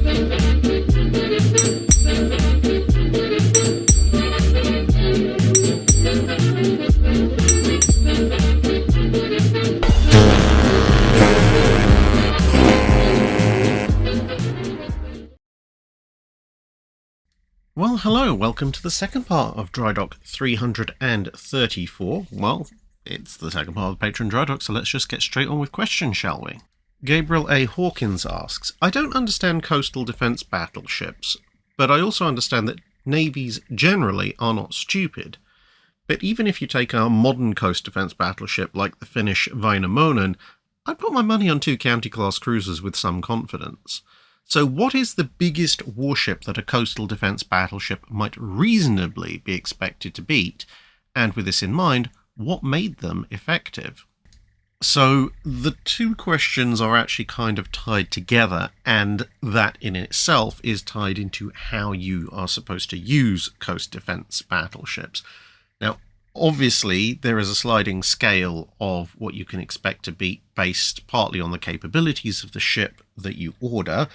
Well, hello, welcome to the second part of Drydock 334. Well, it's the second part of the Patron Drydock, so let's just get straight on with questions, shall we? Gabriel A. Hawkins asks, I don't understand coastal defence battleships, but I also understand that navies generally are not stupid. But even if you take a modern coast defence battleship like the Finnish Väinämöinen, I'd put my money on two county-class cruisers with some confidence. So what is the biggest warship that a coastal defence battleship might reasonably be expected to beat? And with this in mind, what made them effective? So the two questions are actually kind of tied together, and that in itself is tied into how you are supposed to use coast defence battleships. Now, obviously, there is a sliding scale of what you can expect to beat based partly on the capabilities of the ship that you order,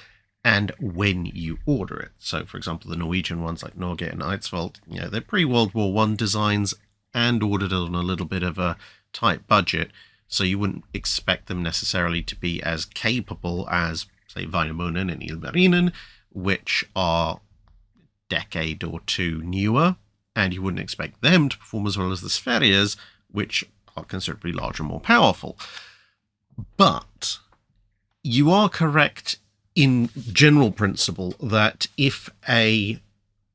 and when you order it. So, for example, the Norwegian ones like Norge and Eidsvold, they're pre-World War I designs and ordered on a little bit of a tight budget, so you wouldn't expect them necessarily to be as capable as, say, Väinämöinen and Ilmarinen, which are a decade or two newer, and you wouldn't expect them to perform as well as the Sverigers, which are considerably larger and more powerful. But you are correct in general principle that if a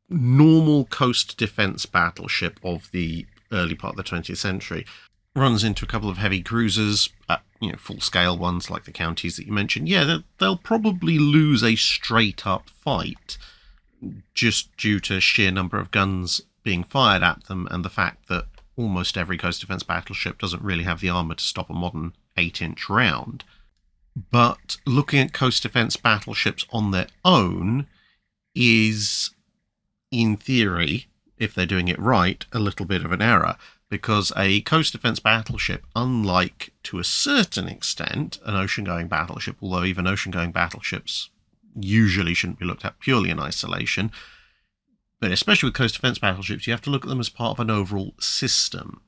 normal coast defence battleship of the early part of the 20th century runs into a couple of heavy cruisers, full-scale ones like the counties that you mentioned, they'll probably lose a straight-up fight just due to sheer number of guns being fired at them and the fact that almost every coast defence battleship doesn't really have the armour to stop a modern 8-inch round. But looking at coast defence battleships on their own is, in theory, if they're doing it right, a little bit of an error, because a coast defence battleship, unlike, to a certain extent, an ocean-going battleship, although even ocean-going battleships usually shouldn't be looked at purely in isolation, but especially with coast defence battleships, you have to look at them as part of an overall system.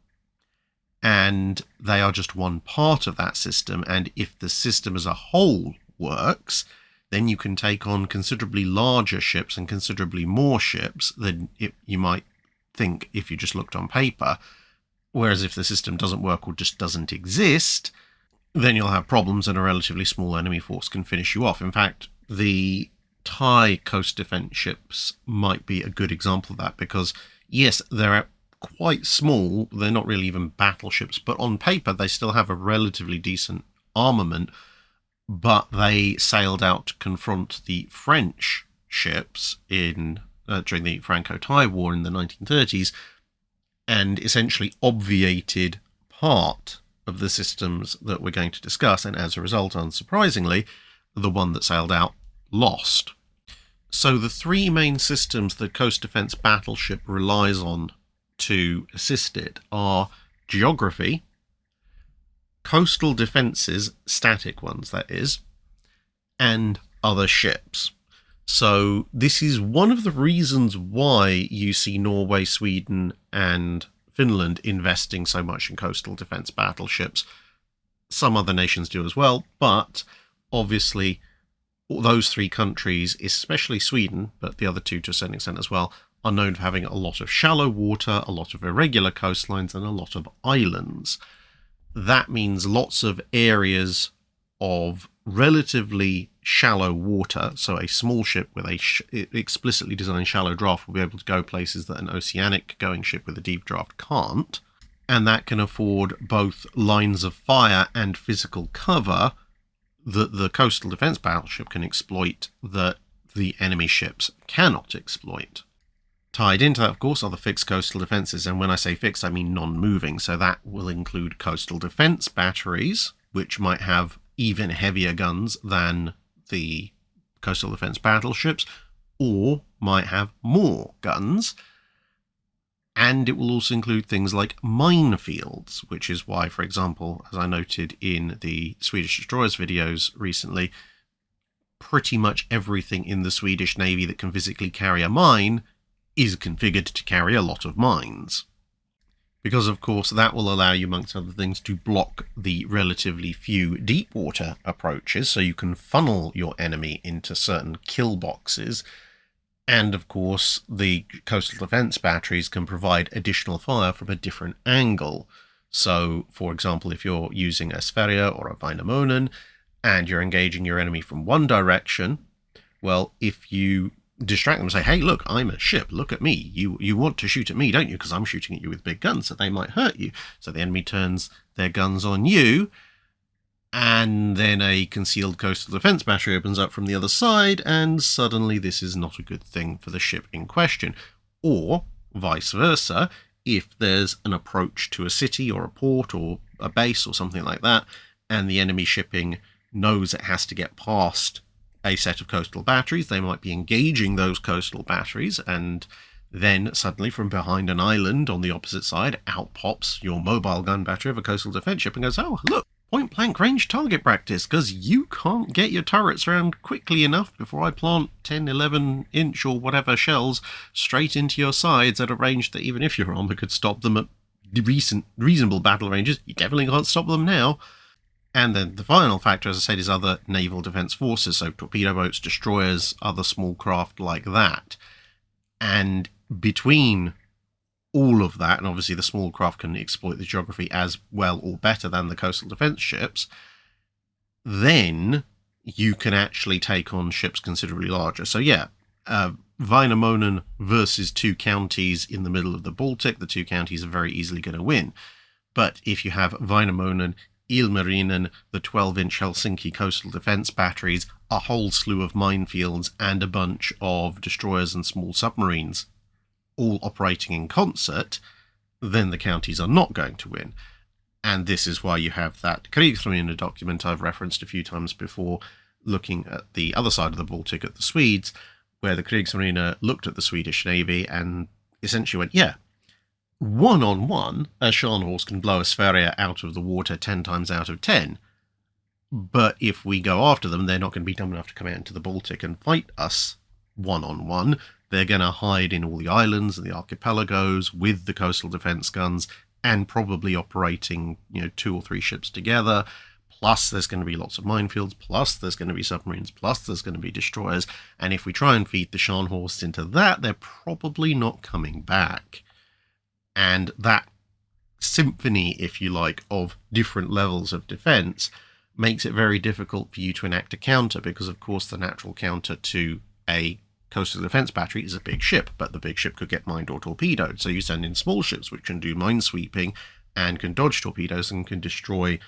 And they are just one part of that system, and if the system as a whole works, then you can take on considerably larger ships and considerably more ships than you might think if you just looked on paper. Whereas if the system doesn't work or just doesn't exist, then you'll have problems and a relatively small enemy force can finish you off. In fact, the Thai coast defence ships might be a good example of that, because yes, they're quite small, they're not really even battleships, but on paper they still have a relatively decent armament, but they sailed out to confront the French ships during the Franco-Thai War in the 1930s and essentially obviated part of the systems that we're going to discuss, and as a result, unsurprisingly, the one that sailed out lost. So the three main systems that coast defence battleship relies on to assist it are geography, coastal defences, static ones that is, and other ships. So this is one of the reasons why you see Norway, Sweden and Finland investing so much in coastal defence battleships. Some other nations do as well, but obviously those three countries, especially Sweden, but the other two to a certain extent as well, are known for having a lot of shallow water, a lot of irregular coastlines, and a lot of islands. That means lots of areas of relatively shallow water, so a small ship with a explicitly designed shallow draft will be able to go places that an oceanic going ship with a deep draft can't, and that can afford both lines of fire and physical cover that the coastal defence battleship can exploit that the enemy ships cannot exploit. Tied into that, of course, are the fixed coastal defences, and when I say fixed, I mean non-moving, so that will include coastal defence batteries, which might have even heavier guns than the coastal defence battleships, or might have more guns. And it will also include things like minefields, which is why, for example, as I noted in the Swedish destroyers videos recently, pretty much everything in the Swedish Navy that can physically carry a mine is configured to carry a lot of mines. Because, of course, that will allow you, amongst other things, to block the relatively few deep water approaches, so you can funnel your enemy into certain kill boxes. And, of course, the coastal defense batteries can provide additional fire from a different angle. So, for example, if you're using a Sverige or a Väinämöinen and you're engaging your enemy from one direction, well, if you distract them and say, hey, look, I'm a ship, look at me, you want to shoot at me, don't you, because I'm shooting at you with big guns, so they might hurt you. So the enemy turns their guns on you, and then a concealed coastal defense battery opens up from the other side, and suddenly this is not a good thing for the ship in question. Or vice versa, if there's an approach to a city or a port or a base or something like that, and the enemy shipping knows it has to get past a set of coastal batteries, they might be engaging those coastal batteries, and then suddenly from behind an island on the opposite side, out pops your mobile gun battery of a coastal defense ship and goes, oh, look, point-blank range target practice, because you can't get your turrets around quickly enough before I plant 10, 11 inch or whatever shells straight into your sides at a range that even if your armor could stop them at reasonable battle ranges, you definitely can't stop them now. And then the final factor, as I said, is other naval defense forces, so torpedo boats, destroyers, other small craft like that. And between all of that, and obviously the small craft can exploit the geography as well or better than the coastal defense ships, then you can actually take on ships considerably larger. So yeah, Väinämöinen versus two counties in the middle of the Baltic, the two counties are very easily going to win. But if you have Väinämöinen, Ilmarinen, the 12-inch Helsinki coastal defense batteries, a whole slew of minefields, and a bunch of destroyers and small submarines all operating in concert, then the counties are not going to win. And this is why you have that Kriegsmarine document I've referenced a few times before, looking at the other side of the Baltic at the Swedes, where the Kriegsmarine looked at the Swedish Navy and essentially went, yeah, one-on-one, a Scharnhorst can blow a Sverige out of the water 10 times out of 10. But if we go after them, they're not going to be dumb enough to come out into the Baltic and fight us one-on-one. They're going to hide in all the islands and the archipelagos with the coastal defense guns and probably operating, 2 or 3 ships together. Plus, there's going to be lots of minefields. Plus, there's going to be submarines. Plus, there's going to be destroyers. And if we try and feed the Scharnhorst into that, they're probably not coming back. And that symphony, if you like, of different levels of defense makes it very difficult for you to enact a counter, because, of course, the natural counter to a coastal defense battery is a big ship, but the big ship could get mined or torpedoed. So you send in small ships which can do minesweeping and can dodge torpedoes and can destroy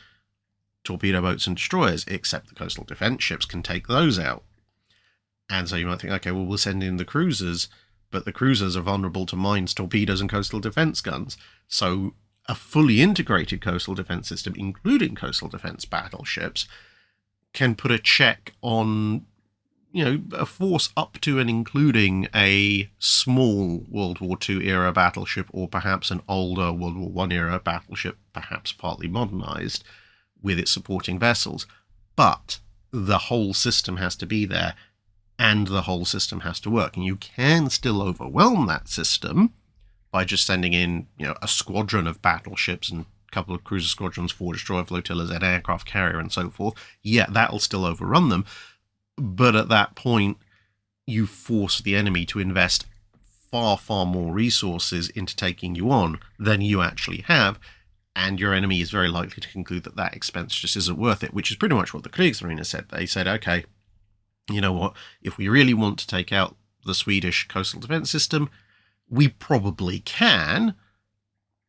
torpedo boats and destroyers, except the coastal defense ships can take those out. And so you might think, okay, well, we'll send in the cruisers, but the cruisers are vulnerable to mines, torpedoes, and coastal defense guns. So a fully integrated coastal defense system, including coastal defense battleships, can put a check on, a force up to and including a small World War II era battleship, or perhaps an older World War I era battleship, perhaps partly modernized, with its supporting vessels. But the whole system has to be there, and the whole system has to work. And you can still overwhelm that system by just sending in, a squadron of battleships and a couple of cruiser squadrons, 4 destroyer flotillas, an aircraft carrier, and so forth. Yeah, that'll still overrun them. But at that point, you force the enemy to invest far, far more resources into taking you on than you actually have. And your enemy is very likely to conclude that that expense just isn't worth it, which is pretty much what the Kriegsmarine said. They said, okay, you know what, if we really want to take out the Swedish coastal defense system, we probably can.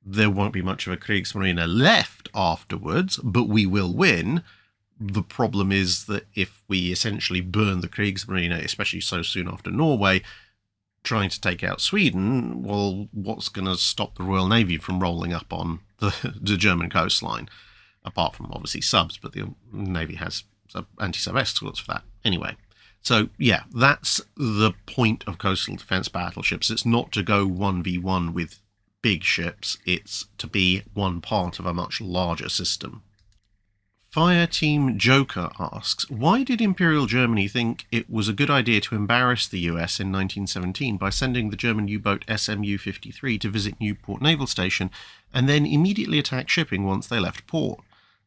There won't be much of a Kriegsmarine left afterwards, but we will win. The problem is that if we essentially burn the Kriegsmarine, especially so soon after Norway, trying to take out Sweden, well, what's going to stop the Royal Navy from rolling up on the German coastline? Apart from, obviously, subs, but the Navy has anti-sub escorts for that. Anyway, so, yeah, that's the point of coastal defense battleships. It's not to go 1v1 with big ships. It's to be one part of a much larger system. Fireteam Joker asks, why did Imperial Germany think it was a good idea to embarrass the US in 1917 by sending the German U-boat SMU-53 to visit Newport Naval Station and then immediately attack shipping once they left port?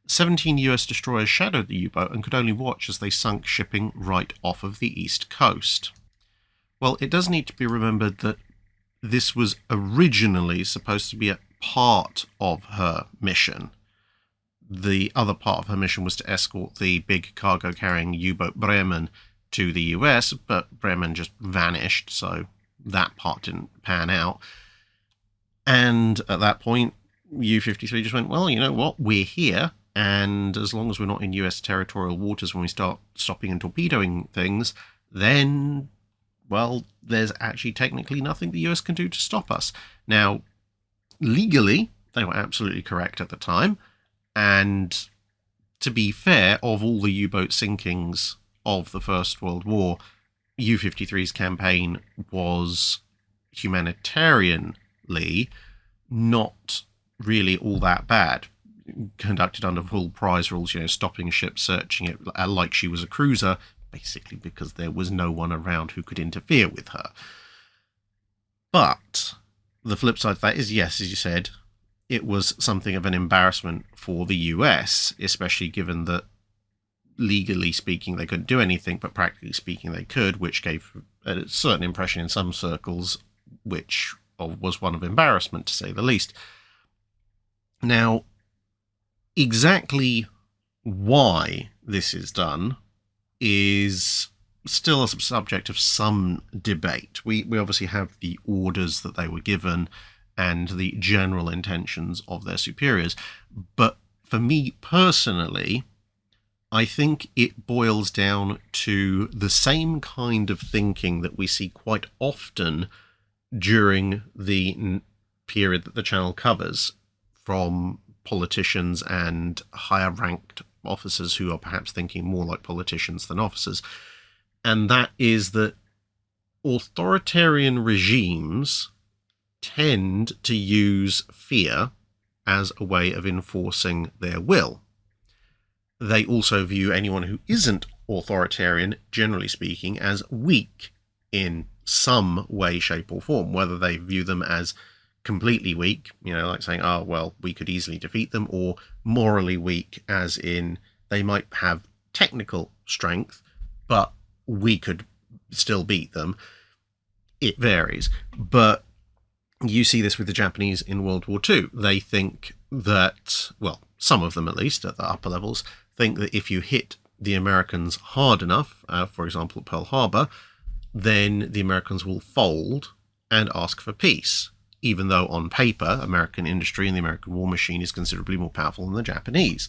17 US destroyers shadowed the U-boat and could only watch as they sunk shipping right off of the east coast. Well, it does need to be remembered that this was originally supposed to be a part of her mission. The other part of her mission was to escort the big cargo-carrying U-boat Bremen to the US, but Bremen just vanished, so that part didn't pan out. And at that point, U-53 just went, well, you know what, we're here, and as long as we're not in US territorial waters when we start stopping and torpedoing things, then, well, there's actually technically nothing the US can do to stop us. Now, legally, they were absolutely correct at the time. And to be fair, of all the U-boat sinkings of the First World War, U-53's campaign was humanitarianly not really all that bad. Conducted under full prize rules, stopping a ship, searching it like she was a cruiser, basically because there was no one around who could interfere with her. But the flip side of that is, yes, as you said, it was something of an embarrassment for the US, especially given that legally speaking they couldn't do anything, but practically speaking they could, which gave a certain impression in some circles, which was one of embarrassment, to say the least. Now, exactly why this is done is still a subject of some debate. We obviously have the orders that they were given and the general intentions of their superiors. But for me personally, I think it boils down to the same kind of thinking that we see quite often during the period that the channel covers, from politicians and higher ranked officers who are perhaps thinking more like politicians than officers. And that is that authoritarian regimes tend to use fear as a way of enforcing their will. They also view anyone who isn't authoritarian, generally speaking, as weak in some way, shape, or form, whether they view them as completely weak, like saying, oh, well, we could easily defeat them, or morally weak, as in they might have technical strength, but we could still beat them. It varies. But you see this with the Japanese in World War II. They think that, well, some of them at least, at the upper levels, think that if you hit the Americans hard enough, for example, at Pearl Harbor, then the Americans will fold and ask for peace, even though on paper, American industry and the American war machine is considerably more powerful than the Japanese.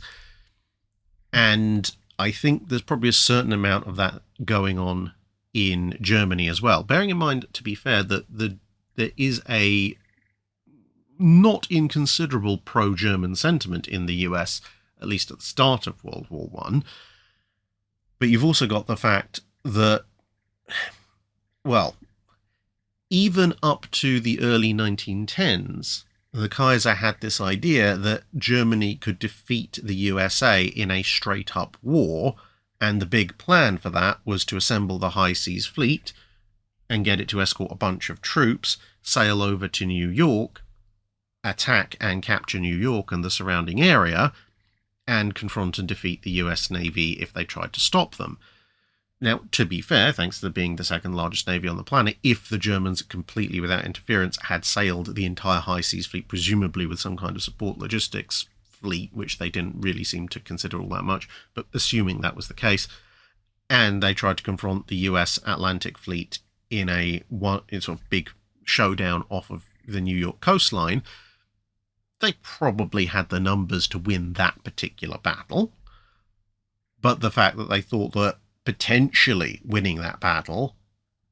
And I think there's probably a certain amount of that going on in Germany as well. Bearing in mind, to be fair, that there is a not inconsiderable pro-German sentiment in the US, at least at the start of World War I. But you've also got the fact that, well, even up to the early 1910s, the Kaiser had this idea that Germany could defeat the USA in a straight-up war, and the big plan for that was to assemble the High Seas Fleet and get it to escort a bunch of troops, sail over to New York, attack and capture New York and the surrounding area, and confront and defeat the US Navy if they tried to stop them. Now, to be fair, thanks to being the second largest navy on the planet, if the Germans, completely without interference, had sailed the entire High Seas Fleet, presumably with some kind of support logistics fleet, which they didn't really seem to consider all that much, but assuming that was the case, and they tried to confront the US Atlantic Fleet in a sort of big showdown off of the New York coastline, they probably had the numbers to win that particular battle. But the fact that they thought that potentially winning that battle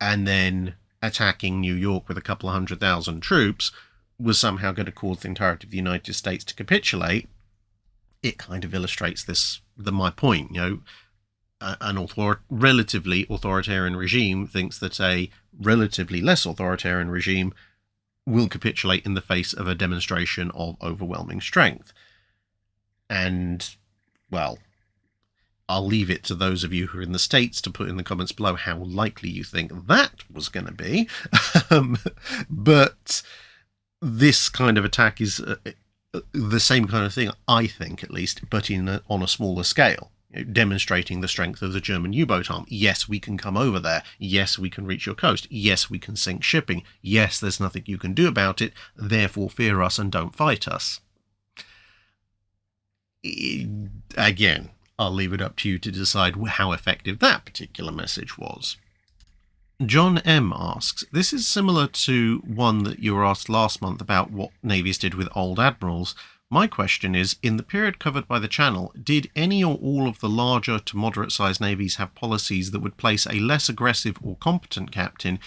and then attacking New York with a couple of 100,000 troops was somehow going to cause the entirety of the United States to capitulate, it kind of illustrates my point. An relatively authoritarian regime thinks that a relatively less authoritarian regime will capitulate in the face of a demonstration of overwhelming strength. And, well, I'll leave it to those of you who are in the States to put in the comments below how likely you think that was going to be. But this kind of attack is the same kind of thing, I think, at least, but on a smaller scale, demonstrating the strength of the German U-boat arm. Yes, we can come over there. Yes, we can reach your coast. Yes, we can sink shipping. Yes, there's nothing you can do about it. Therefore, fear us and don't fight us. Again, I'll leave it up to you to decide how effective that particular message was. John M. asks, this is similar to one that you were asked last month about what navies did with old admirals. My question is, in the period covered by the channel, did any or all of the larger to moderate-sized navies have policies that would place a less aggressive or competent captain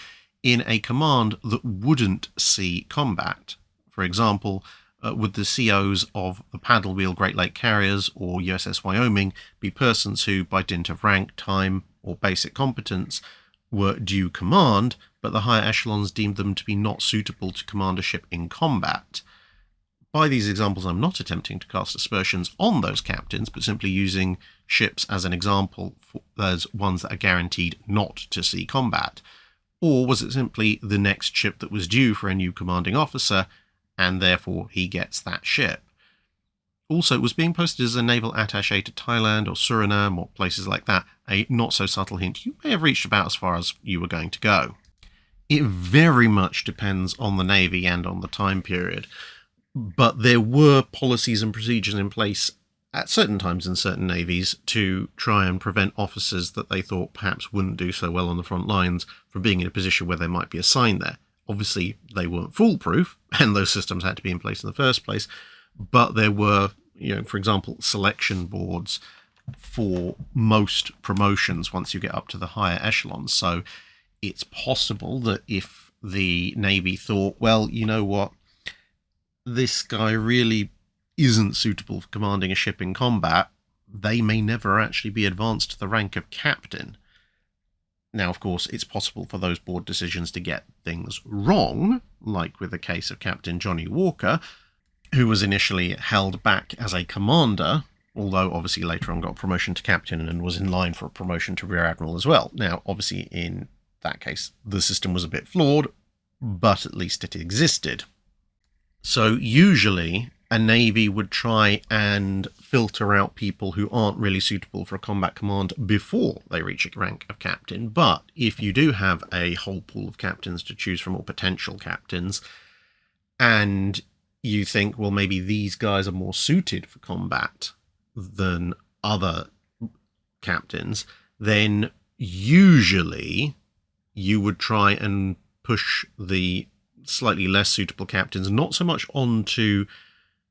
in a command that wouldn't see combat? For example, would the COs of the paddle wheel Great Lake carriers or USS Wyoming be persons who, by dint of rank, time, or basic competence, were due command, but the higher echelons deemed them to be not suitable to command a ship in combat? By these examples, I'm not attempting to cast aspersions on those captains, but simply using ships as an example as ones that are guaranteed not to see combat. Or was it simply the next ship that was due for a new commanding officer, and therefore he gets that ship? Also, was being posted as a naval attaché to Thailand or Suriname or places like that a not-so-subtle hint you may have reached about as far as you were going to go? It very much depends on the navy and on the time period, but there were policies and procedures in place at certain times in certain navies to try and prevent officers that they thought perhaps wouldn't do so well on the front lines from being in a position where they might be assigned there. Obviously, they weren't foolproof, and those systems had to be in place in the first place, but there were, for example, selection boards for most promotions once you get up to the higher echelons. So it's possible that if the Navy thought, well, you know what, this guy really isn't suitable for commanding a ship in combat, they may never actually be advanced to the rank of captain. Now, of course, it's possible for those board decisions to get things wrong, like with the case of Captain Johnny Walker, who was initially held back as a commander, although obviously later on got a promotion to captain and was in line for a promotion to rear admiral as well. Now, obviously, in that case, the system was a bit flawed, but at least it existed. So usually a navy would try and filter out people who aren't really suitable for a combat command before they reach a rank of captain. But if you do have a whole pool of captains to choose from, or potential captains, and you think, well, maybe these guys are more suited for combat than other captains, then usually you would try and push the slightly less suitable captains not so much onto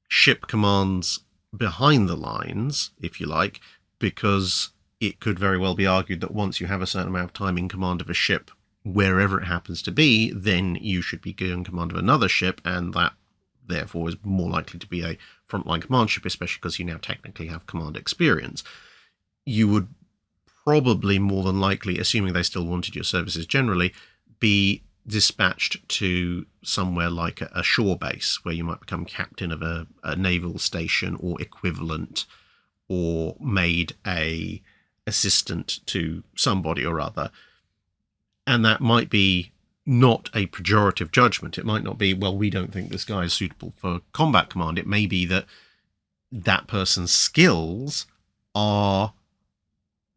ship commands behind the lines, if you like, because it could very well be argued that once you have a certain amount of time in command of a ship, wherever it happens to be, then you should be given command of another ship, and that therefore is more likely to be a frontline command ship, especially because you now technically have command experience. You would probably more than likely, assuming they still wanted your services generally, be dispatched to somewhere like a shore base where you might become captain of a naval station or equivalent, or made a assistant to somebody or other. And that might be not a pejorative judgment. It might not be, well, we don't think this guy is suitable for combat command. It may be that that person's skills are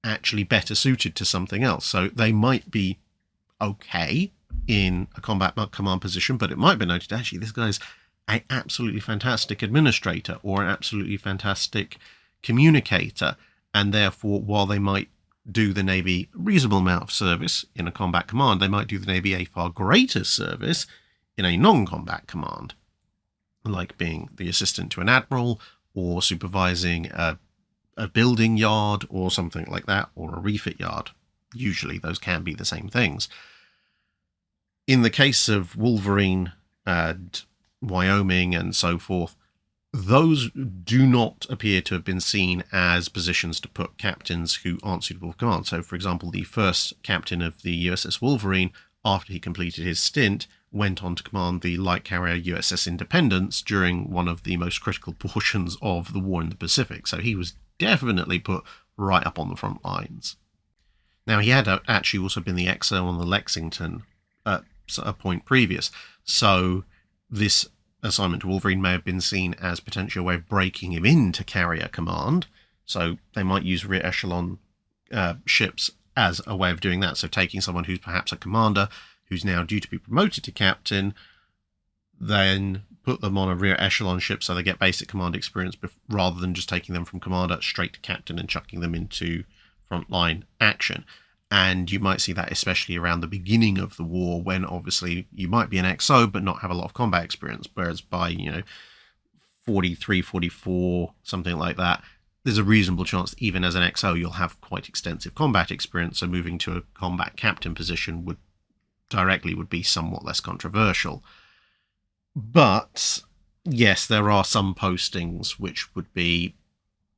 actually better suited to something else. So they might be okay in a combat command position, but it might be noted, actually, this guy's an absolutely fantastic administrator or an absolutely fantastic communicator, and therefore, while they might do the Navy a reasonable amount of service in a combat command, they might do the Navy a far greater service in a non-combat command, like being the assistant to an admiral or supervising a building yard or something like that, or a refit yard. Usually those can be the same things. In the case of Wolverine and Wyoming and so forth, those do not appear to have been seen as positions to put captains who aren't suitable for command. So, for example, the first captain of the USS Wolverine, after he completed his stint, went on to command the light carrier USS Independence during one of the most critical portions of the war in the Pacific. So he was definitely put right up on the front lines. Now, he had actually also been the XO on the Lexington at a point previous, so this assignment to Wolverine may have been seen as potentially a way of breaking him into carrier command, so they might use rear echelon ships as a way of doing that, so taking someone who's perhaps a commander, who's now due to be promoted to captain, then put them on a rear echelon ship so they get basic command experience rather than just taking them from commander straight to captain and chucking them into frontline action. And you might see that especially around the beginning of the war, when obviously you might be an XO but not have a lot of combat experience, whereas by 43, 44, something like that, there's a reasonable chance that even as an XO you'll have quite extensive combat experience, so moving to a combat captain position would be somewhat less controversial. But yes, there are some postings which would be,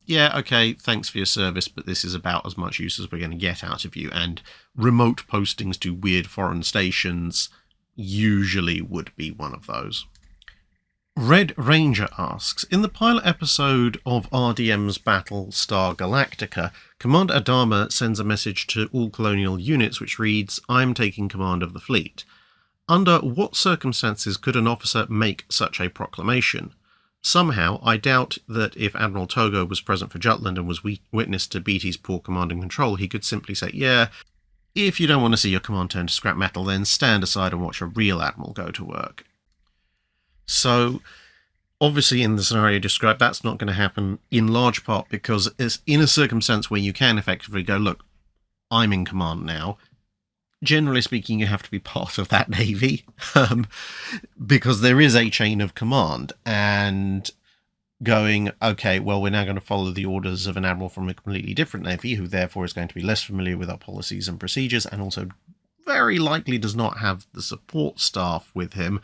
yeah, okay, thanks for your service, but this is about as much use as we're going to get out of you. And remote postings to weird foreign stations usually would be one of those. Red Ranger asks, in the pilot episode of RDM's Battlestar Galactica, Commander Adama sends a message to all colonial units which reads, "I'm taking command of the fleet." Under what circumstances could an officer make such a proclamation? Somehow, I doubt that if Admiral Togo was present for Jutland and was witness to Beatty's poor command and control, he could simply say, yeah, if you don't want to see your command turn to scrap metal, then stand aside and watch a real admiral go to work. So, obviously in the scenario described, that's not going to happen in large part because it's in a circumstance where you can effectively go, look, I'm in command now. Generally speaking, you have to be part of that navy because there is a chain of command, and going, okay, well, we're now going to follow the orders of an admiral from a completely different navy, who therefore is going to be less familiar with our policies and procedures, and also very likely does not have the support staff with him.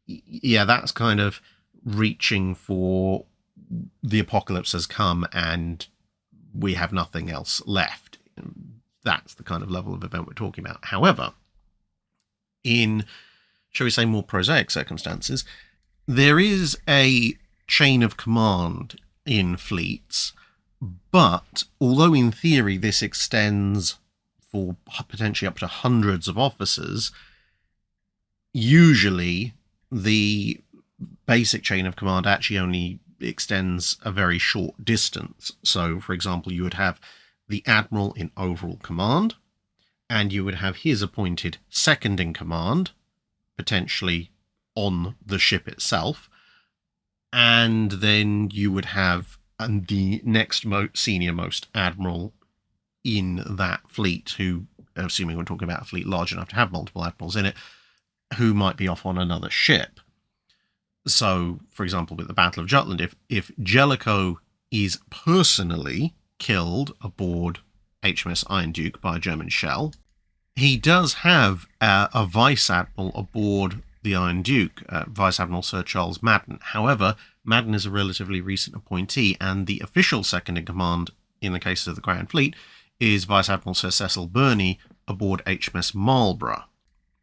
Yeah, that's kind of reaching for the apocalypse has come and we have nothing else left. That's the kind of level of event we're talking about. However, in, shall we say, more prosaic circumstances, there is a chain of command in fleets, but although in theory this extends for potentially up to hundreds of officers, usually the basic chain of command actually only extends a very short distance. So, for example, you would have the admiral in overall command, and you would have his appointed second in command, potentially on the ship itself, and then you would have the next senior most admiral in that fleet, who, assuming we're talking about a fleet large enough to have multiple admirals in it, who might be off on another ship. So, for example, with the Battle of Jutland, if Jellicoe is personally killed aboard HMS Iron Duke by a German shell, he does have a vice admiral aboard the Iron Duke, Vice Admiral Sir Charles Madden. However, Madden is a relatively recent appointee, and the official second in command in the case of the Grand Fleet is Vice Admiral Sir Cecil Burney aboard HMS Marlborough.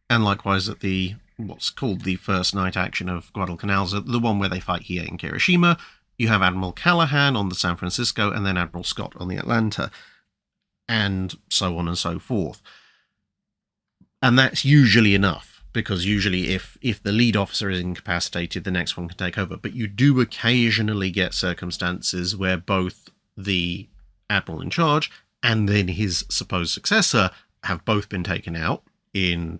And likewise at the what's called the first night action of Guadalcanal, the one where they fight here in Kirishima, you have Admiral Callahan on the San Francisco and then Admiral Scott on the Atlanta, and so on and so forth. And that's usually enough, because usually if the lead officer is incapacitated, the next one can take over. But you do occasionally get circumstances where both the admiral in charge and then his supposed successor have both been taken out, in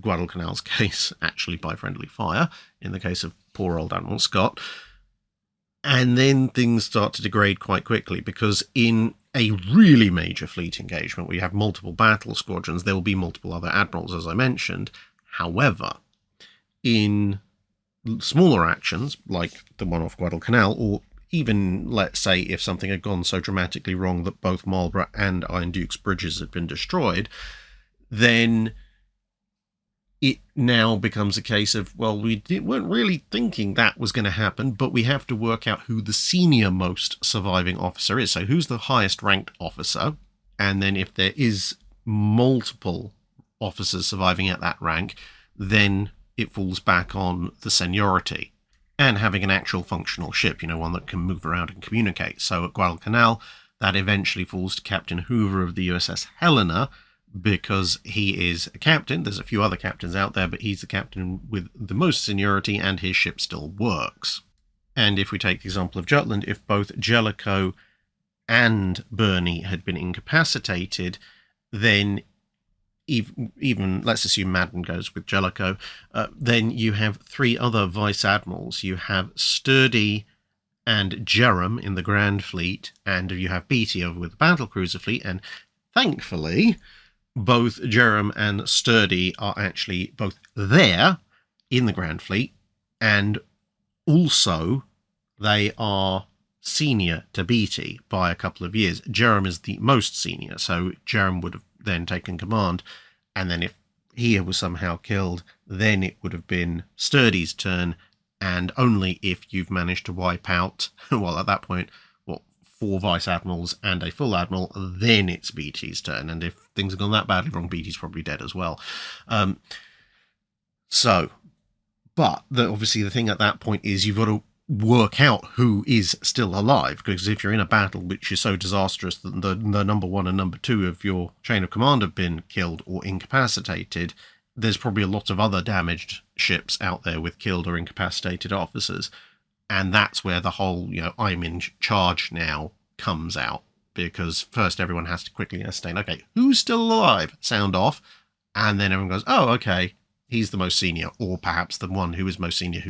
Guadalcanal's case, actually by friendly fire, in the case of poor old Admiral Scott. And then things start to degrade quite quickly, because in a really major fleet engagement where you have multiple battle squadrons, there will be multiple other admirals, as I mentioned. However, in smaller actions, like the one off Guadalcanal, or even, let's say, if something had gone so dramatically wrong that both Marlborough and Iron Duke's bridges had been destroyed, then it now becomes a case of, well, we weren't really thinking that was going to happen, but we have to work out who the senior most surviving officer is. So who's the highest ranked officer? And then if there is multiple officers surviving at that rank, then it falls back on the seniority and having an actual functional ship, one that can move around and communicate. So at Guadalcanal, That eventually falls to Captain Hoover of the USS Helena, because he is a captain. There's a few other captains out there, but he's the captain with the most seniority, and his ship still works. And if we take the example of Jutland, if both Jellicoe and Burney had been incapacitated, then even let's assume Madden goes with Jellicoe, then you have three other vice admirals. You have Sturdy and Jerram in the Grand Fleet, and you have Beatty over with the battlecruiser fleet, and thankfully both Jerram and Sturdy are actually both there in the Grand Fleet, and also they are senior to Beatty by a couple of years. Jerram is the most senior, so Jerram would have then taken command, and then if he was somehow killed, then it would have been Sturdy's turn, and only if you've managed to wipe out, well, at that point, 4 vice admirals and a full admiral, then it's Beatty's turn, and if things have gone that badly wrong, Beatty's probably dead as well. But obviously the thing at that point is you've got to work out who is still alive, because if you're in a battle which is so disastrous that the number 1 and number 2 of your chain of command have been killed or incapacitated, there's probably a lot of other damaged ships out there with killed or incapacitated officers, and that's where the whole, I'm in charge now comes out, because first everyone has to quickly ascertain, okay, who's still alive, sound off, and then everyone goes, oh, okay, he's the most senior, or perhaps the one who is most senior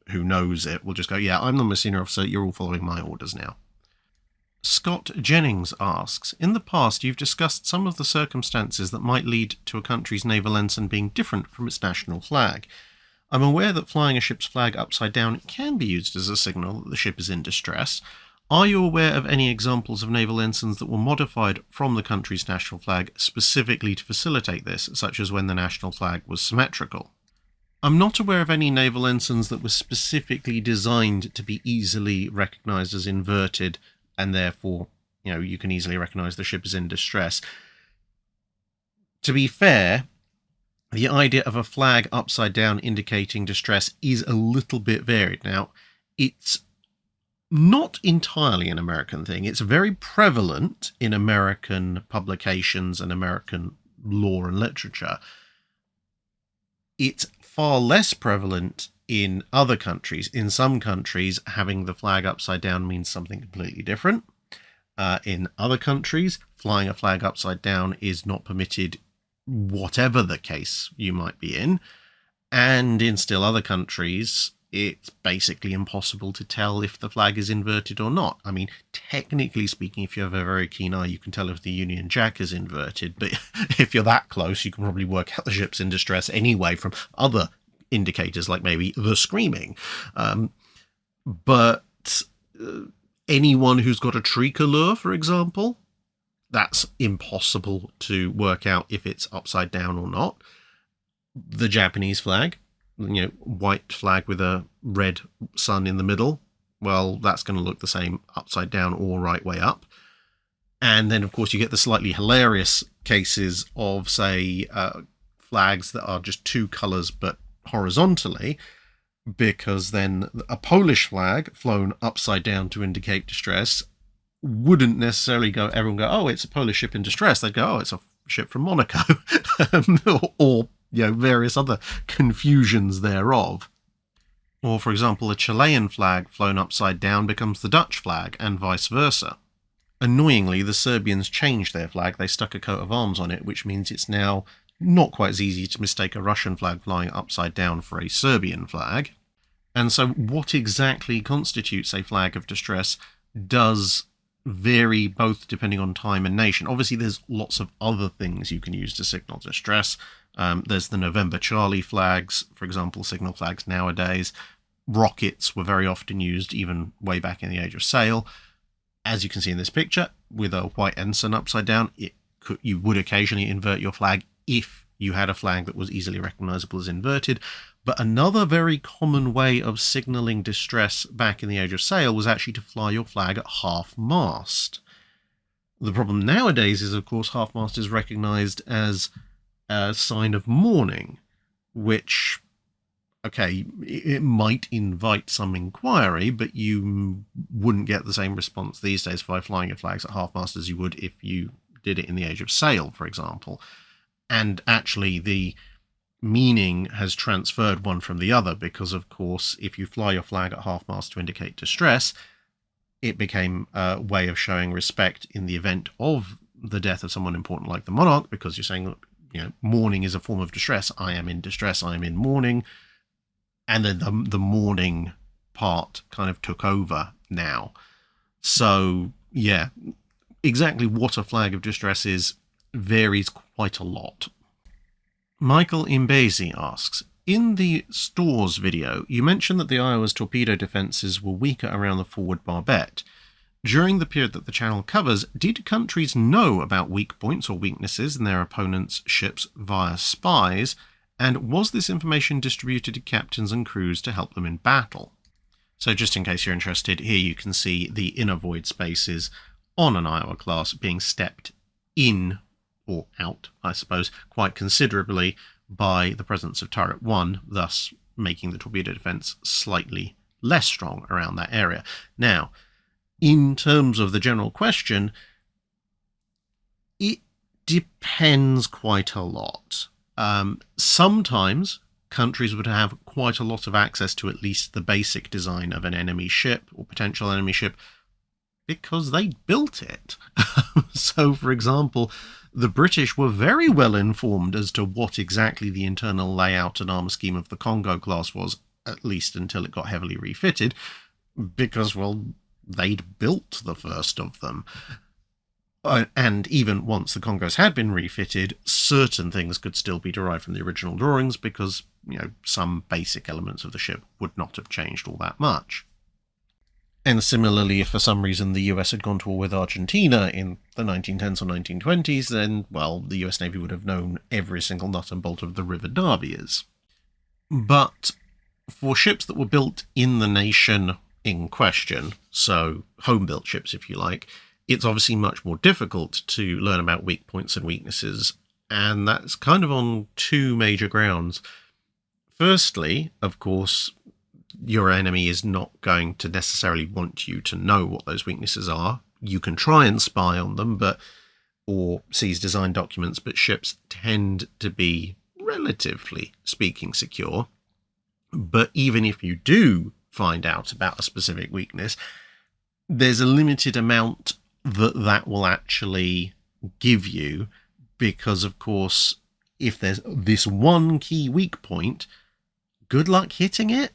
who knows it will just go, yeah, I'm the most senior officer, you're all following my orders now. Scott Jennings asks, in the past you've discussed some of the circumstances that might lead to a country's naval ensign being different from its national flag. I'm aware that flying a ship's flag upside down can be used as a signal that the ship is in distress. Are you aware of any examples of naval ensigns that were modified from the country's national flag specifically to facilitate this, such as when the national flag was symmetrical? I'm not aware of any naval ensigns that were specifically designed to be easily recognised as inverted, and therefore, you can easily recognise the ship is in distress. To be fair, the idea of a flag upside down indicating distress is a little bit varied. Now, it's not entirely an American thing. It's very prevalent in American publications and American law and literature. It's far less prevalent in other countries. In some countries, having the flag upside down means something completely different. In other countries, flying a flag upside down is not permitted, whatever the case you might be in. And in still other countries, it's basically impossible to tell if the flag is inverted or not. I mean, technically speaking, if you have a very keen eye, you can tell if the Union Jack is inverted. But if you're that close, you can probably work out the ship's in distress anyway from other indicators, like maybe the screaming. But anyone who's got a tricolor, for example, that's impossible to work out if it's upside down or not. The Japanese flag, white flag with a red sun in the middle, well, that's going to look the same upside down or right way up. And then, of course, you get the slightly hilarious cases of, say, flags that are just 2 colours but horizontally, because then a Polish flag flown upside down to indicate distress wouldn't necessarily everyone go, oh, it's a Polish ship in distress. They'd go, oh, it's a ship from Monaco, or various other confusions thereof. Or, for example, a Chilean flag flown upside down becomes the Dutch flag, and vice versa. Annoyingly, the Serbians changed their flag. They stuck a coat of arms on it, which means it's now not quite as easy to mistake a Russian flag flying upside down for a Serbian flag. And so what exactly constitutes a flag of distress does vary both depending on time and nation. Obviously, there's lots of other things you can use to signal distress. There's the November Charlie flags, for example, signal flags nowadays. Rockets were very often used even way back in the Age of Sail. As you can see in this picture, with a white ensign upside down, you would occasionally invert your flag if you had a flag that was easily recognizable as inverted. But another very common way of signaling distress back in the Age of Sail was actually to fly your flag at half-mast. The problem nowadays is, of course, half-mast is recognized as a sign of mourning, which okay, it might invite some inquiry, but you wouldn't get the same response these days by flying your flags at half-mast as you would if you did it in the age of sail, for example. And actually, the meaning has transferred one from the other because, of course, if you fly your flag at half-mast to indicate distress, it became a way of showing respect in the event of the death of someone important like the monarch, because you're saying, look, mourning is a form of distress. I am in distress. I am in mourning. And then the mourning part kind of took over now. So, yeah, exactly what a flag of distress is varies quite a lot. Michael Imbezi asks, in the stores video, you mentioned that the Iowa's torpedo defences were weaker around the forward barbette. During the period that the channel covers, did countries know about weak points or weaknesses in their opponents' ships via spies, and was this information distributed to captains and crews to help them in battle? So just in case you're interested, here you can see the inner void spaces on an Iowa class being stepped in, or out, I suppose, quite considerably by the presence of turret 1, thus making the torpedo defence slightly less strong around that area. Now, in terms of the general question, it depends quite a lot. Sometimes countries would have quite a lot of access to at least the basic design of an enemy ship or potential enemy ship because they built it. So, for example, the British were very well informed as to what exactly the internal layout and armour scheme of the Congo class was, at least until it got heavily refitted, because, well, they'd built the first of them. And even once the Congos had been refitted, certain things could still be derived from the original drawings because, some basic elements of the ship would not have changed all that much. And similarly, if for some reason the US had gone to war with Argentina in the 1910s or 1920s, then, well, the US Navy would have known every single nut and bolt of the Riverdavias. But for ships that were built in the nation in question, so home-built ships, if you like, it's obviously much more difficult to learn about weak points and weaknesses, and that's kind of on two major grounds. Firstly, of course, your enemy is not going to necessarily want you to know what those weaknesses are. You can try and spy on them, or seize design documents, but ships tend to be, relatively speaking, secure. But even if you do find out about a specific weakness, there's a limited amount that will actually give you, because, of course, if there's this one key weak point, good luck hitting it.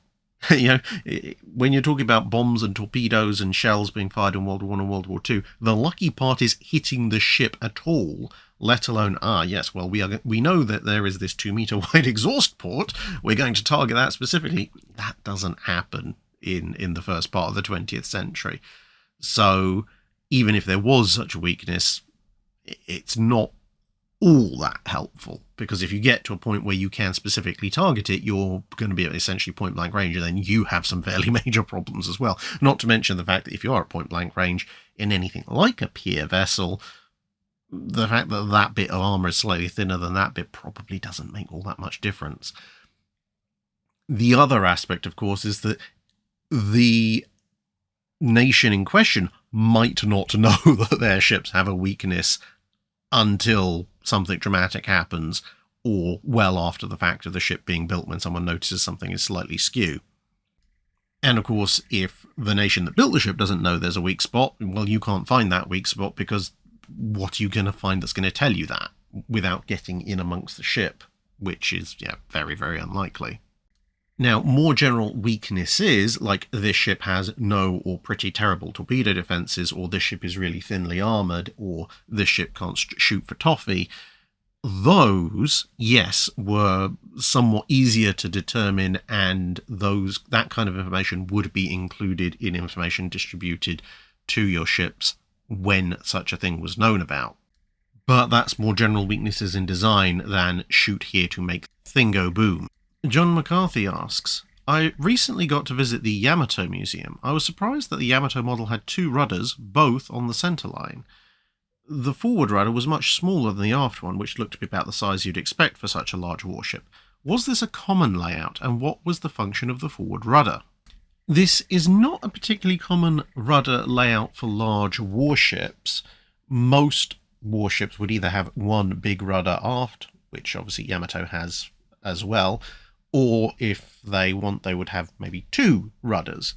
When you're talking about bombs and torpedoes and shells being fired in World War I and World War II, the lucky part is hitting the ship at all, let alone, yes, well, we know that there is this 2-meter wide exhaust port, we're going to target that specifically. That doesn't happen in the first part of the 20th century. So even if there was such a weakness, it's not all that helpful, because if you get to a point where you can specifically target it, you're going to be at essentially point blank range, and then you have some fairly major problems as well. Not to mention the fact that if you are at point blank range in anything like a pier vessel, the fact that that bit of armour is slightly thinner than that bit probably doesn't make all that much difference. The other aspect, of course, is that the nation in question might not know that their ships have a weakness until something dramatic happens, or well after the fact of the ship being built, when someone notices something is slightly skew. And of course, if the nation that built the ship doesn't know there's a weak spot, well, you can't find that weak spot, because what are you going to find that's going to tell you that without getting in amongst the ship, which is very, very unlikely. Now, more general weaknesses, like this ship has no or pretty terrible torpedo defences, or this ship is really thinly armoured, or this ship can't shoot for toffee, those, yes, were somewhat easier to determine, and that kind of information would be included in information distributed to your ships when such a thing was known about. But that's more general weaknesses in design than shoot here to make thing go boom. John McCarthy asks, I recently got to visit the Yamato Museum. I was surprised that the Yamato model had 2 rudders, both on the centerline. The forward rudder was much smaller than the aft one, which looked to be about the size you'd expect for such a large warship. Was this a common layout, and what was the function of the forward rudder? This is not a particularly common rudder layout for large warships. Most warships would either have one big rudder aft, which obviously Yamato has as well, or if they want, they would have maybe two rudders.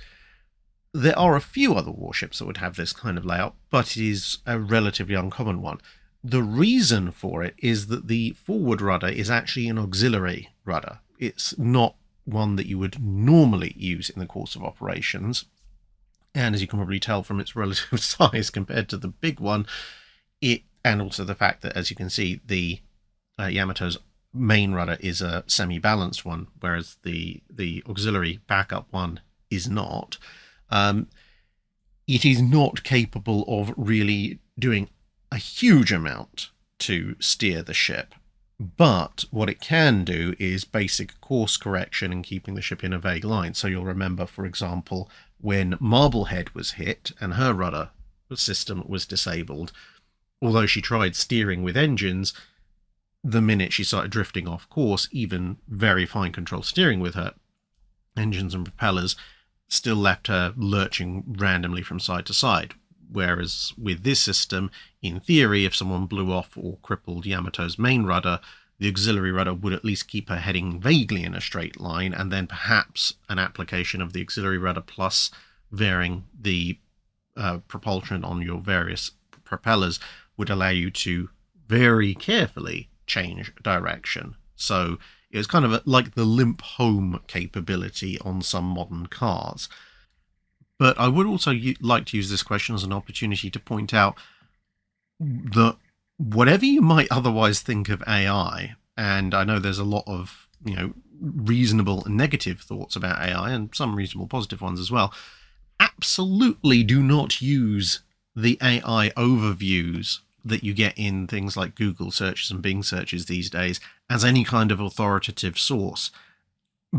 There are a few other warships that would have this kind of layout, but it is a relatively uncommon one. The reason for it is that the forward rudder is actually an auxiliary rudder. It's not one that you would normally use in the course of operations. And as you can probably tell from its relative size compared to the big one, and also the fact that, as you can see, the Yamato's main rudder is a semi-balanced one, whereas the auxiliary backup one is not. It is not capable of really doing a huge amount to steer the ship, but what it can do is basic course correction and keeping the ship in a vague line. So you'll remember, for example, when Marblehead was hit and her rudder system was disabled, although she tried steering with engines, the minute she started drifting off course, even very fine control steering with her engines and propellers still left her lurching randomly from side to side. Whereas with this system, in theory, if someone blew off or crippled Yamato's main rudder, the auxiliary rudder would at least keep her heading vaguely in a straight line, and then perhaps an application of the auxiliary rudder plus varying the propulsion on your various propellers would allow you to very carefully change direction. So it was kind of like the limp home capability on some modern cars. But I would also like to use this question as an opportunity to point out that whatever you might otherwise think of AI, and I know there's a lot of, reasonable negative thoughts about AI and some reasonable positive ones as well, absolutely do not use the AI overviews that you get in things like Google searches and Bing searches these days as any kind of authoritative source.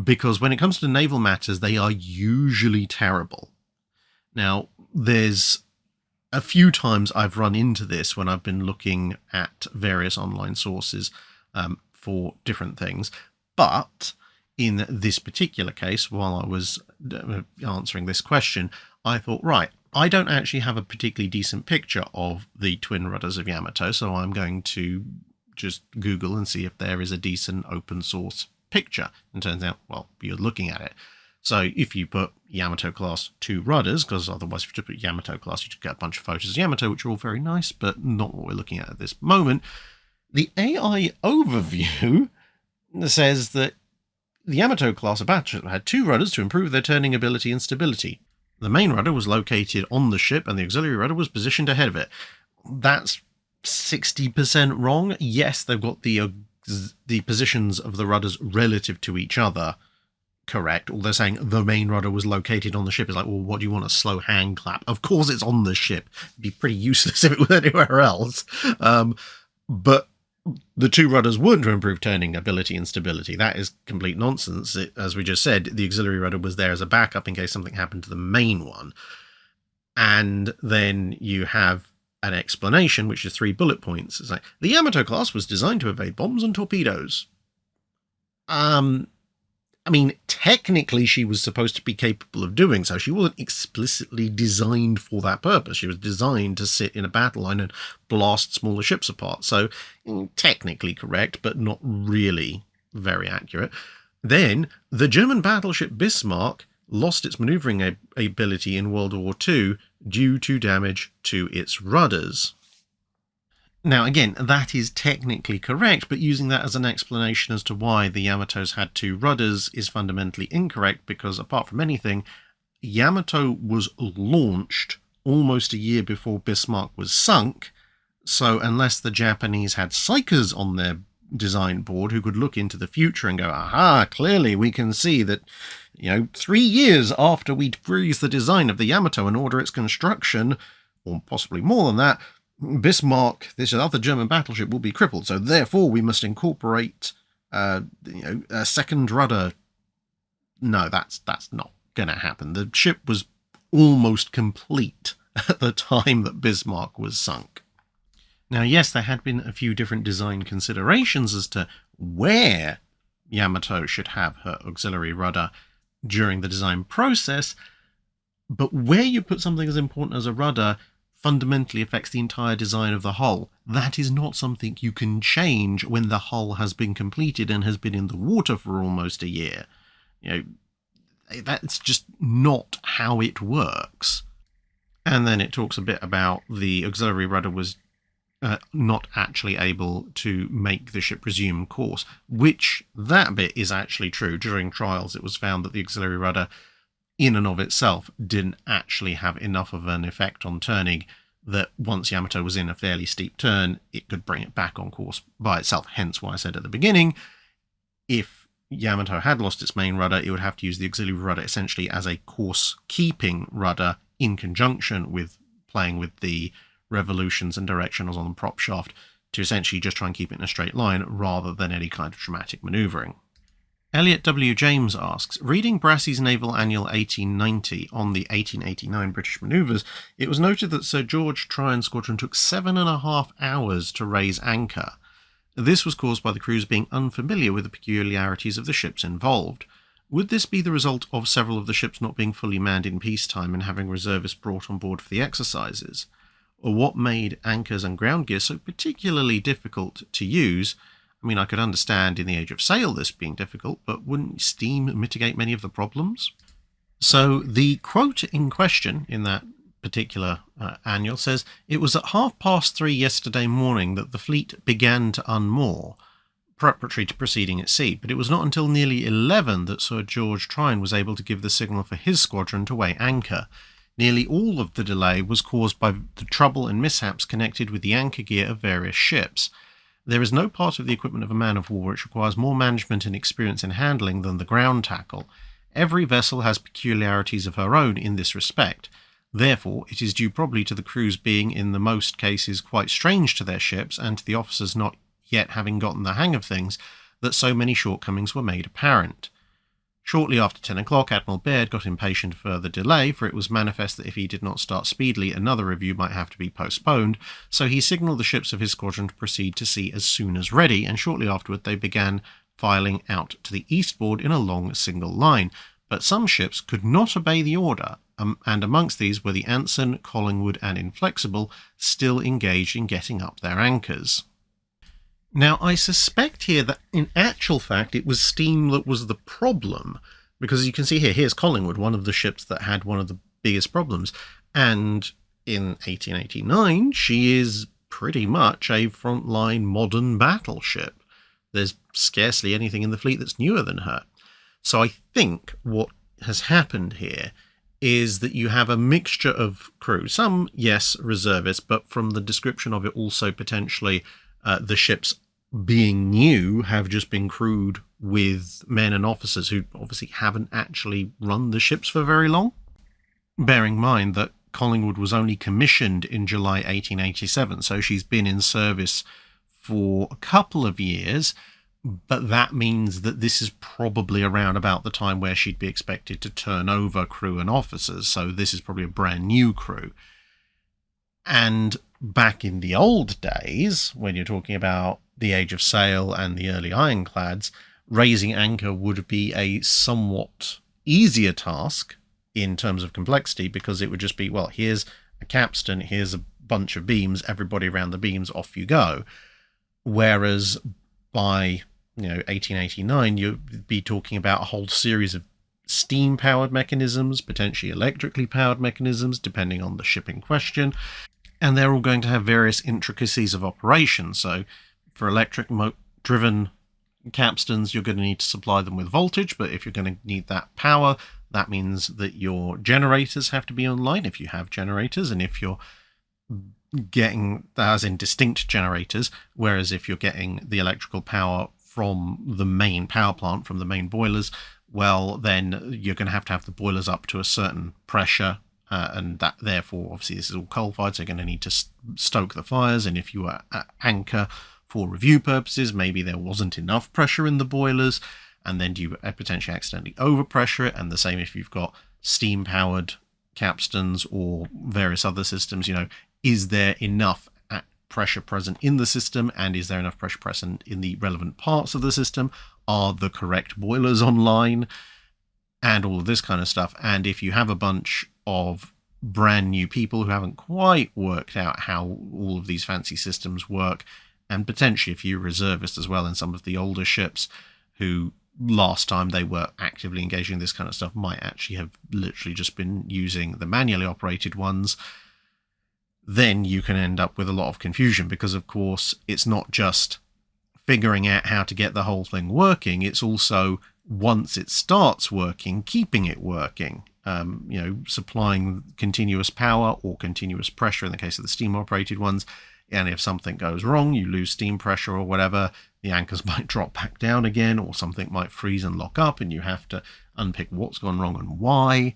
Because when it comes to naval matters, they are usually terrible. Now, there's a few times I've run into this when I've been looking at various online sources for different things. But in this particular case, while I was answering this question, I thought, right, I don't actually have a particularly decent picture of the twin rudders of Yamato, so I'm going to just Google and see if there is a decent open source picture. And turns out, well, you're looking at it. So if you put Yamato class 2 rudders, because otherwise if you put Yamato class, you just get a bunch of photos of Yamato, which are all very nice, but not what we're looking at this moment. The AI overview says that the Yamato class of battleship had 2 rudders to improve their turning ability and stability. The main rudder was located on the ship and the auxiliary rudder was positioned ahead of it. That's 60% wrong. Yes, they've got the positions of the rudders relative to each other correct. All they're saying the main rudder was located on the ship is like, well, what do you want, a slow hand clap? Of course it's on the ship. It'd be pretty useless if it was anywhere else. But the 2 rudders weren't to improve turning ability and stability. That is complete nonsense. As we just said, the auxiliary rudder was there as a backup in case something happened to the main one. And then you have an explanation, which is 3 bullet points. It's like, the Yamato class was designed to evade bombs and torpedoes. I mean, technically she was supposed to be capable of doing so. She wasn't explicitly designed for that purpose. She was designed to sit in a battle line and blast smaller ships apart. So technically correct, but not really very accurate. Then the German battleship Bismarck lost its maneuvering ability in World War II due to damage to its rudders. Now, again, that is technically correct, but using that as an explanation as to why the Yamatos had 2 rudders is fundamentally incorrect, because apart from anything, Yamato was launched almost a year before Bismarck was sunk, so unless the Japanese had psychers on their design board who could look into the future and go, aha, clearly we can see that, 3 years after we freeze the design of the Yamato and order its construction, or possibly more than that, Bismarck, this other German battleship, will be crippled, so therefore we must incorporate a second rudder. No, that's not going to happen. The ship was almost complete at the time that Bismarck was sunk. Now, yes, there had been a few different design considerations as to where Yamato should have her auxiliary rudder during the design process, but where you put something as important as a rudder fundamentally affects the entire design of the hull. That is not something you can change when the hull has been completed and has been in the water for almost a year. That's just not how it works. And then it talks a bit about the auxiliary rudder was not actually able to make the ship resume course, which that bit is actually true. During trials, it was found that the auxiliary rudder in and of itself didn't actually have enough of an effect on turning that once Yamato was in a fairly steep turn, it could bring it back on course by itself. Hence why I said at the beginning, if Yamato had lost its main rudder, it would have to use the auxiliary rudder essentially as a course-keeping rudder in conjunction with playing with the revolutions and directionals on the prop shaft to essentially just try and keep it in a straight line rather than any kind of dramatic manoeuvring. Elliot W. James asks, reading Brassey's Naval Annual 1890 on the 1889 British manoeuvres, it was noted that Sir George Tryon Squadron took 7.5 hours to raise anchor. This was caused by the crews being unfamiliar with the peculiarities of the ships involved. Would this be the result of several of the ships not being fully manned in peacetime and having reservists brought on board for the exercises? Or what made anchors and ground gear so particularly difficult to use? I mean, I could understand in the age of sail this being difficult, but wouldn't steam mitigate many of the problems? So the quote in question in that particular annual says, it was at 3:30 yesterday morning that the fleet began to unmoor, preparatory to proceeding at sea, but it was not until nearly 11 that Sir George Tryon was able to give the signal for his squadron to weigh anchor. Nearly all of the delay was caused by the trouble and mishaps connected with the anchor gear of various ships. There is no part of the equipment of a man of war which requires more management and experience in handling than the ground tackle. Every vessel has peculiarities of her own in this respect. Therefore, it is due probably to the crews being in the most cases quite strange to their ships and to the officers not yet having gotten the hang of things that so many shortcomings were made apparent. Shortly after 10 o'clock, Admiral Baird got impatient of further delay, for it was manifest that if he did not start speedily, another review might have to be postponed, so he signalled the ships of his squadron to proceed to sea as soon as ready, and shortly afterward they began filing out to the eastboard in a long single line. But some ships could not obey the order, and amongst these were the Anson, Collingwood, and Inflexible, still engaged in getting up their anchors. Now, I suspect here that in actual fact it was steam that was the problem, because you can see here's Collingwood, one of the ships that had one of the biggest problems, and in 1889 she is pretty much a frontline modern battleship. There's scarcely anything in the fleet that's newer than her. So I think what has happened here is that you have a mixture of crew. Some, yes, reservists, but from the description of it also potentially the ships being new have just been crewed with men and officers who obviously haven't actually run the ships for very long. Bearing in mind that Collingwood was only commissioned in July 1887, so she's been in service for a couple of years, but that means that this is probably around about the time where she'd be expected to turn over crew and officers, so this is probably a brand new crew. And back in the old days, when you're talking about the age of sail and the early ironclads, raising anchor would be a somewhat easier task in terms of complexity, because it would just be, well, here's a capstan, here's a bunch of beams, everybody around the beams, off you go. Whereas by 1889, you'd be talking about a whole series of steam-powered mechanisms, potentially electrically powered mechanisms, depending on the ship in question, and they're all going to have various intricacies of operation. So for electric-driven capstans, you're going to need to supply them with voltage, but if you're going to need that power, that means that your generators have to be online, if you have generators, and if you're getting, as in distinct generators, whereas if you're getting the electrical power from the main power plant, from the main boilers, well, then you're going to have the boilers up to a certain pressure, and that therefore, obviously, this is all coal-fired, so you're going to need to stoke the fires, and if you were at anchor for review purposes, maybe there wasn't enough pressure in the boilers, and then you potentially accidentally overpressure it, and the same if you've got steam-powered capstans or various other systems, is there enough pressure present in the system, and is there enough pressure present in the relevant parts of the system? Are the correct boilers online? And all of this kind of stuff. And if you have a bunch of brand new people who haven't quite worked out how all of these fancy systems work, and potentially a few reservists as well in some of the older ships who last time they were actively engaging in this kind of stuff might actually have literally just been using the manually operated ones, then you can end up with a lot of confusion, because of course it's not just figuring out how to get the whole thing working, it's also, once it starts working, keeping it working. Supplying continuous power or continuous pressure in the case of the steam operated ones. And if something goes wrong, you lose steam pressure or whatever, the anchors might drop back down again, or something might freeze and lock up, and you have to unpick what's gone wrong and why,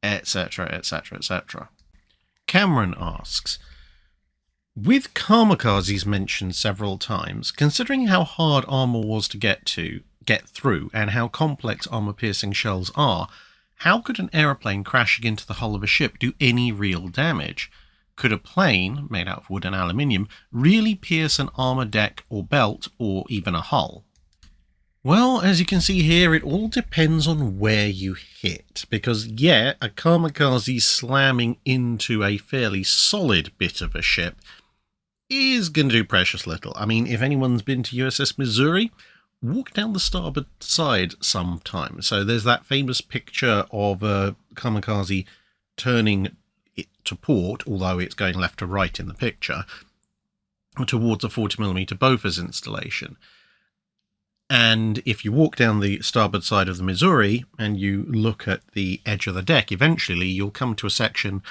etc, etc, etc. Cameron asks, with kamikazes mentioned several times, considering how hard armor was to get through, and how complex armor-piercing shells are, how could an aeroplane crashing into the hull of a ship do any real damage? Could a plane, made out of wood and aluminium, really pierce an armor deck or belt, or even a hull? Well, as you can see here, it all depends on where you hit, because yeah, a kamikaze slamming into a fairly solid bit of a ship is going to do precious little. I mean, if anyone's been to USS Missouri, walk down the starboard side sometime. So there's that famous picture of a kamikaze turning it to port, although it's going left to right in the picture, towards a 40mm Bofors installation. And if you walk down the starboard side of the Missouri and you look at the edge of the deck, eventually you'll come to a section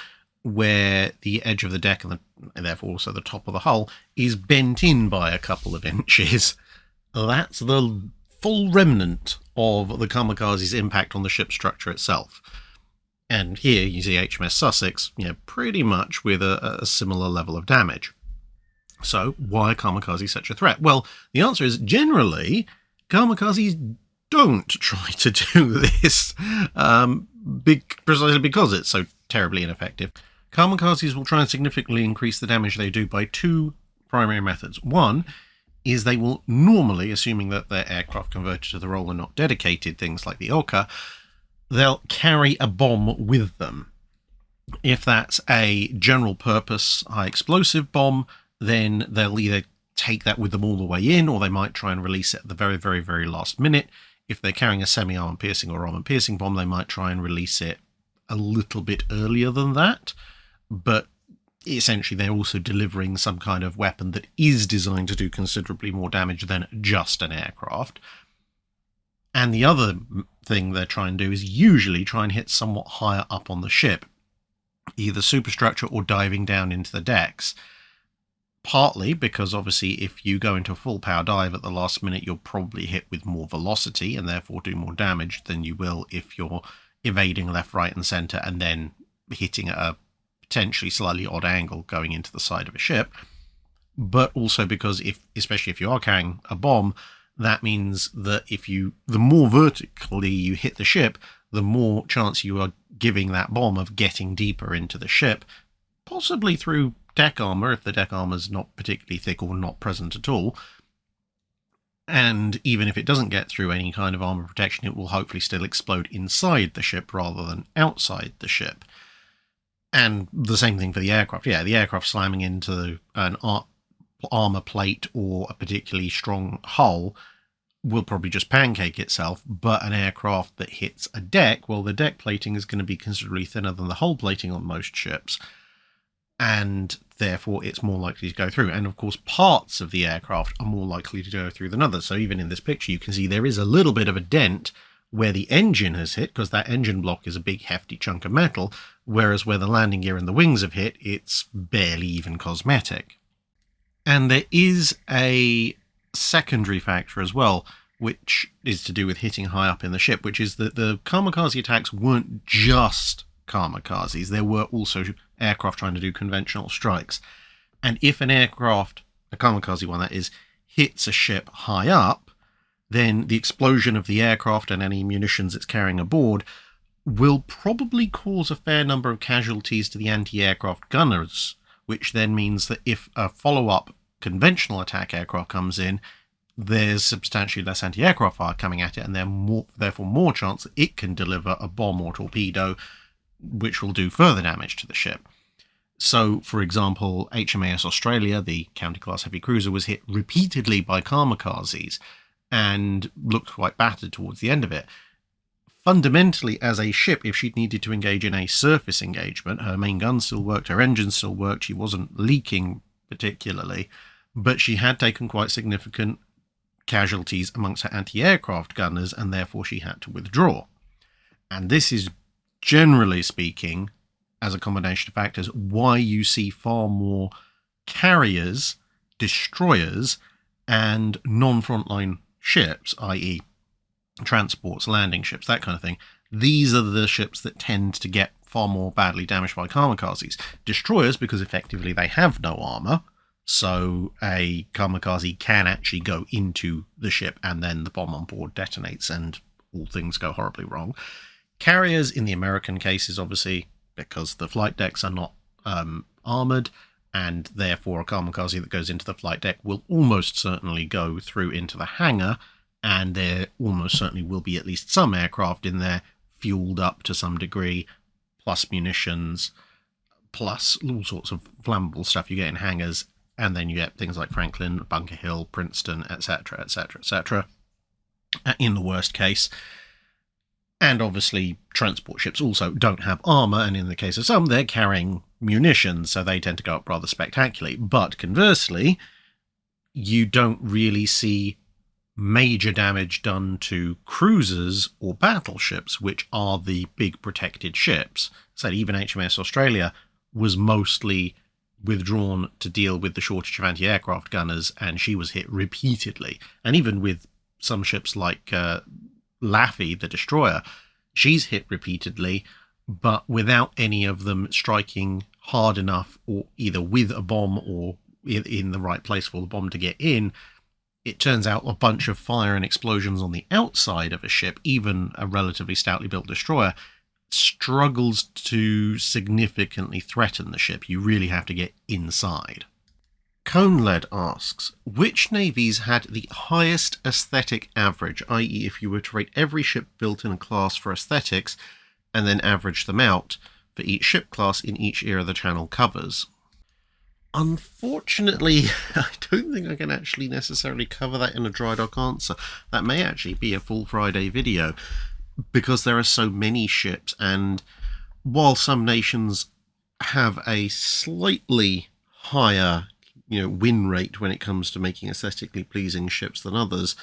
where the edge of the deck, and therefore also the top of the hull, is bent in by a couple of inches. That's the full remnant of the kamikaze's impact on the ship structure itself. And here you see HMS Sussex, pretty much with a similar level of damage. So why are kamikazes such a threat? Well, the answer is generally kamikazes don't try to do this, precisely because it's so terribly ineffective. Kamikazes will try and significantly increase the damage they do by two primary methods. One is they will normally, assuming that they're aircraft converted to the role and not dedicated things like the Orca, they'll carry a bomb with them. If that's a general purpose high explosive bomb, then they'll either take that with them all the way in, or they might try and release it at the very, very, very last minute. If they're carrying a semi-armor piercing or armor piercing bomb, they might try and release it a little bit earlier than that. But essentially they're also delivering some kind of weapon that is designed to do considerably more damage than just an aircraft. And the other thing they're trying to do is usually try and hit somewhat higher up on the ship, either superstructure or diving down into the decks. Partly because obviously if you go into a full power dive at the last minute, you'll probably hit with more velocity and therefore do more damage than you will if you're evading left, right and centre and then hitting at a potentially slightly odd angle going into the side of a ship. But also because especially if you are carrying a bomb, that means that the more vertically you hit the ship, the more chance you are giving that bomb of getting deeper into the ship, possibly through deck armor if the deck armor is not particularly thick or not present at all. And even if it doesn't get through any kind of armor protection, it will hopefully still explode inside the ship rather than outside the ship. And the same thing for the aircraft. Yeah, the aircraft slamming into an armor plate or a particularly strong hull will probably just pancake itself, but an aircraft that hits a deck, well, the deck plating is going to be considerably thinner than the hull plating on most ships, and therefore it's more likely to go through. And of course, parts of the aircraft are more likely to go through than others. So even in this picture, you can see there is a little bit of a dent where the engine has hit, because that engine block is a big hefty chunk of metal, whereas where the landing gear and the wings have hit, it's barely even cosmetic. And there is a secondary factor as well, which is to do with hitting high up in the ship, which is that the kamikaze attacks weren't just kamikazes. There were also aircraft trying to do conventional strikes. And if an aircraft, a kamikaze one that is, hits a ship high up, then the explosion of the aircraft and any munitions it's carrying aboard will probably cause a fair number of casualties to the anti-aircraft gunners, which then means that if a follow-up conventional attack aircraft comes in, there's substantially less anti-aircraft fire coming at it, and therefore more chance that it can deliver a bomb or torpedo, which will do further damage to the ship. So, for example, HMAS Australia, the county-class heavy cruiser, was hit repeatedly by kamikazes and looked quite battered towards the end of it. Fundamentally, as a ship, if she'd needed to engage in a surface engagement, her main gun still worked, her engine still worked, she wasn't leaking particularly, but she had taken quite significant casualties amongst her anti-aircraft gunners, and therefore she had to withdraw. And this is, generally speaking, as a combination of factors, why you see far more carriers, destroyers, and non-frontline ships, i.e. transports, landing ships, that kind of thing. These are the ships that tend to get far more badly damaged by kamikazes. Destroyers, because effectively they have no armour, so a kamikaze can actually go into the ship and then the bomb on board detonates and all things go horribly wrong. Carriers, in the American cases, obviously, because the flight decks are not armoured, and therefore a kamikaze that goes into the flight deck will almost certainly go through into the hangar, and there almost certainly will be at least some aircraft in there fueled up to some degree, plus munitions, plus all sorts of flammable stuff you get in hangars, and then you get things like Franklin, Bunker Hill, Princeton, etc., etc., etc., in the worst case. And obviously, transport ships also don't have armour, and in the case of some, they're carrying munitions, so they tend to go up rather spectacularly. But conversely, you don't really see major damage done to cruisers or battleships, which are the big protected ships. So even HMS Australia was mostly withdrawn to deal with the shortage of anti-aircraft gunners, and she was hit repeatedly. And even with some ships like Laffey, the destroyer, she's hit repeatedly, but without any of them striking hard enough, or either with a bomb or in the right place for the bomb to get in. It turns out a bunch of fire and explosions on the outside of a ship, even a relatively stoutly built destroyer, struggles to significantly threaten the ship. You really have to get inside. Coneled asks, which navies had the highest aesthetic average, i.e. if you were to rate every ship built in a class for aesthetics and then average them out for each ship class in each era the channel covers? Unfortunately, I don't think I can actually necessarily cover that in a Drydock answer. That may actually be a full Friday video, because there are so many ships, and while some nations have a slightly higher win rate when it comes to making aesthetically pleasing ships than others,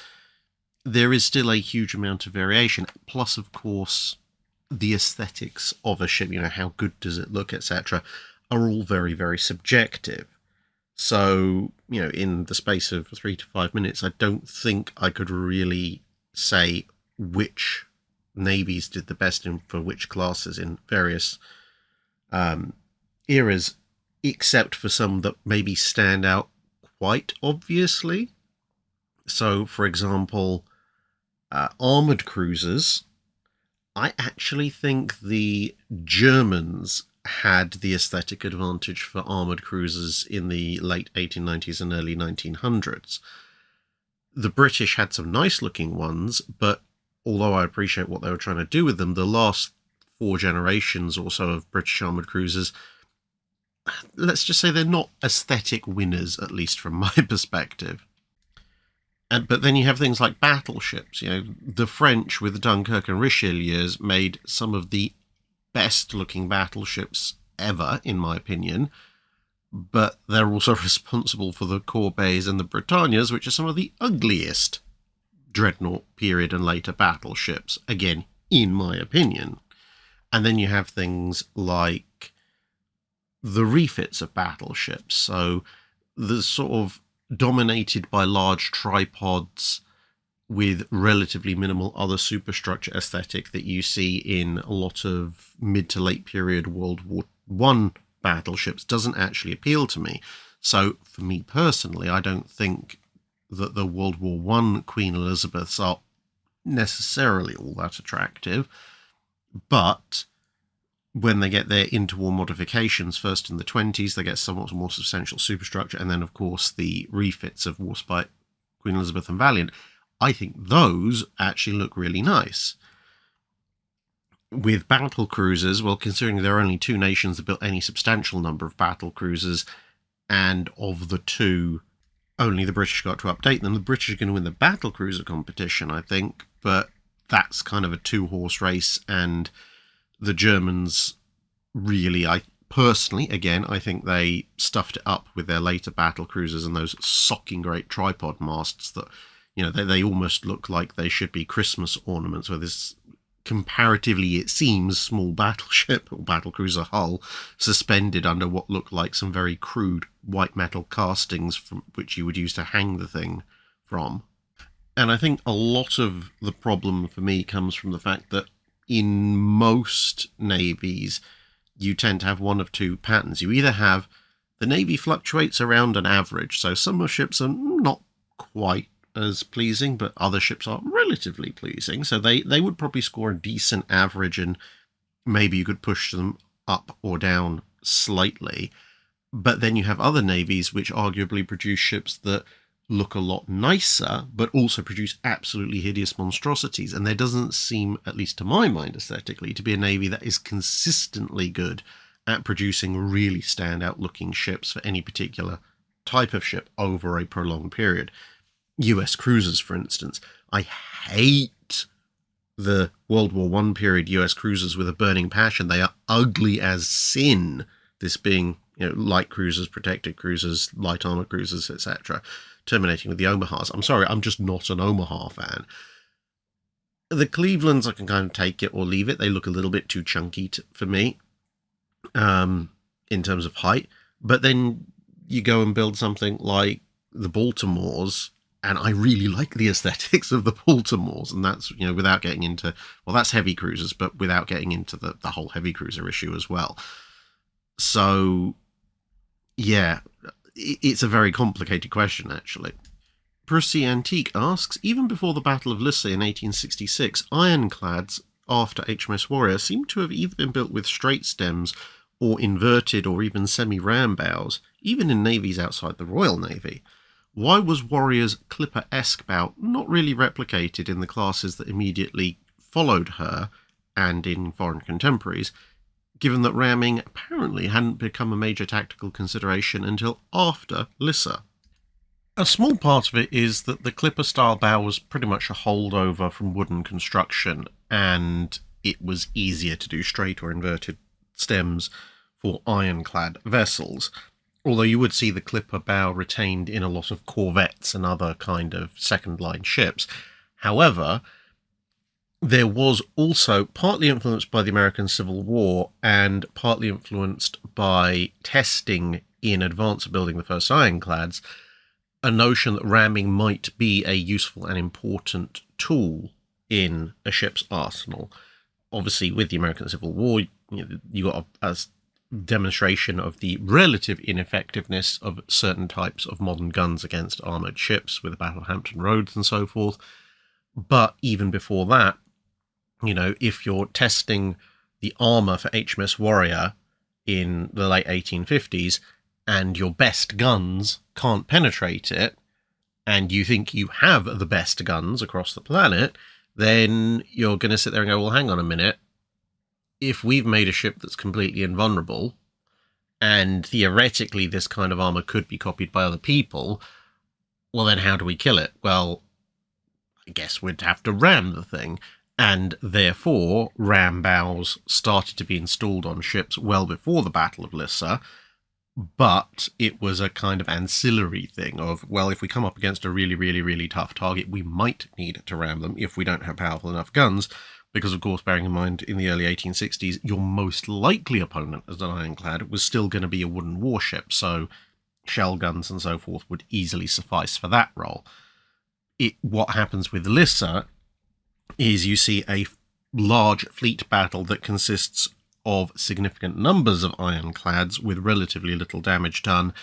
there is still a huge amount of variation. Plus, of course, the aesthetics of a ship, how good does it look, etc., are all very, very subjective. So, in the space of 3 to 5 minutes, I don't think I could really say which navies did the best for which classes in various eras, except for some that maybe stand out quite obviously. So, for example, armoured cruisers. I actually think the Germans had the aesthetic advantage for armoured cruisers in the late 1890s and early 1900s. The British had some nice looking ones, but although I appreciate what they were trying to do with them, the last 4 generations or so of British armoured cruisers, let's just say they're not aesthetic winners, at least from my perspective. But then you have things like battleships. The French with Dunkirk and Richelieu's made some of the best looking battleships ever, in my opinion, but they're also responsible for the Corbeils and the Britannias, which are some of the ugliest dreadnought period and later battleships, again, in my opinion. And then you have things like the refits of battleships, so the sort of dominated by large tripods with relatively minimal other superstructure aesthetic that you see in a lot of mid to late period World War I battleships doesn't actually appeal to me. So for me personally, I don't think that the World War I Queen Elizabeths are necessarily all that attractive, but when they get their interwar modifications, first in the 20s, they get somewhat more substantial superstructure, and then of course the refits of Warspite Queen Elizabeth and Valiant, I think those actually look really nice. With battle cruisers, well, considering there are only two nations that built any substantial number of battle cruisers, and of the two, only the British got to update them, the British are going to win the battle cruiser competition, I think, but that's kind of a two-horse race, and the Germans really, I personally, again, I think they stuffed it up with their later battle cruisers and those socking great tripod masts that, they almost look like they should be Christmas ornaments with this comparatively, it seems, small battleship or battlecruiser hull suspended under what looked like some very crude white metal castings from which you would use to hang the thing from. And I think a lot of the problem for me comes from the fact that in most navies, you tend to have one of two patterns. You either have the navy fluctuates around an average, so some ships are not quite as pleasing, but other ships are relatively pleasing, so they would probably score a decent average, and maybe you could push them up or down slightly. But then you have other navies which arguably produce ships that look a lot nicer, but also produce absolutely hideous monstrosities, and there doesn't seem, at least to my mind aesthetically, to be a navy that is consistently good at producing really standout looking ships for any particular type of ship over a prolonged period. US cruisers, for instance. I hate the World War I period US cruisers with a burning passion. They are ugly as sin, this being light cruisers, protected cruisers, light armor cruisers, etc., terminating with the Omahas. I'm sorry, I'm just not an Omaha fan. The Clevelands, I can kind of take it or leave it. They look a little bit too chunky for me in terms of height. But then you go and build something like the Baltimores, and I really like the aesthetics of the Baltimores, and that's, without getting into, well, that's heavy cruisers, but without getting into the whole heavy cruiser issue as well. So, yeah, it's a very complicated question, actually. Prusy Antique asks, even before the Battle of Lissa in 1866, ironclads after HMS Warrior seem to have either been built with straight stems or inverted or even semi-ram bows, even in navies outside the Royal Navy. Why was Warrior's clipper-esque bow not really replicated in the classes that immediately followed her and in foreign contemporaries, given that ramming apparently hadn't become a major tactical consideration until after Lissa? A small part of it is that the clipper-style bow was pretty much a holdover from wooden construction, and it was easier to do straight or inverted stems for ironclad vessels. Although you would see the clipper bow retained in a lot of corvettes and other kind of second-line ships. However, there was also, partly influenced by the American Civil War and partly influenced by testing in advance of building the first ironclads, a notion that ramming might be a useful and important tool in a ship's arsenal. Obviously, with the American Civil War, you got a demonstration of the relative ineffectiveness of certain types of modern guns against armoured ships with the Battle of Hampton Roads and so forth. But even before that, if you're testing the armour for HMS Warrior in the late 1850s and your best guns can't penetrate it, and you think you have the best guns across the planet, then you're going to sit there and go, well, hang on a minute. If we've made a ship that's completely invulnerable, and theoretically this kind of armor could be copied by other people, well, then how do we kill it? Well, I guess we'd have to ram the thing. And therefore, ram bows started to be installed on ships well before the Battle of Lissa, but it was a kind of ancillary thing of, well, if we come up against a really, really, really tough target, we might need to ram them if we don't have powerful enough guns. Because, of course, bearing in mind, in the early 1860s, your most likely opponent as an ironclad was still going to be a wooden warship, so shell guns and so forth would easily suffice for that role. What happens with Lissa is you see a large fleet battle that consists of significant numbers of ironclads with relatively little damage done,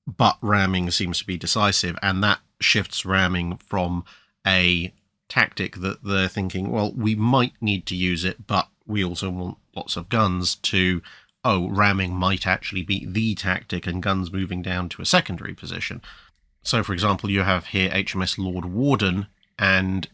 but ramming seems to be decisive, and that shifts ramming from a tactic that they're thinking, well, we might need to use it, but we also want lots of guns, to, ramming might actually be the tactic and guns moving down to a secondary position. So, for example, you have here HMS Lord Warden, and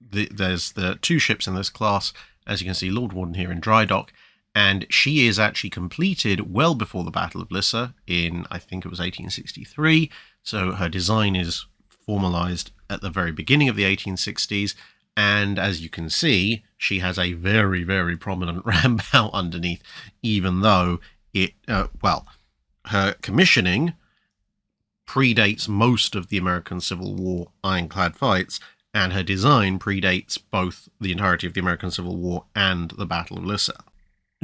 there's the two ships in this class. As you can see, Lord Warden here in Drydock, and she is actually completed well before the Battle of Lissa in, I think it was 1863. So her design is formalized at the very beginning of the 1860s. And as you can see, she has a very, very prominent ram bow underneath, even though her commissioning predates most of the American Civil War ironclad fights, and her design predates both the entirety of the American Civil War and the Battle of Lissa.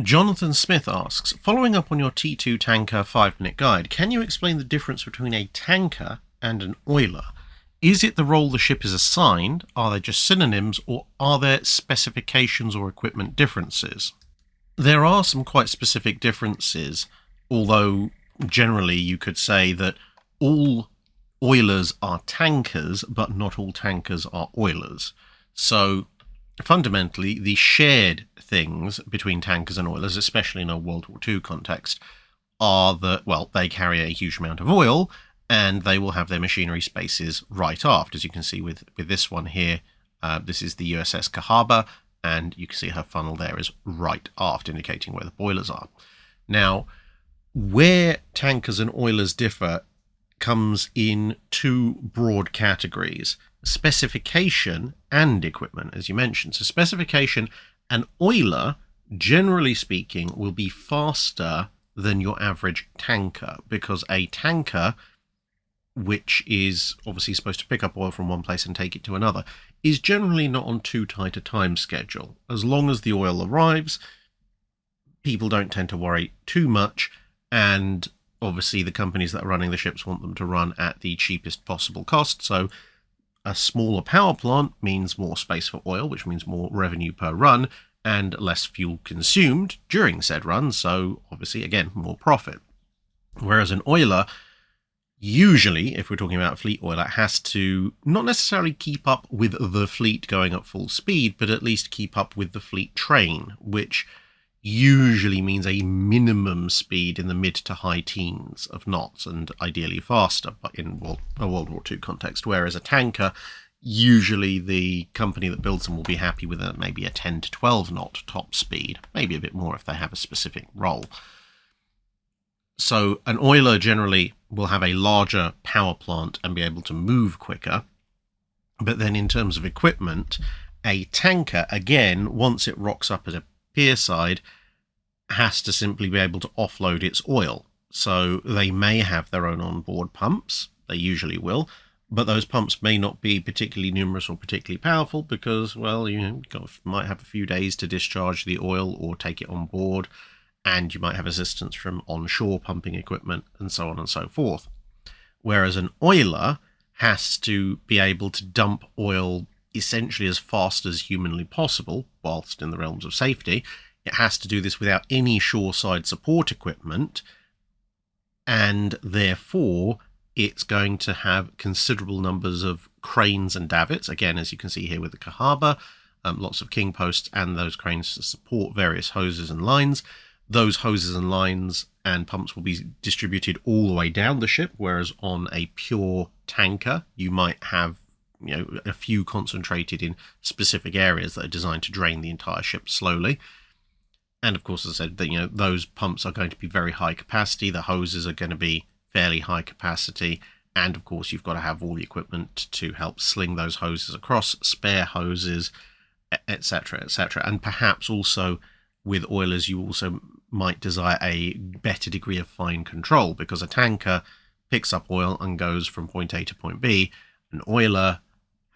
Jonathan Smith asks, following up on your T2 tanker 5-minute guide, can you explain the difference between a tanker and an oiler? Is it the role the ship is assigned? Are they just synonyms, or are there specifications or equipment differences? There are some quite specific differences, although generally you could say that all oilers are tankers, but not all tankers are oilers. So fundamentally, the shared things between tankers and oilers, especially in a World War II context, are that, well, they carry a huge amount of oil, and they will have their machinery spaces right aft. As you can see with this one here, this is the USS Cahaba, and you can see her funnel there is right aft, indicating where the boilers are. Now, where tankers and oilers differ comes in two broad categories: specification and equipment, as you mentioned. So specification, an oiler, generally speaking, will be faster than your average tanker, because a tanker, which is obviously supposed to pick up oil from one place and take it to another, is generally not on too tight a time schedule. As long as the oil arrives, people don't tend to worry too much, and obviously the companies that are running the ships want them to run at the cheapest possible cost. So a smaller power plant means more space for oil, which means more revenue per run and less fuel consumed during said run. So obviously, again, more profit. Whereas an oiler, usually, if we're talking about a fleet oiler, has to not necessarily keep up with the fleet going at full speed, but at least keep up with the fleet train, which usually means a minimum speed in the mid to high teens of knots, and ideally faster, but in a World War II context. Whereas a tanker, usually the company that builds them will be happy with maybe a 10 to 12 knot top speed, maybe a bit more if they have a specific role. So an oiler generally will have a larger power plant and be able to move quicker. But then in terms of equipment, a tanker, again, once it rocks up at a pier side, has to simply be able to offload its oil. So they may have their own onboard pumps, they usually will, but those pumps may not be particularly numerous or particularly powerful because, well, you might have a few days to discharge the oil or take it on board, and you might have assistance from onshore pumping equipment and so on and so forth. Whereas an oiler has to be able to dump oil essentially as fast as humanly possible, whilst in the realms of safety. It has to do this without any shoreside support equipment, and therefore it's going to have considerable numbers of cranes and davits, again, as you can see here with the Cahaba, lots of king posts and those cranes to support various hoses and lines. Those hoses and lines and pumps will be distributed all the way down the ship, whereas on a pure tanker you might have a few concentrated in specific areas that are designed to drain the entire ship slowly. And of course, as I said, that those pumps are going to be very high capacity, the hoses are going to be fairly high capacity, and of course you've got to have all the equipment to help sling those hoses across, spare hoses, etc., etc. And perhaps also with oilers you also might desire a better degree of fine control, because a tanker picks up oil and goes from point A to point B. An oiler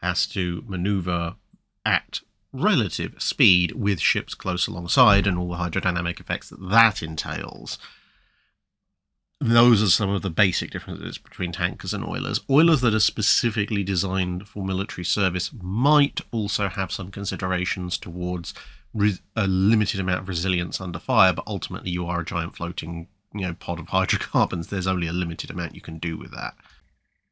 has to maneuver at relative speed with ships close alongside and all the hydrodynamic effects that entails. Those are some of the basic differences between tankers and oilers. Oilers that are specifically designed for military service might also have some considerations towards a limited amount of resilience under fire, but ultimately you are a giant floating pod of hydrocarbons. There's only a limited amount you can do with that.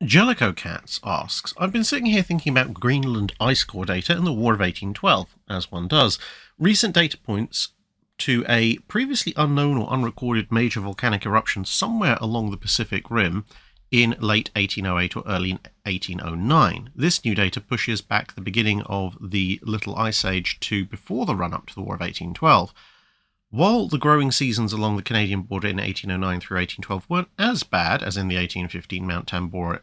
Jellicoe Cats asks, I've been sitting here thinking about Greenland ice core data and the War of 1812, as one does. Recent data points to a previously unknown or unrecorded major volcanic eruption somewhere along the Pacific Rim in late 1808 or early 1809. This new data pushes back the beginning of the Little Ice Age to before the run-up to the War of 1812. While the growing seasons along the Canadian border in 1809 through 1812 weren't as bad as in the 1815 Mount Tambora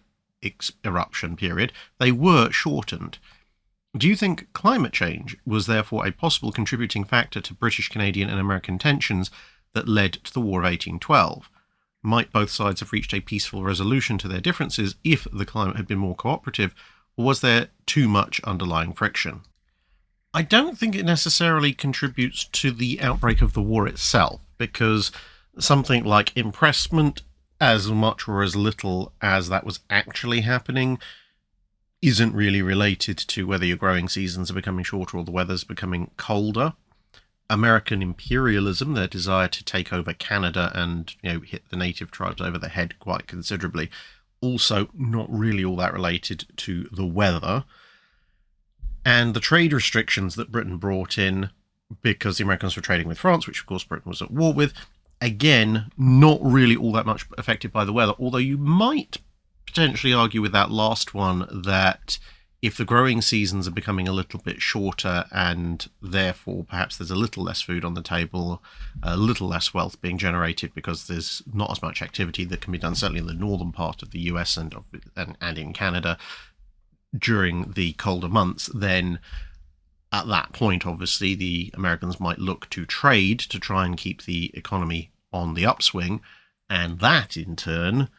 eruption period, they were shortened. Do you think climate change was therefore a possible contributing factor to British, Canadian and American tensions that led to the War of 1812? Might both sides have reached a peaceful resolution to their differences if the climate had been more cooperative, or was there too much underlying friction? I don't think it necessarily contributes to the outbreak of the war itself, because something like impressment, as much or as little as that was actually happening, isn't really related to whether your growing seasons are becoming shorter or the weather's becoming colder. American imperialism, their desire to take over Canada and hit the native tribes over the head quite considerably, also not really all that related to the weather. And the trade restrictions that Britain brought in because the Americans were trading with France, which of course Britain was at war with, again, not really all that much affected by the weather, although you might potentially argue with that last one that if the growing seasons are becoming a little bit shorter and therefore perhaps there's a little less food on the table, a little less wealth being generated because there's not as much activity that can be done, certainly in the northern part of the US and in Canada, during the colder months, then at that point, obviously, the Americans might look to trade to try and keep the economy on the upswing, and that, in turn,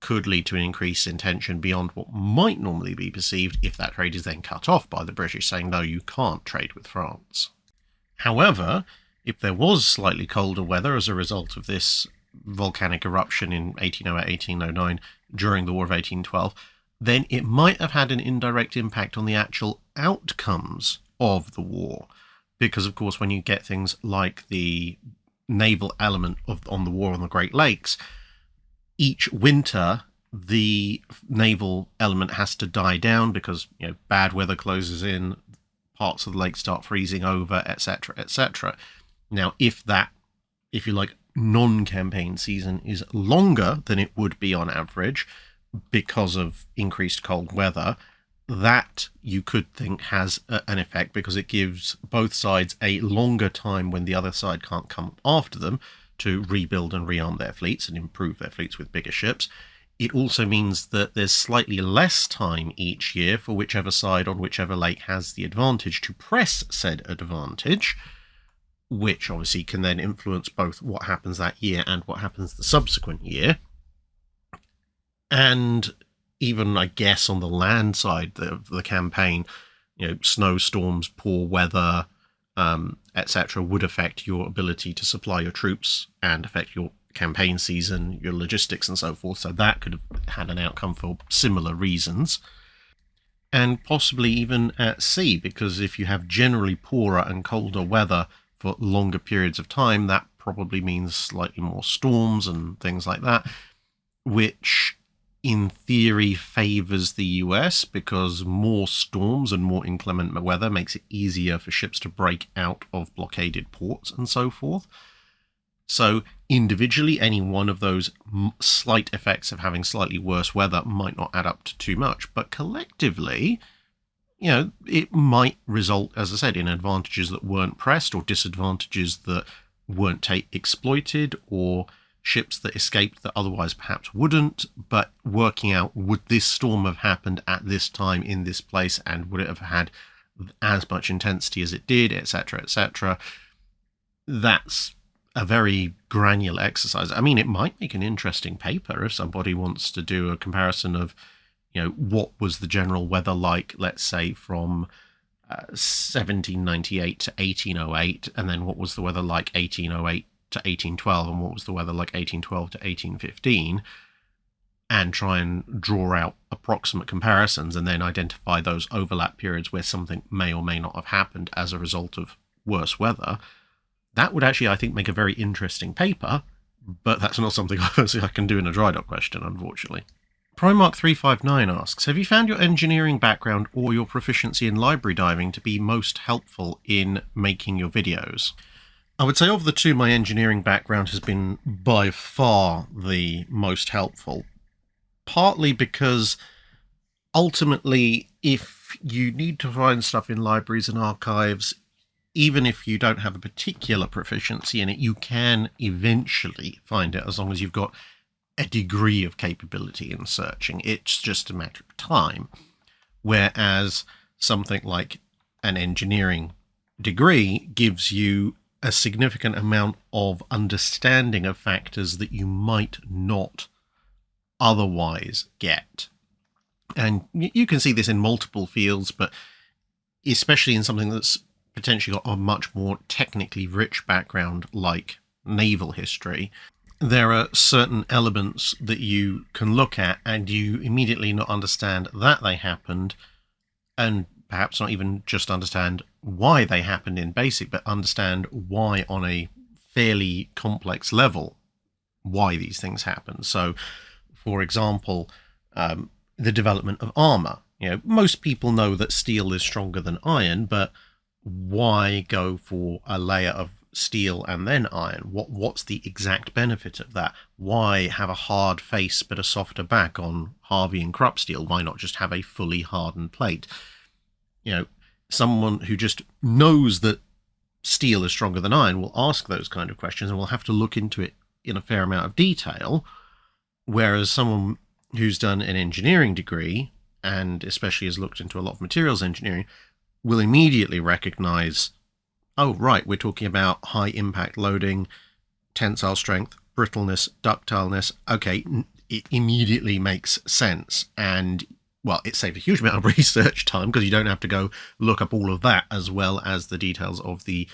could lead to an increase in tension beyond what might normally be perceived if that trade is then cut off by the British, saying, no, you can't trade with France. However, if there was slightly colder weather as a result of this volcanic eruption in 1808-1809 during the War of 1812, then it might have had an indirect impact on the actual outcomes of the war. Because, of course, when you get things like the naval element on the war on the Great Lakes, each winter the naval element has to die down because bad weather closes in, parts of the lake start freezing over, etc., etc. Now, if that, if you like, non-campaign season is longer than it would be on average, because of increased cold weather, that you could think has an effect because it gives both sides a longer time when the other side can't come after them to rebuild and rearm their fleets and improve their fleets with bigger ships. It also means that there's slightly less time each year for whichever side on whichever lake has the advantage to press said advantage, which obviously can then influence both what happens that year and what happens the subsequent year. And even, I guess, on the land side of the campaign, snowstorms, poor weather, etc., would affect your ability to supply your troops and affect your campaign season, your logistics and so forth. So that could have had an outcome for similar reasons. And possibly even at sea, because if you have generally poorer and colder weather for longer periods of time, that probably means slightly more storms and things like that, which in theory favors the US because more storms and more inclement weather makes it easier for ships to break out of blockaded ports and so forth. So individually, any one of those slight effects of having slightly worse weather might not add up to too much, but collectively, it might result, as I said, in advantages that weren't pressed or disadvantages that weren't exploited, or ships that escaped that otherwise perhaps wouldn't, but working out, would this storm have happened at this time in this place, and would it have had as much intensity as it did, etc., etc. That's a very granular exercise. I mean, it might make an interesting paper if somebody wants to do a comparison of, what was the general weather like, let's say, from 1798 to 1808, and then what was the weather like 1808 to 1812, and what was the weather like 1812 to 1815, and try and draw out approximate comparisons and then identify those overlap periods where something may or may not have happened as a result of worse weather. That would actually, I think, make a very interesting paper, but that's not something I can do in a Drydock question, unfortunately. Primark359 asks, have you found your engineering background or your proficiency in library diving to be most helpful in making your videos? I would say of the two, my engineering background has been by far the most helpful. partly because ultimately, if you need to find stuff in libraries and archives, even if you don't have a particular proficiency in it, you can eventually find it as long as you've got a degree of capability in searching. It's just a matter of time. Whereas something like an engineering degree gives you a significant amount of understanding of factors that you might not otherwise get. And you can see this in multiple fields, but especially in something that's potentially got a much more technically rich background like naval history, there are certain elements that you can look at and you immediately not understand that they happened, and perhaps not even just understand why they happened in basic, but understand why on a fairly complex level, why these things happen. So, for example, the development of armor. Most people know that steel is stronger than iron, but why go for a layer of steel and then iron? What's the exact benefit of that? Why have a hard face but a softer back on Harvey and Krupp steel? Why not just have a fully hardened plate? Someone who just knows that steel is stronger than iron will ask those kind of questions and will have to look into it in a fair amount of detail, whereas someone who's done an engineering degree, and especially has looked into a lot of materials engineering, will immediately recognize, oh, right, we're talking about high impact loading, tensile strength, brittleness, ductileness. Okay, it immediately makes sense. And, well, it saves a huge amount of research time because you don't have to go look up all of that as well as the details of the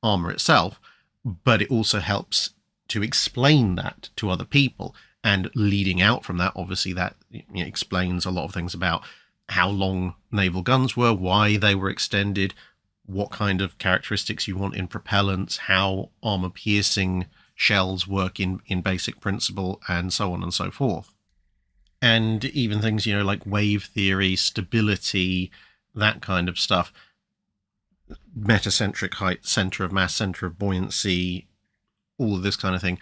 armor itself. But it also helps to explain that to other people. And leading out from that, obviously, that explains a lot of things about how long naval guns were, why they were extended, what kind of characteristics you want in propellants, how armor-piercing shells work in basic principle, and so on and so forth. And even things, like wave theory, stability, that kind of stuff, metacentric height, center of mass, center of buoyancy, all of this kind of thing,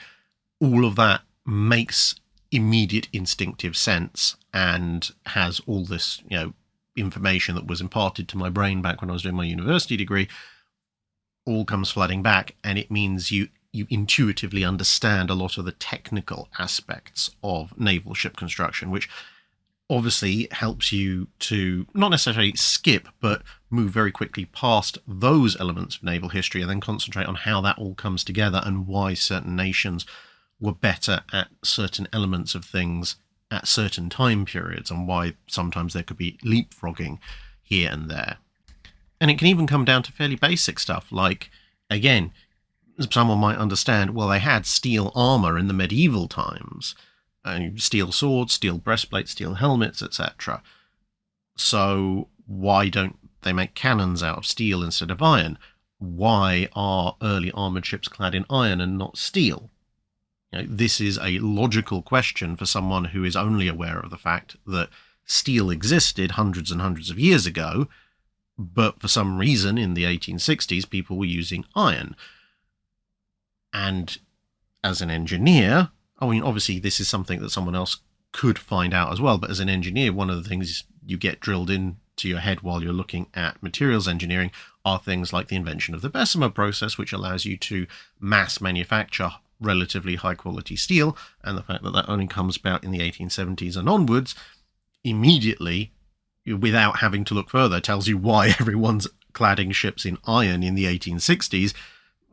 all of that makes immediate instinctive sense and has all this, information that was imparted to my brain back when I was doing my university degree, all comes flooding back, and it means you intuitively understand a lot of the technical aspects of naval ship construction, which obviously helps you to not necessarily skip, but move very quickly past those elements of naval history and then concentrate on how that all comes together and why certain nations were better at certain elements of things at certain time periods, and why sometimes there could be leapfrogging here and there. And it can even come down to fairly basic stuff, like, again, someone might understand, well, they had steel armor in the medieval times, steel swords, steel breastplates, steel helmets, etc. So why don't they make cannons out of steel instead of iron? Why are early armored ships clad in iron and not steel? This is a logical question for someone who is only aware of the fact that steel existed hundreds and hundreds of years ago, but for some reason in the 1860s people were using iron. And as an engineer, obviously this is something that someone else could find out as well, but as an engineer, one of the things you get drilled into your head while you're looking at materials engineering are things like the invention of the Bessemer process, which allows you to mass manufacture relatively high quality steel, and the fact that that only comes about in the 1870s and onwards immediately, without having to look further, tells you why everyone's cladding ships in iron in the 1860s,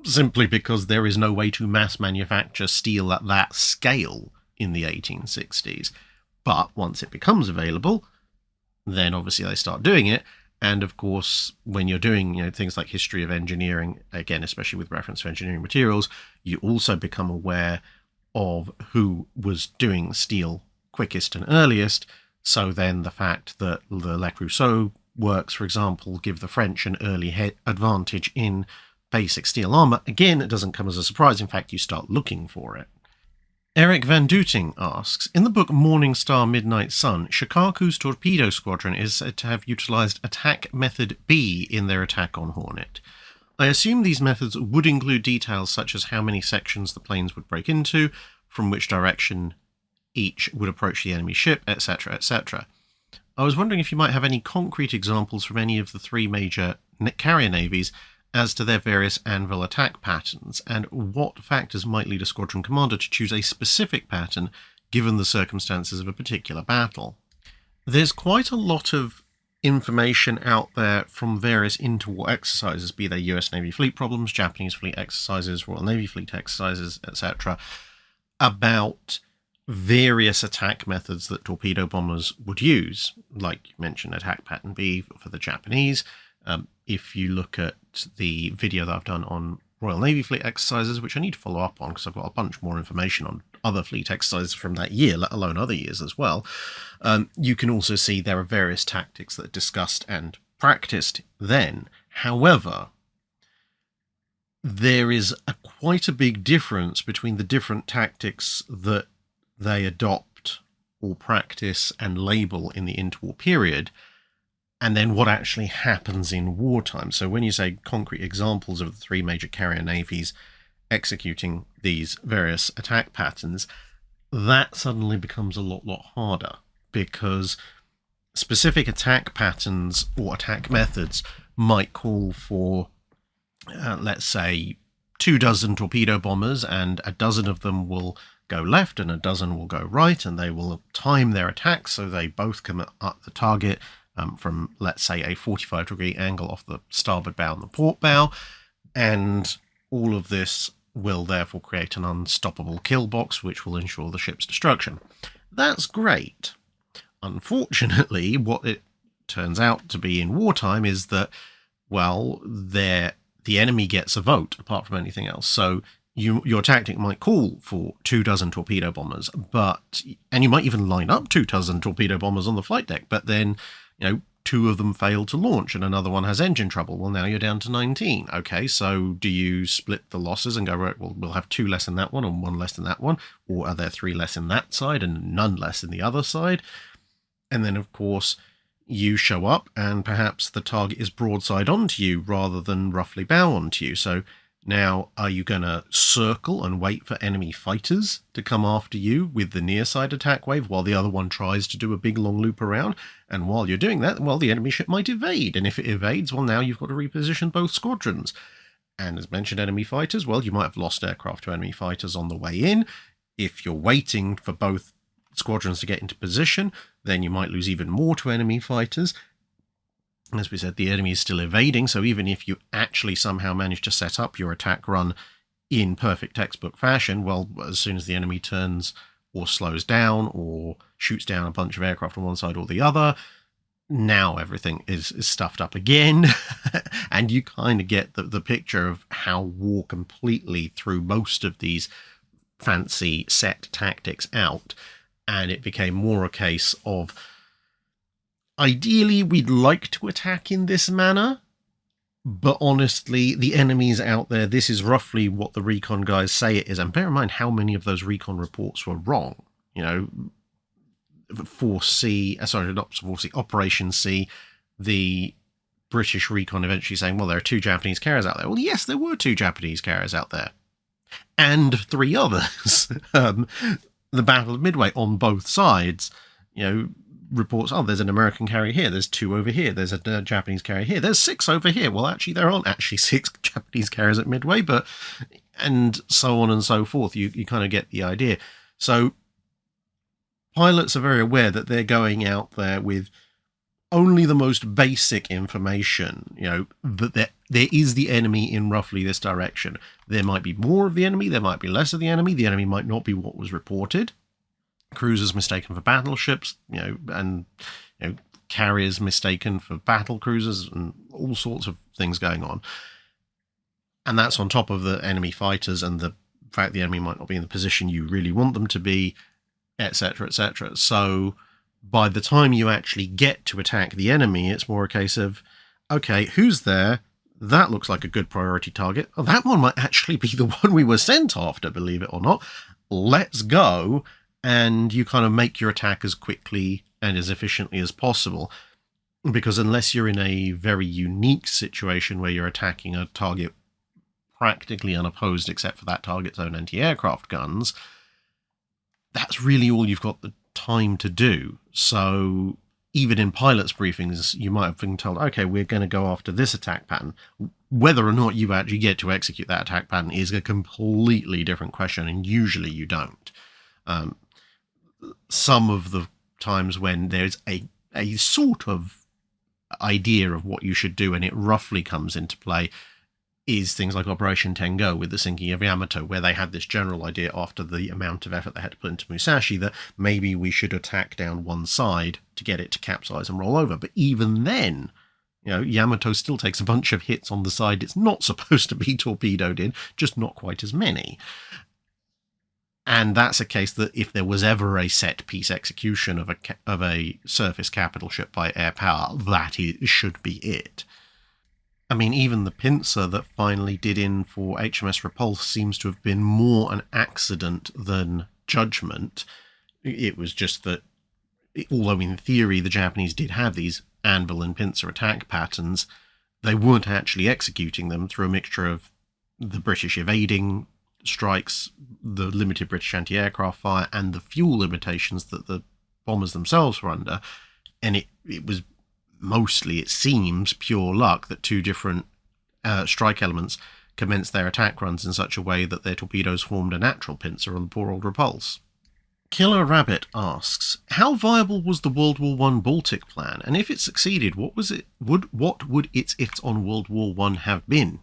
simply because there is no way to mass manufacture steel at that scale in the 1860s. But once it becomes available, then obviously they start doing it. And of course, when you're doing things like history of engineering, again, especially with reference to engineering materials, you also become aware of who was doing steel quickest and earliest. So then the fact that the Le Creuset works, for example, give the French an early advantage in basic steel armor. Again, it doesn't come as a surprise. In fact, you start looking for it. Eric Van Dooting asks, in the book Morning Star Midnight Sun, Shikaku's torpedo squadron is said to have utilized attack method B in their attack on Hornet. I assume these methods would include details such as how many sections the planes would break into, from which direction each would approach the enemy ship, etc., etc. I was wondering if you might have any concrete examples from any of the three major carrier navies as to their various anvil attack patterns, and what factors might lead a squadron commander to choose a specific pattern given the circumstances of a particular battle. There's quite a lot of information out there from various interwar exercises, be they US Navy fleet problems, Japanese fleet exercises, Royal Navy fleet exercises, etc., about various attack methods that torpedo bombers would use, like you mentioned attack pattern B for the Japanese. If you look at the video that I've done on Royal Navy fleet exercises, which I need to follow up on because I've got a bunch more information on other fleet exercises from that year, let alone other years as well, you can also see there are various tactics that are discussed and practiced then. However, there is quite a big difference between the different tactics that they adopt or practice and label in the interwar period, and then what actually happens in wartime. So when you say concrete examples of the three major carrier navies executing these various attack patterns, that suddenly becomes a lot harder, because specific attack patterns or attack methods might call for, let's say, 24 torpedo bombers, and a dozen of them will go left and a dozen will go right, and they will time their attacks so they both come at the target from, let's say, a 45-degree angle off the starboard bow and the port bow, and all of this will therefore create an unstoppable kill box which will ensure the ship's destruction. That's great. Unfortunately, what it turns out to be in wartime is that, well, the enemy gets a vote apart from anything else. So your tactic might call for 24 torpedo bombers, and you might even line up 24 torpedo bombers on the flight deck, but then, two of them fail to launch and another one has engine trouble. Well, now you're down to 19. Okay, so do you split the losses and go, right, well, we'll have 2 less in that one and 1 less in that one? Or are there 3 less in that side and none less in the other side? And then, of course, you show up and perhaps the target is broadside onto you rather than roughly bow onto you. So now, are you going to circle and wait for enemy fighters to come after you with the near side attack wave while the other one tries to do a big long loop around? And while you're doing that, well, the enemy ship might evade. And if it evades, well, now you've got to reposition both squadrons. And as mentioned, enemy fighters, well, you might have lost aircraft to enemy fighters on the way in. If you're waiting for both squadrons to get into position, then you might lose even more to enemy fighters. As we said, the enemy is still evading, so even if you actually somehow manage to set up your attack run in perfect textbook fashion, well, as soon as the enemy turns or slows down or shoots down a bunch of aircraft on one side or the other, now everything is stuffed up again. And you kind of get the picture of how war completely threw most of these fancy set tactics out, and it became more a case of, ideally, we'd like to attack in this manner, but honestly, the enemies out there, this is roughly what the recon guys say it is. And bear in mind how many of those recon reports were wrong. Operation C, the British recon eventually saying, well, there are 2 Japanese carriers out there. Well, yes, there were 2 Japanese carriers out there. And 3 others. The Battle of Midway on both sides, reports, there's an American carrier here, there's 2 over here, there's a Japanese carrier here, there's 6 over here. Well, actually, there aren't actually 6 Japanese carriers at Midway, and so on and so forth. You kind of get the idea. So pilots are very aware that they're going out there with only the most basic information, that there is the enemy in roughly this direction. There might be more of the enemy, there might be less of the enemy might not be what was reported. Cruisers mistaken for battleships, and carriers mistaken for battle cruisers, and all sorts of things going on. And that's on top of the enemy fighters and the fact the enemy might not be in the position you really want them to be, etc., etc. So by the time you actually get to attack the enemy, it's more a case of, okay, who's there? That looks like a good priority target. Oh, that one might actually be the one we were sent after, believe it or not. Let's go. And you kind of make your attack as quickly and as efficiently as possible. Because unless you're in a very unique situation where you're attacking a target practically unopposed except for that target's own anti-aircraft guns, that's really all you've got the time to do. So even in pilots' briefings, you might have been told, okay, we're going to go after this attack pattern. Whether or not you actually get to execute that attack pattern is a completely different question, and usually you don't. Some of the times when there's a sort of idea of what you should do and it roughly comes into play is things like Operation Tengo with the sinking of Yamato, where they had this general idea after the amount of effort they had to put into Musashi that maybe we should attack down one side to get it to capsize and roll over. But even then, Yamato still takes a bunch of hits on the side it's not supposed to be torpedoed in, just not quite as many. And that's a case that if there was ever a set-piece execution of a surface capital ship by air power, that should be it. I mean, even the pincer that finally did in for HMS Repulse seems to have been more an accident than judgment. It was just that, although in theory the Japanese did have these anvil and pincer attack patterns, they weren't actually executing them through a mixture of the British evading strikes, the limited British anti-aircraft fire, and the fuel limitations that the bombers themselves were under. And it was mostly, it seems, pure luck that two different strike elements commenced their attack runs in such a way that their torpedoes formed a natural pincer on the poor old Repulse. Killer Rabbit asks, how viable was the World War I Baltic Plan, and if it succeeded, what would its effects on World War I have been?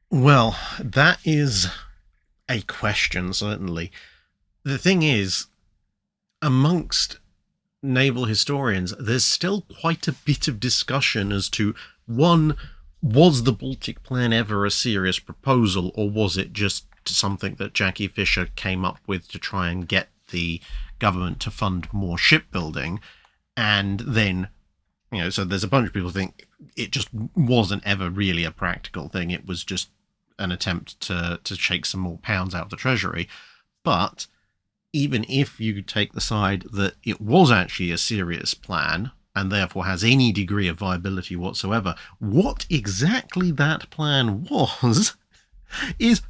Well, that is a question, certainly. The thing is, amongst naval historians, there's still quite a bit of discussion as to, one, was the Baltic Plan ever a serious proposal, or was it just something that Jackie Fisher came up with to try and get the government to fund more shipbuilding? And then, so there's a bunch of people who think it just wasn't ever really a practical thing. It was just an attempt to shake some more pounds out of the treasury. But even if you take the side that it was actually a serious plan and therefore has any degree of viability whatsoever, what exactly that plan was is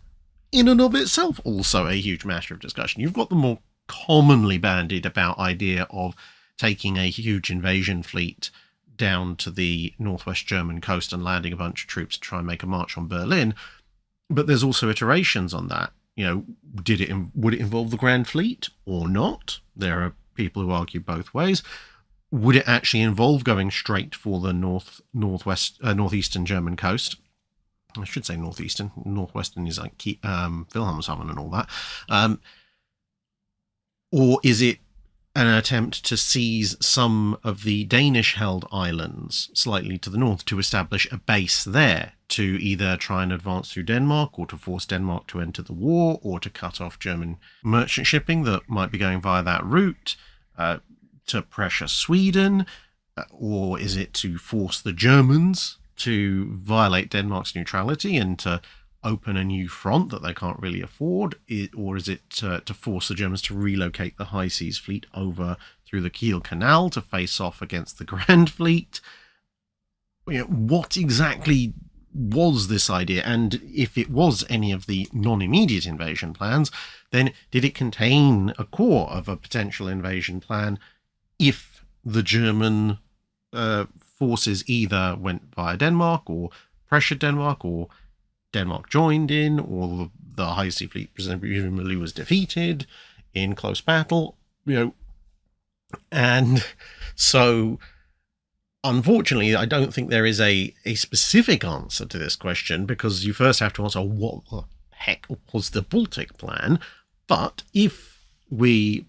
in and of itself also a huge matter of discussion. You've got the more commonly bandied about idea of taking a huge invasion fleet down to the northwest German coast and landing a bunch of troops to try and make a march on Berlin. But there's also iterations on that. Would it involve the Grand Fleet or not? There are people who argue both ways. Would it actually involve going straight for the northeastern German coast? I should say northeastern. Northwestern is like Wilhelmshaven and all that. Or is it an attempt to seize some of the Danish-held islands slightly to the north to establish a base there, to either try and advance through Denmark, or to force Denmark to enter the war, or to cut off German merchant shipping that might be going via that route, to pressure Sweden, or is it to force the Germans to violate Denmark's neutrality and to open a new front that they can't really afford, or is it to force the Germans to relocate the High Seas Fleet over through the Kiel Canal to face off against the Grand Fleet? What exactly was this idea? And if it was any of the non-immediate invasion plans, then did it contain a core of a potential invasion plan if the German forces either went via Denmark or pressured Denmark, or Denmark joined in, or the High Sea Fleet presumably was defeated in close battle, and so unfortunately I don't think there is a specific answer to this question, because you first have to answer what the heck was the Baltic Plan. But if we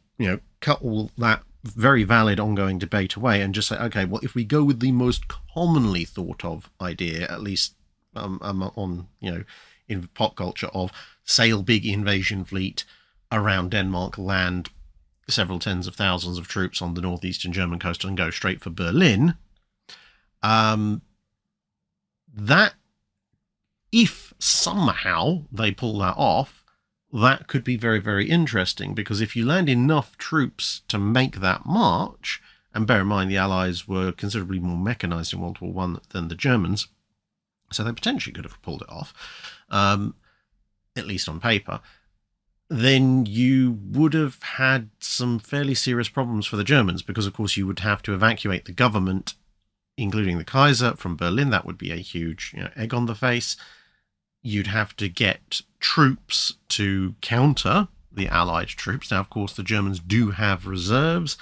cut all that very valid ongoing debate away and just say, okay, well, if we go with the most commonly thought of idea, at least in pop culture, of sail big invasion fleet around Denmark, land several tens of thousands of troops on the northeastern German coast and go straight for Berlin, that if somehow they pull that off, that could be very, very interesting, because if you land enough troops to make that march, and bear in mind the Allies were considerably more mechanized in World War I than the Germans, so they potentially could have pulled it off, at least on paper. then you would have had some fairly serious problems for the Germans, because of course you would have to evacuate the government, including the Kaiser, from Berlin. That would be a huge egg on the face. You'd have to get troops to counter the Allied troops. Now, of course, the Germans do have reserves.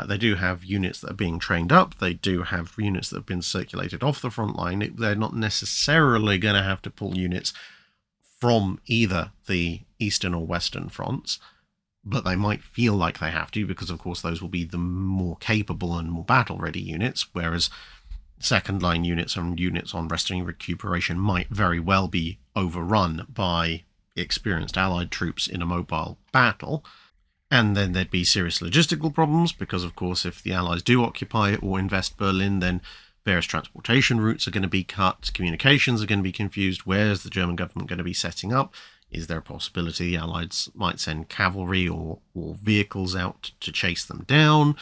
They do have units that are being trained up. They do have units that have been circulated off the front line. They're not necessarily going to have to pull units from either the Eastern or Western fronts, but they might feel like they have to, because, of course, those will be the more capable and more battle-ready units, whereas second-line units and units on resting and recuperation might very well be overrun by experienced Allied troops in a mobile battle. And then there'd be serious logistical problems, because, of course, if the Allies do occupy or invest Berlin, then various transportation routes are going to be cut, communications are going to be confused. Where's the German government going to be setting up? Is there a possibility the Allies might send cavalry or vehicles out to chase them down,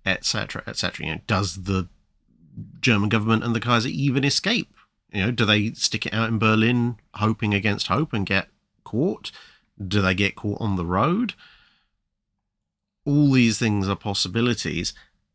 etc., etc.? Does the German government and the Kaiser even escape? Do they stick it out in Berlin, hoping against hope, and get caught? Do they get caught on the road? All these things are possibilities.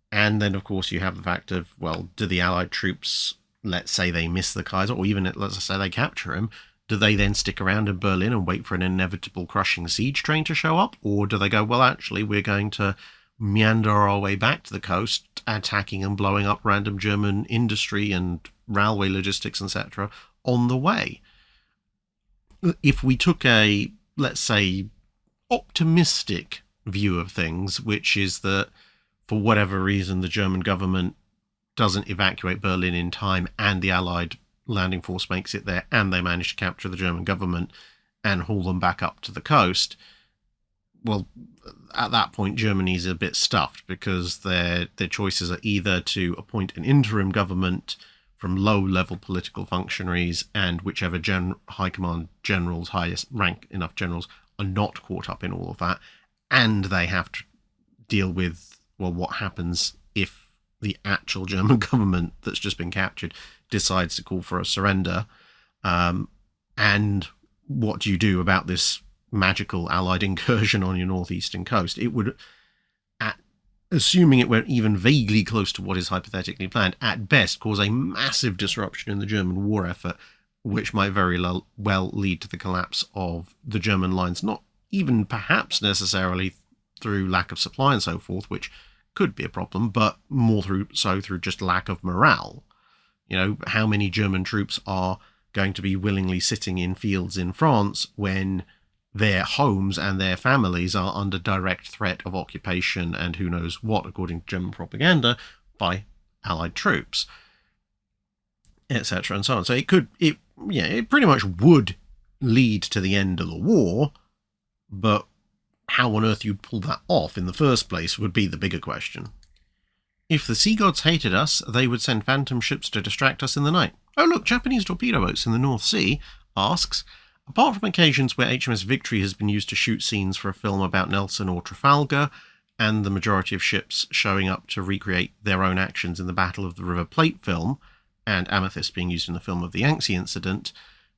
And then, of course, you have the fact of, well, do the Allied troops, let's say they miss the Kaiser, or even let's say they capture him, do they then stick around in Berlin and wait for an inevitable crushing siege train to show up? Or do they go, well, actually, we're going to meander our way back to the coast, attacking and blowing up random German industry and railway logistics, etc., on the way? If we took a, let's say, optimistic view of things, which is that for whatever reason the German government doesn't evacuate Berlin in time and the Allied landing force makes it there and they manage to capture the German government and haul them back up to the coast, well, at that point Germany's a bit stuffed, because their choices are either to appoint an interim government from low-level political functionaries, and whichever high command generals, highest rank enough generals, are not caught up in all of that, and they have to deal with, well, what happens if the actual German government that's just been captured decides to call for a surrender, and what do you do about this magical Allied incursion on your northeastern coast? It would, assuming it went even vaguely close to what is hypothetically planned, at best cause a massive disruption in the German war effort, which might very well lead to the collapse of the German lines, not even perhaps necessarily through lack of supply and so forth, which could be a problem, but more through just lack of morale. How many German troops are going to be willingly sitting in fields in France when their homes and their families are under direct threat of occupation and who knows what, according to German propaganda, by Allied troops, etc. and so on. So it pretty much would lead to the end of the war, but how on earth you'd pull that off in the first place would be the bigger question. If the sea gods hated us, they would send phantom ships to distract us in the night. Oh look, Japanese torpedo boats in the North Sea asks, apart from occasions where HMS Victory has been used to shoot scenes for a film about Nelson or Trafalgar, and the majority of ships showing up to recreate their own actions in the Battle of the River Plate film, and Amethyst being used in the film of the Yangtze incident,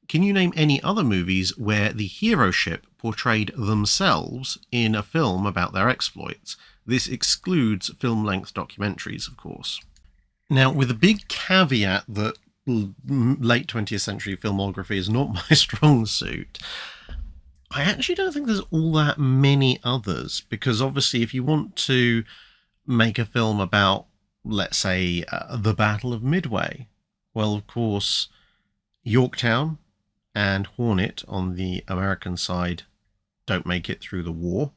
can you name any other movies where the hero ship portrayed themselves in a film about their exploits? This excludes film-length documentaries, of course. Now, with a big caveat that late 20th century filmography is not my strong suit, I actually don't think there's all that many others, because obviously if you want to make a film about, let's say, the Battle of Midway, well, of course, Yorktown and Hornet on the American side don't make it through the war,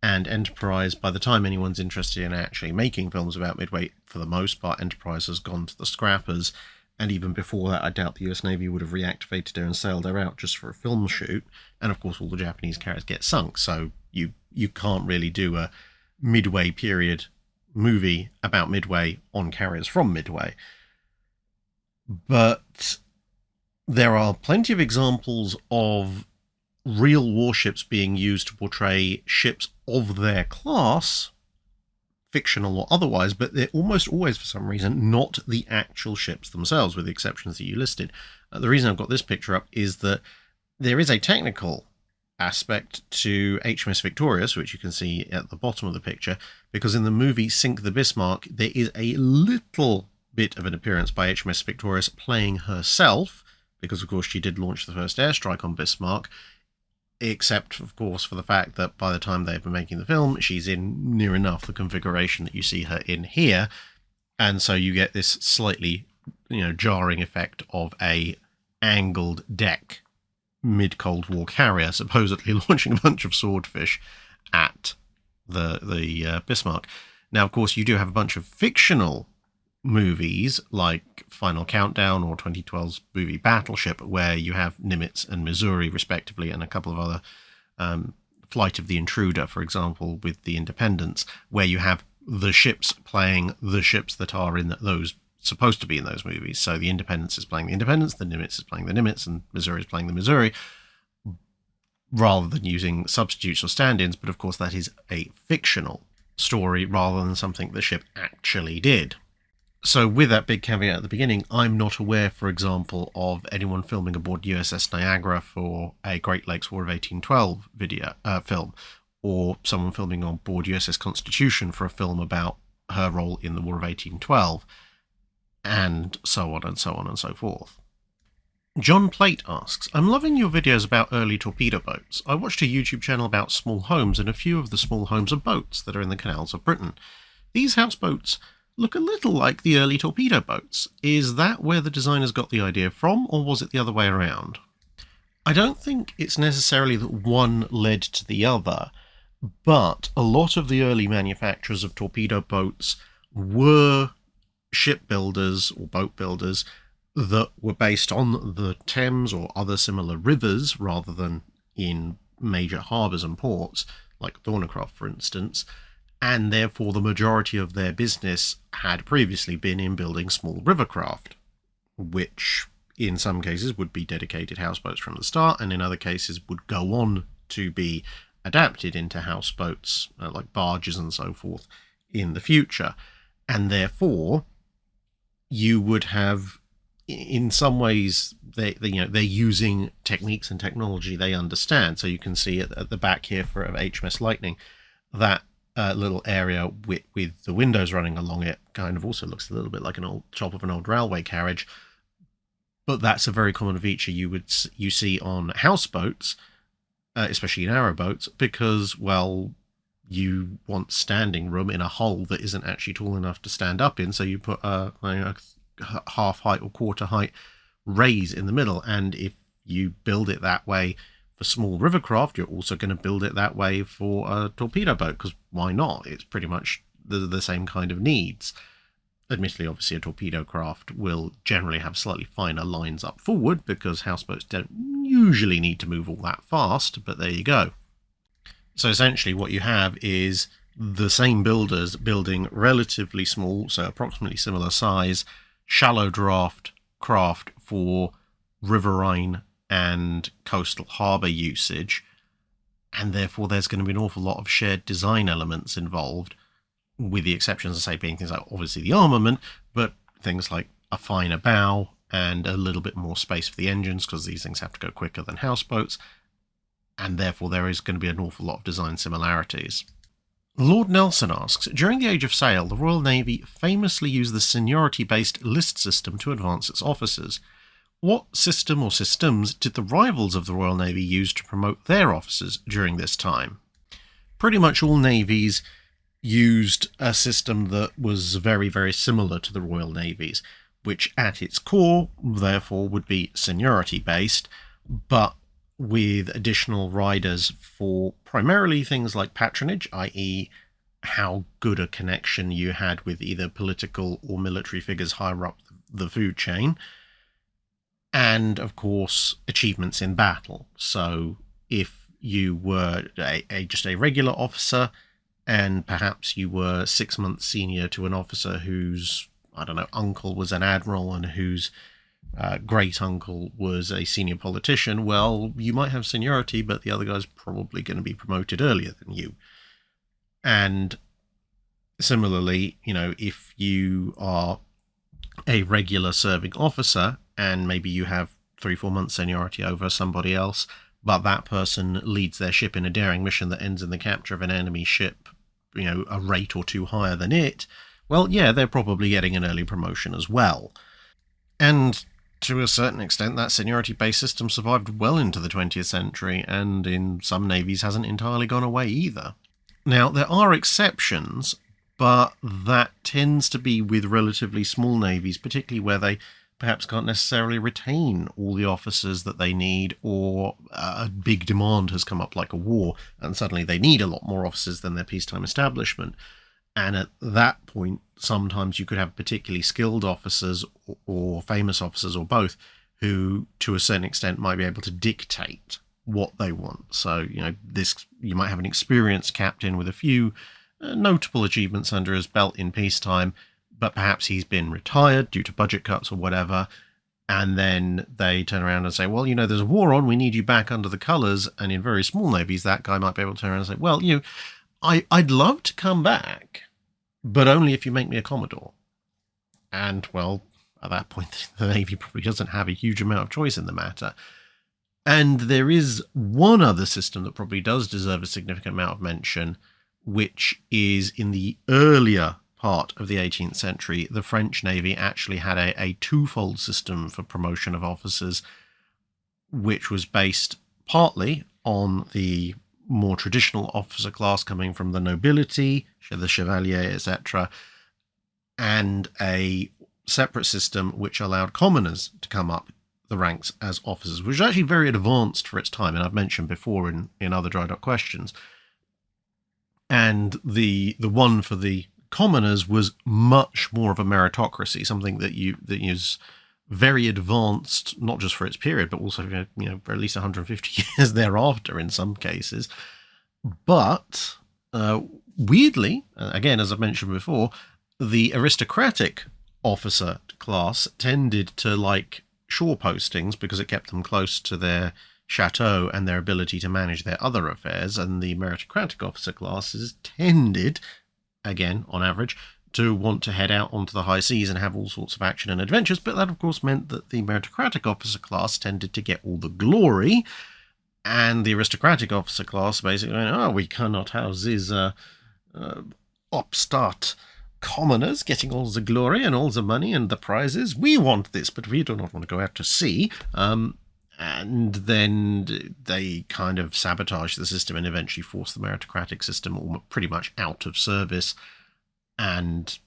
and Enterprise, by the time anyone's interested in actually making films about Midway, for the most part, Enterprise has gone to the scrappers, and even before that, I doubt the US Navy would have reactivated her and sailed her out just for a film shoot, and of course all the Japanese carriers get sunk, so you can't really do a Midway period movie about Midway on carriers from Midway. But there are plenty of examples of real warships being used to portray ships of their class, fictional or otherwise, but they're almost always, for some reason, not the actual ships themselves, with the exceptions that you listed. The reason I've got this picture up is that there is a technical aspect to HMS Victorious, which you can see at the bottom of the picture, because in the movie Sink the Bismarck, there is a little bit of an appearance by HMS Victorious playing herself, because of course she did launch the first airstrike on Bismarck, except of course for the fact that by the time they've been making the film, she's in near enough the configuration that you see her in here, and so you get this slightly, jarring effect of a angled deck mid-Cold War carrier supposedly launching a bunch of swordfish at the Bismarck. Now, of course, you do have a bunch of fictional movies like Final Countdown or 2012's movie Battleship, where you have Nimitz and Missouri, respectively, and a couple of other Flight of the Intruder, for example, with the Independence, where you have the ships playing the ships that are in those supposed to be in those movies. So the Independence is playing the Independence, the Nimitz is playing the Nimitz, and Missouri is playing the Missouri, rather than using substitutes or stand-ins. But of course, that is a fictional story rather than something the ship actually did. So with that big caveat at the beginning, I'm not aware, for example, of anyone filming aboard USS Niagara for a Great Lakes War of 1812 film, or someone filming on board USS Constitution for a film about her role in the War of 1812, and so on and so on and so forth. John Plate asks, I'm loving your videos about early torpedo boats. I watched a YouTube channel about small homes, and a few of the small homes are boats that are in the canals of Britain. These houseboats look a little like the early torpedo boats. Is that where the designers got the idea from, or was it the other way around? I don't think it's necessarily that one led to the other, but a lot of the early manufacturers of torpedo boats were shipbuilders or boat builders that were based on the Thames or other similar rivers rather than in major harbours and ports, like Thornycroft, for instance, and therefore the majority of their business had previously been in building small rivercraft, which in some cases would be dedicated houseboats from the start, and in other cases would go on to be adapted into houseboats, like barges and so forth, in the future. And therefore, you would have, in some ways, they're using techniques and technology they understand. So you can see at the back here for HMS Lightning, that little area with the windows running along it kind of also looks a little bit like an old top of an old railway carriage. But that's a very common feature you see on houseboats, especially in arrowboats, because, well, you want standing room in a hull that isn't actually tall enough to stand up in, so you put a half height or quarter height raise in the middle. And if you build it that way for small rivercraft, you're also going to build it that way for a torpedo boat, because why not? It's pretty much the same kind of needs. Admittedly, obviously, a torpedo craft will generally have slightly finer lines up forward, because houseboats don't usually need to move all that fast, but there you go. So essentially what you have is the same builders building relatively small, so approximately similar size, shallow draft craft for riverine and coastal harbour usage, and therefore there's going to be an awful lot of shared design elements involved, with the exceptions, I say, being things like obviously the armament, but things like a finer bow and a little bit more space for the engines, because these things have to go quicker than houseboats, and therefore there is going to be an awful lot of design similarities. Lord Nelson asks, during the Age of Sail, the Royal Navy famously used the seniority-based list system to advance its officers. What system or systems did the rivals of the Royal Navy use to promote their officers during this time? Pretty much all navies used a system that was very, very similar to the Royal Navy's, which at its core, therefore, would be seniority-based, but with additional riders for primarily things like patronage, i.e. how good a connection you had with either political or military figures higher up the food chain, and of course achievements in battle. So if you were just a regular officer, and perhaps you were 6 months senior to an officer whose, uncle was an admiral and whose great uncle was a senior politician, well, you might have seniority, but the other guy's probably going to be promoted earlier than you. And similarly, if you are a regular serving officer and maybe you have 3-4 months seniority over somebody else, but that person leads their ship in a daring mission that ends in the capture of an enemy ship, a rate or two higher than it, well, yeah, they're probably getting an early promotion as well. And to a certain extent, that seniority-based system survived well into the 20th century, and in some navies hasn't entirely gone away either. Now, there are exceptions, but that tends to be with relatively small navies, particularly where they perhaps can't necessarily retain all the officers that they need, or a big demand has come up like a war, and suddenly they need a lot more officers than their peacetime establishment. And at that point, sometimes you could have particularly skilled officers or famous officers or both who, to a certain extent, might be able to dictate what they want. So, you might have an experienced captain with a few notable achievements under his belt in peacetime, but perhaps he's been retired due to budget cuts or whatever, and then they turn around and say, well, there's a war on, we need you back under the colours, and in very small navies, that guy might be able to turn around and say, well, I'd love to come back, but only if you make me a Commodore. And, well, at that point, the Navy probably doesn't have a huge amount of choice in the matter. And there is one other system that probably does deserve a significant amount of mention, which is in the earlier part of the 18th century, the French Navy actually had a twofold system for promotion of officers, which was based partly on the more traditional officer class coming from the nobility, the chevalier, etc., and a separate system which allowed commoners to come up the ranks as officers, which was actually very advanced for its time, and I've mentioned before in other Drydock questions. And the one for the commoners was much more of a meritocracy, something that is very advanced, not just for its period, but also for at least 150 years thereafter in some cases. But weirdly, again, as I've mentioned before, the aristocratic officer class tended to like shore postings because it kept them close to their chateau and their ability to manage their other affairs, and the meritocratic officer classes tended, again, on average, to want to head out onto the high seas and have all sorts of action and adventures, but that, of course, meant that the meritocratic officer class tended to get all the glory, and the aristocratic officer class basically went, we cannot house these upstart commoners getting all the glory and all the money and the prizes. We want this, but we do not want to go out to sea. And then they kind of sabotaged the system and eventually forced the meritocratic system pretty much out of service, and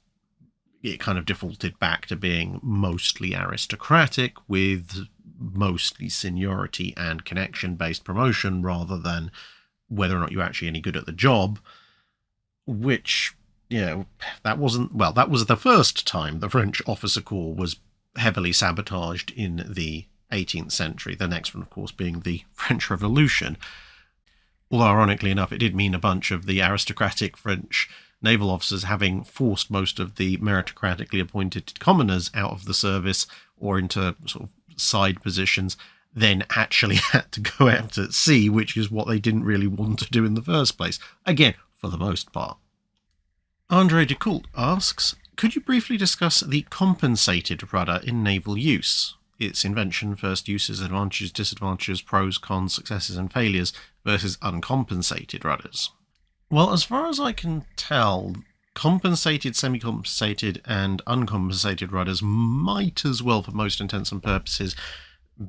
it kind of defaulted back to being mostly aristocratic with mostly seniority and connection-based promotion rather than whether or not you're actually any good at the job, which, that was the first time the French officer corps was heavily sabotaged in the 18th century, the next one, of course, being the French Revolution. Although, ironically enough, it did mean a bunch of the aristocratic French naval officers having forced most of the meritocratically appointed commoners out of the service or into sort of side positions, then actually had to go out at sea, which is what they didn't really want to do in the first place. Again, for the most part. Andre de Coult asks, could you briefly discuss the compensated rudder in naval use? Its invention, first uses, advantages, disadvantages, pros, cons, successes and failures versus uncompensated rudders. Well, as far as I can tell, compensated, semi-compensated and uncompensated rudders might as well, for most intents and purposes,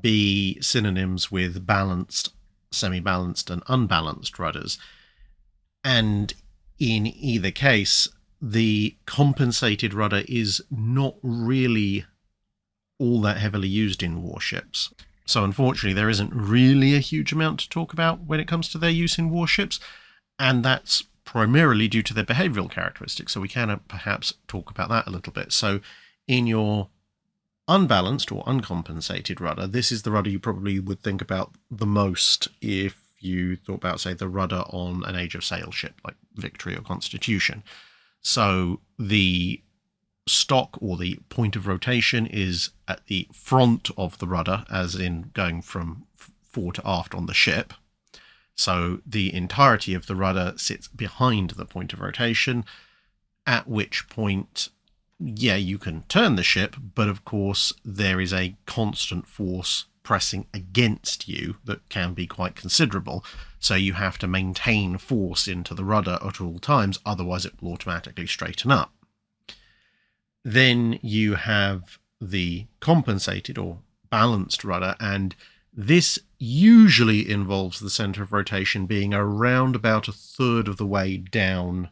be synonyms with balanced, semi-balanced and unbalanced rudders. And in either case, the compensated rudder is not really all that heavily used in warships. So unfortunately, there isn't really a huge amount to talk about when it comes to their use in warships, and that's primarily due to their behavioural characteristics, so we can perhaps talk about that a little bit. So in your unbalanced or uncompensated rudder, this is the rudder you probably would think about the most if you thought about, say, the rudder on an Age of Sail ship like Victory or Constitution. So the stock or the point of rotation is at the front of the rudder, as in going from fore to aft on the ship. So the entirety of the rudder sits behind the point of rotation, at which point, you can turn the ship, but of course there is a constant force pressing against you that can be quite considerable. So you have to maintain force into the rudder at all times, otherwise it will automatically straighten up. Then you have the compensated or balanced rudder, and this usually involves the center of rotation being around about a third of the way down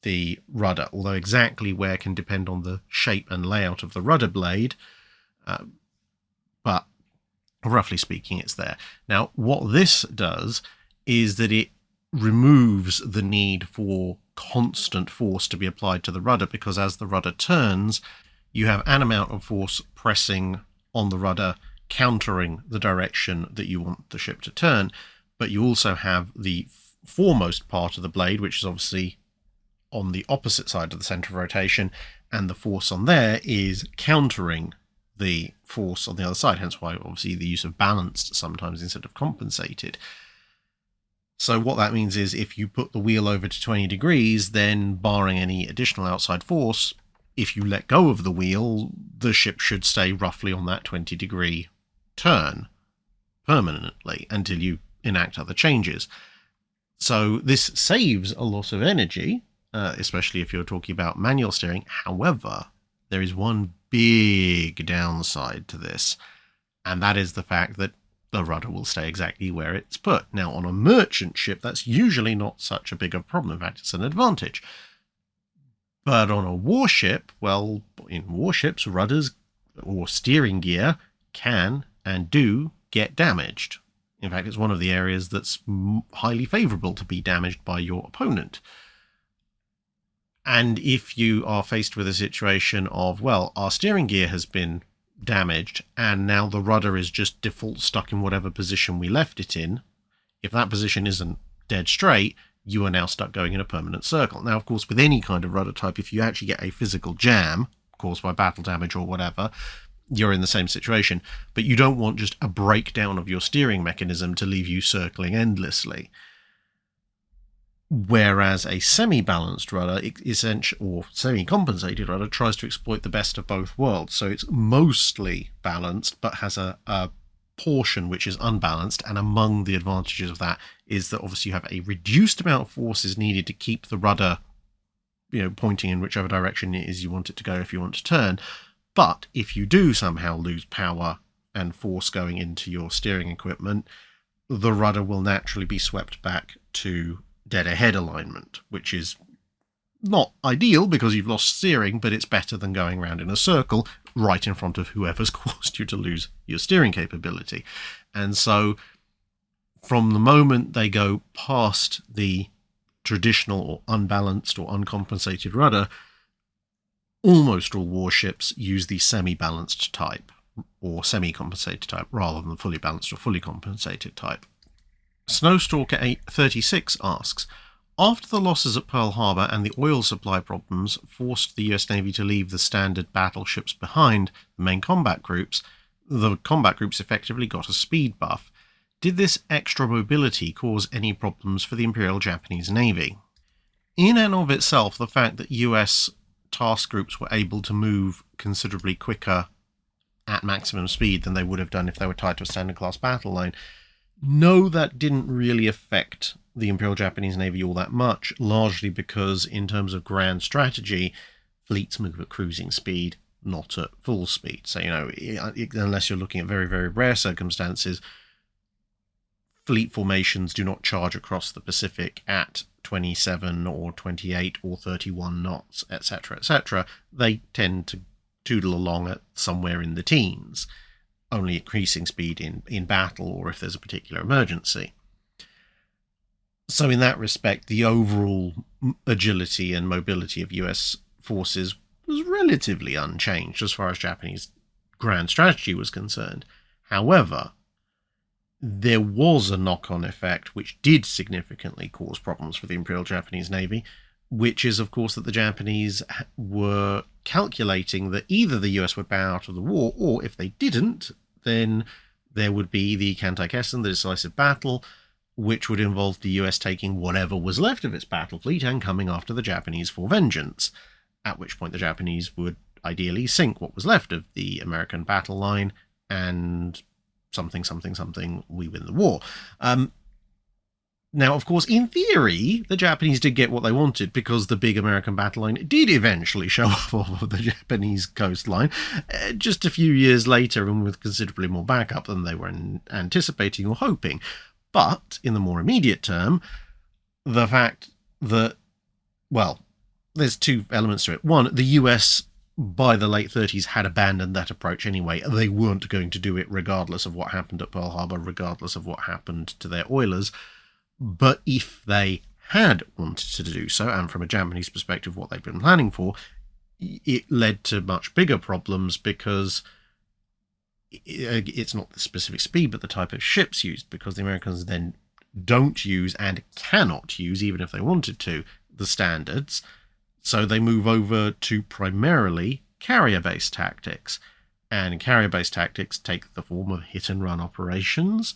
the rudder, although exactly where can depend on the shape and layout of the rudder blade, but roughly speaking it's there. Now what this does is that it removes the need for constant force to be applied to the rudder, because as the rudder turns, you have an amount of force pressing on the rudder countering the direction that you want the ship to turn, but you also have the foremost part of the blade, which is obviously on the opposite side of the center of rotation, and the force on there is countering the force on the other side, hence why obviously the use of balanced sometimes instead of compensated. So what that means is if you put the wheel over to 20 degrees, then barring any additional outside force, if you let go of the wheel, the ship should stay roughly on that 20-degree turn permanently until you enact other changes. So this saves a lot of energy, especially if you're talking about manual steering. However, there is one big downside to this, and that is the fact that the rudder will stay exactly where it's put. Now, on a merchant ship, that's usually not such a big a problem. In fact, it's an advantage. But on a warship, well, in warships, rudders or steering gear can and do get damaged. In fact, it's one of the areas that's highly favourable to be damaged by your opponent. And if you are faced with a situation of, well, our steering gear has been damaged and now the rudder is just default stuck in whatever position we left it in, if that position isn't dead straight, you are now stuck going in a permanent circle. Now, of course, with any kind of rudder type, if you actually get a physical jam caused by battle damage or whatever, you're in the same situation. But you don't want just a breakdown of your steering mechanism to leave you circling endlessly. Whereas a semi-balanced rudder, or semi-compensated rudder, tries to exploit the best of both worlds. So it's mostly balanced, but has a portion which is unbalanced. And among the advantages of that is that obviously you have a reduced amount of forces needed to keep the rudder, pointing in whichever direction it is you want it to go if you want to turn. But if you do somehow lose power and force going into your steering equipment, the rudder will naturally be swept back to dead ahead alignment, which is not ideal because you've lost steering, but it's better than going around in a circle right in front of whoever's caused you to lose your steering capability. And so from the moment they go past the traditional or unbalanced or uncompensated rudder, almost all warships use the semi-balanced type or semi-compensated type rather than the fully balanced or fully compensated type. Snowstalker 836 asks, after the losses at Pearl Harbor and the oil supply problems forced the US Navy to leave the standard battleships behind the main combat groups, the combat groups effectively got a speed buff. Did this extra mobility cause any problems for the Imperial Japanese Navy? In and of itself, the fact that US task groups were able to move considerably quicker at maximum speed than they would have done if they were tied to a standard class battle line, no, that didn't really affect the Imperial Japanese Navy all that much, largely because in terms of grand strategy, fleets move at cruising speed, not at full speed. So, unless you're looking at very, very rare circumstances, fleet formations do not charge across the Pacific at 27 or 28 or 31 knots, etc., etc. They tend to toodle along at somewhere in the teens, only increasing speed in battle or if there's a particular emergency. So in that respect, the overall agility and mobility of US forces was relatively unchanged as far as Japanese grand strategy was concerned. However, there was a knock-on effect which did significantly cause problems for the Imperial Japanese Navy, which is, of course, that the Japanese were calculating that either the US would bow out of the war, or if they didn't, then there would be the Kantai-Kessen, the decisive battle, which would involve the US taking whatever was left of its battle fleet and coming after the Japanese for vengeance, at which point the Japanese would ideally sink what was left of the American battle line and something, something, something, we win the war. Now, of course, in theory, the Japanese did get what they wanted because the big American battle line did eventually show up off of the Japanese coastline just a few years later and with considerably more backup than they were anticipating or hoping. But in the more immediate term, the fact that, well, there's two elements to it. One, the US by the late 30s had abandoned that approach anyway. They weren't going to do it regardless of what happened at Pearl Harbor, regardless of what happened to their oilers. But if they had wanted to do so, and from a Japanese perspective, what they'd been planning for, it led to much bigger problems because it's not the specific speed, but the type of ships used, because the Americans then don't use and cannot use, even if they wanted to, the standards. So they move over to primarily carrier-based tactics. And carrier-based tactics take the form of hit-and-run operations,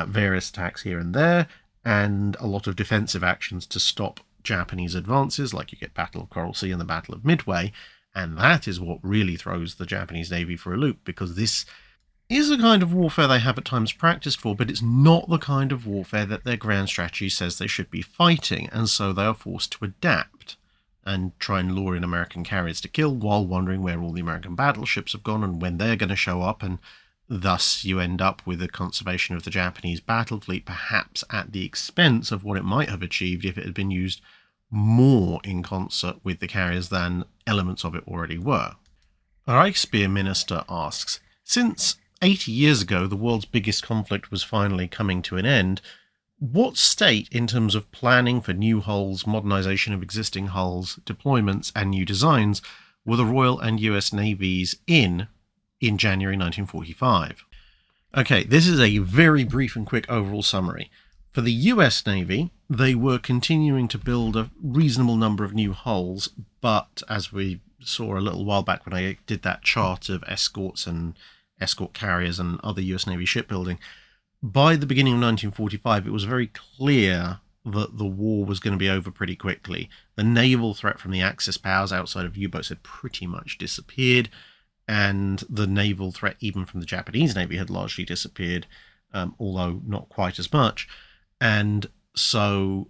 various attacks here and there, and a lot of defensive actions to stop Japanese advances, like you get Battle of Coral Sea and the Battle of Midway, and that is what really throws the Japanese Navy for a loop, because this is a kind of warfare they have at times practiced for, but it's not the kind of warfare that their grand strategy says they should be fighting, and so they are forced to adapt and try and lure in American carriers to kill while wondering where all the American battleships have gone and when they're going to show up, and thus you end up with a conservation of the Japanese battle fleet, perhaps at the expense of what it might have achieved if it had been used more in concert with the carriers than elements of it already were. A Reichspeer minister asks, since 80 years ago the world's biggest conflict was finally coming to an end, what state in terms of planning for new hulls, modernization of existing hulls, deployments and new designs were the Royal and US Navies in January 1945. Okay, this is a very brief and quick overall summary. For the US Navy, they were continuing to build a reasonable number of new hulls, but as we saw a little while back when I did that chart of escorts and escort carriers and other US Navy shipbuilding, by the beginning of 1945, it was very clear that the war was going to be over pretty quickly. The naval threat from the Axis powers outside of U-boats had pretty much disappeared, and the naval threat even from the Japanese Navy had largely disappeared, although not quite as much. And so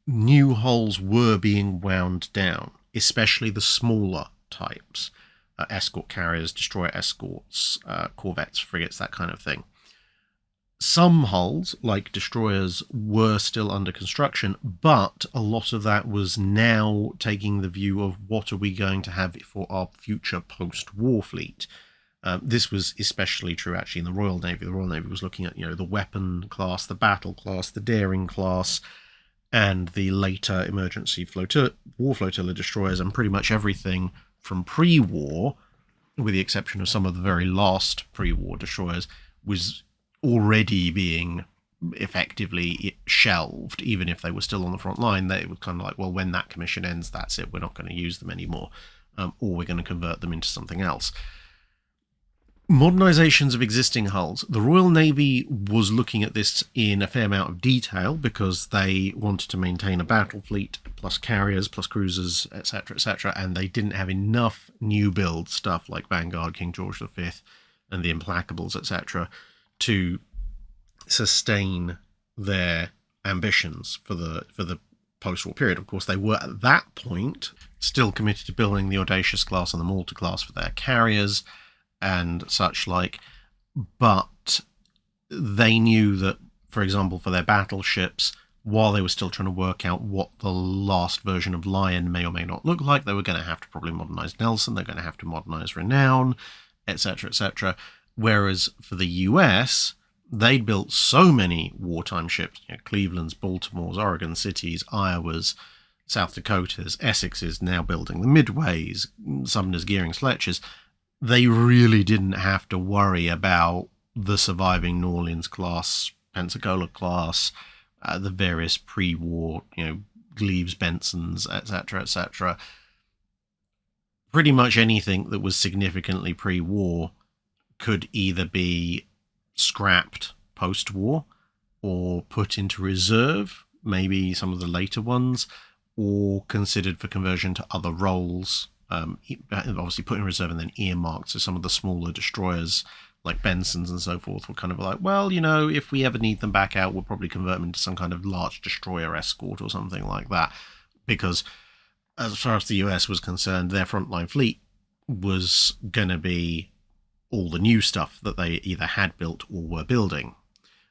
new hulls were being wound down, especially the smaller types, escort carriers, destroyer escorts, corvettes, frigates, that kind of thing. Some hulls, like destroyers, were still under construction, but a lot of that was now taking the view of what are we going to have for our future post-war fleet. This was especially true actually in the Royal Navy. The Royal Navy was looking at, the weapon class, the battle class, the daring class, and the later emergency war flotilla destroyers, and pretty much everything from pre-war, with the exception of some of the very last pre-war destroyers, was already being effectively shelved. Even if they were still on the front line, they were kind of like, well, when that commission ends, that's it, we're not going to use them anymore, or we're going to convert them into something else. Modernizations of existing hulls. The Royal Navy was looking at this in a fair amount of detail because they wanted to maintain a battle fleet plus carriers plus cruisers, etc., and they didn't have enough new build stuff like Vanguard, King George V and the Implacables, etc., to sustain their ambitions for the post-war period. Of course, they were at that point still committed to building the Audacious class and the Malta class for their carriers and such like, but they knew that, for example, for their battleships, while they were still trying to work out what the last version of Lion may or may not look like, they were going to have to probably modernize Nelson, they're going to have to modernize Renown, etc. Whereas for the US, they'd built so many wartime ships, Cleveland's, Baltimore's, Oregon City's, Iowa's, South Dakota's, Essex's, now building the Midways, Sumner's, Gearing's, Fletcher's. They really didn't have to worry about the surviving New Orleans class, Pensacola class, the various pre-war, Gleaves, Bensons, etc. Pretty much anything that was significantly pre-war could either be scrapped post-war or put into reserve, maybe some of the later ones, or considered for conversion to other roles, obviously put in reserve and then earmarked. So some of the smaller destroyers like Bensons and so forth, were kind of like, well, you know, if we ever need them back out, we'll probably convert them into some kind of large destroyer escort or something like that. Because as far as the US was concerned, their frontline fleet was going to be all the new stuff that they either had built or were building.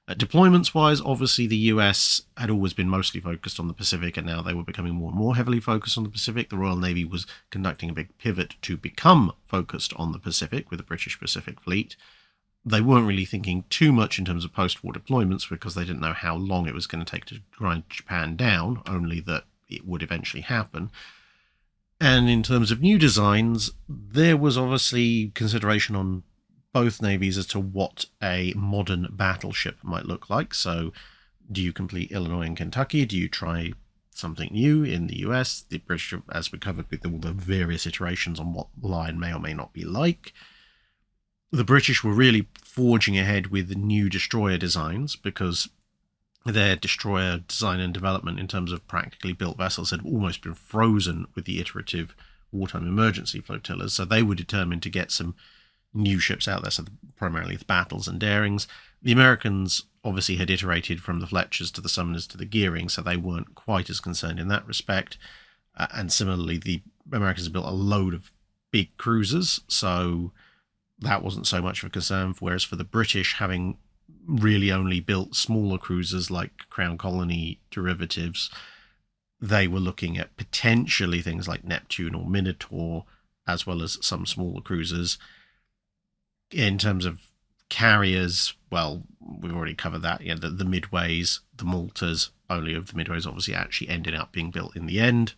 Deployments-wise, obviously the US had always been mostly focused on the Pacific, and now they were becoming more and more heavily focused on the Pacific. The Royal Navy was conducting a big pivot to become focused on the Pacific with the British Pacific Fleet. They weren't really thinking too much in terms of post-war deployments because they didn't know how long it was going to take to grind Japan down, only that it would eventually happen. And in terms of new designs, there was obviously consideration on both navies as to what a modern battleship might look like. So do you complete Illinois and Kentucky? Do you try something new in the US? The British, as we covered with all the various iterations on what line may or may not be like. The British were really forging ahead with new destroyer designs because their destroyer design and development in terms of practically built vessels had almost been frozen with the iterative wartime emergency flotillas. So they were determined to get some new ships out there, so primarily the Battles and Darings. The Americans obviously had iterated from the Fletchers to the Sumners to the Gearing, so they weren't quite as concerned in that respect. And similarly, the Americans built a load of big cruisers, so that wasn't so much of a concern, whereas for the British, having really only built smaller cruisers like Crown Colony derivatives, they were looking at potentially things like Neptune or Minotaur, as well as some smaller cruisers. In terms of carriers, well, we've already covered that. Yeah, the Midways, the Maltas, only of the Midways obviously actually ended up being built in the end.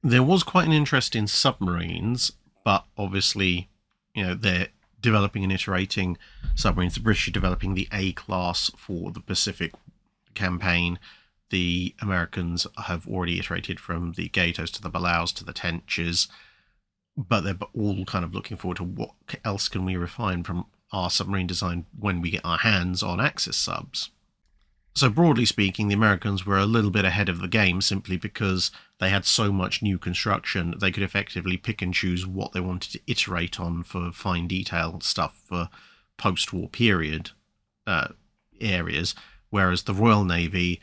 There was quite an interest in submarines, but obviously, you know, they're developing and iterating submarines. The British are developing the A-class for the Pacific campaign. The Americans have already iterated from the Gatos to the Balaus to the Tenches, but they're all kind of looking forward to what else can we refine from our submarine design when we get our hands on Axis subs. So broadly speaking, the Americans were a little bit ahead of the game simply because they had so much new construction, they could effectively pick and choose what they wanted to iterate on for fine detail stuff for post-war period areas, whereas the Royal Navy,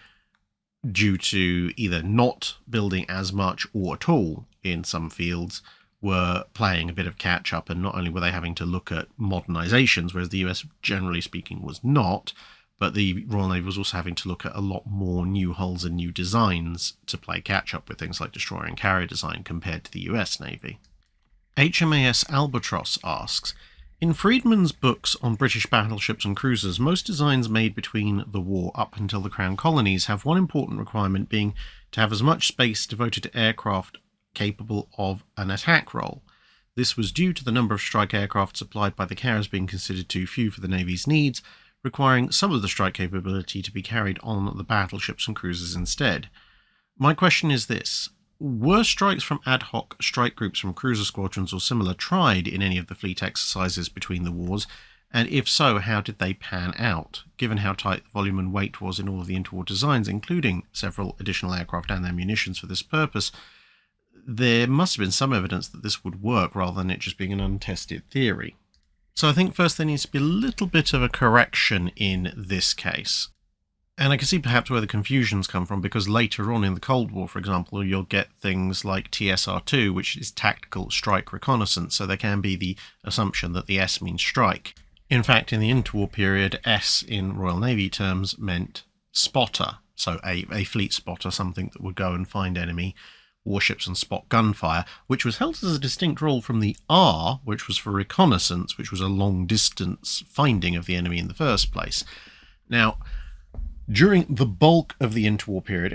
due to either not building as much or at all in some fields, were playing a bit of catch-up, and not only were they having to look at modernizations, whereas the US, generally speaking, was not, but the Royal Navy was also having to look at a lot more new hulls and new designs to play catch-up with things like destroyer and carrier design compared to the US Navy. HMAS Albatross asks, in Friedman's books on British battleships and cruisers, most designs made between the war up until the Crown Colonies have one important requirement being to have as much space devoted to aircraft capable of an attack role. This was due to the number of strike aircraft supplied by the carriers being considered too few for the Navy's needs, requiring some of the strike capability to be carried on the battleships and cruisers instead. My question is this: were strikes from ad hoc strike groups from cruiser squadrons or similar tried in any of the fleet exercises between the wars, and if so, how did they pan out, given how tight the volume and weight was in all of the interwar designs, including several additional aircraft and their munitions for this purpose? There must have been some evidence that this would work rather than it just being an untested theory. So I think first there needs to be a little bit of a correction in this case. And I can see perhaps where the confusions come from, because later on in the Cold War, for example, you'll get things like TSR-2, which is Tactical Strike Reconnaissance, so there can be the assumption that the S means strike. In fact, in the interwar period, S in Royal Navy terms meant spotter, so a fleet spotter, something that would go and find enemy warships and spot gunfire, which was held as a distinct role from the R, which was for reconnaissance, which was a long-distance finding of the enemy in the first place. Now, during the bulk of the interwar period,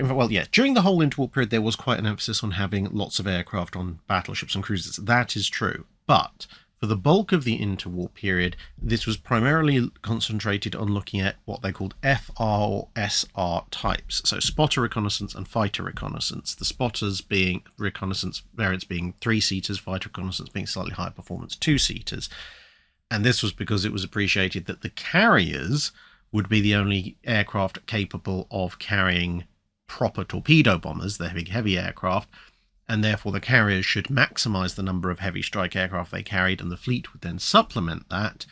during the whole interwar period, there was quite an emphasis on having lots of aircraft on battleships and cruisers. That is true. But for the bulk of the interwar period, this was primarily concentrated on looking at what they called FR or SR types. So spotter reconnaissance and fighter reconnaissance. The spotters being reconnaissance variants being 3-seaters, fighter reconnaissance being slightly higher performance 2-seaters. And this was because it was appreciated that the carriers would be the only aircraft capable of carrying proper torpedo bombers, the big heavy aircraft, and therefore the carriers should maximise the number of heavy strike aircraft they carried, and the fleet would then supplement that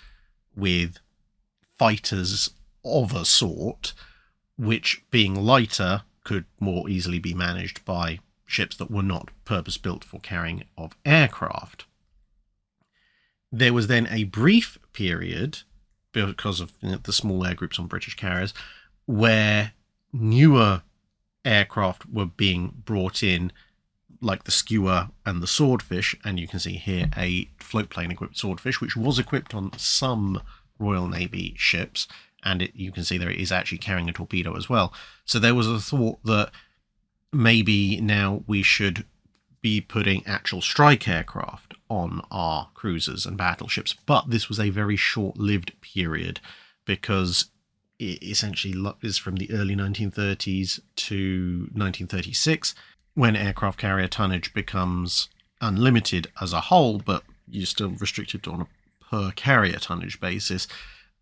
with fighters of a sort, which, being lighter, could more easily be managed by ships that were not purpose-built for carrying of aircraft. There was then a brief period, because of the small air groups on British carriers, where newer aircraft were being brought in, like the Skua and the Swordfish, and you can see here a float plane equipped Swordfish, which was equipped on some Royal Navy ships, and you can see there it is actually carrying a torpedo as well. So there was a thought that maybe now we should be putting actual strike aircraft on our cruisers and battleships, but this was a very short-lived period, because it essentially is from the early 1930s to 1936, when aircraft carrier tonnage becomes unlimited as a whole, but you're still restricted on a per carrier tonnage basis,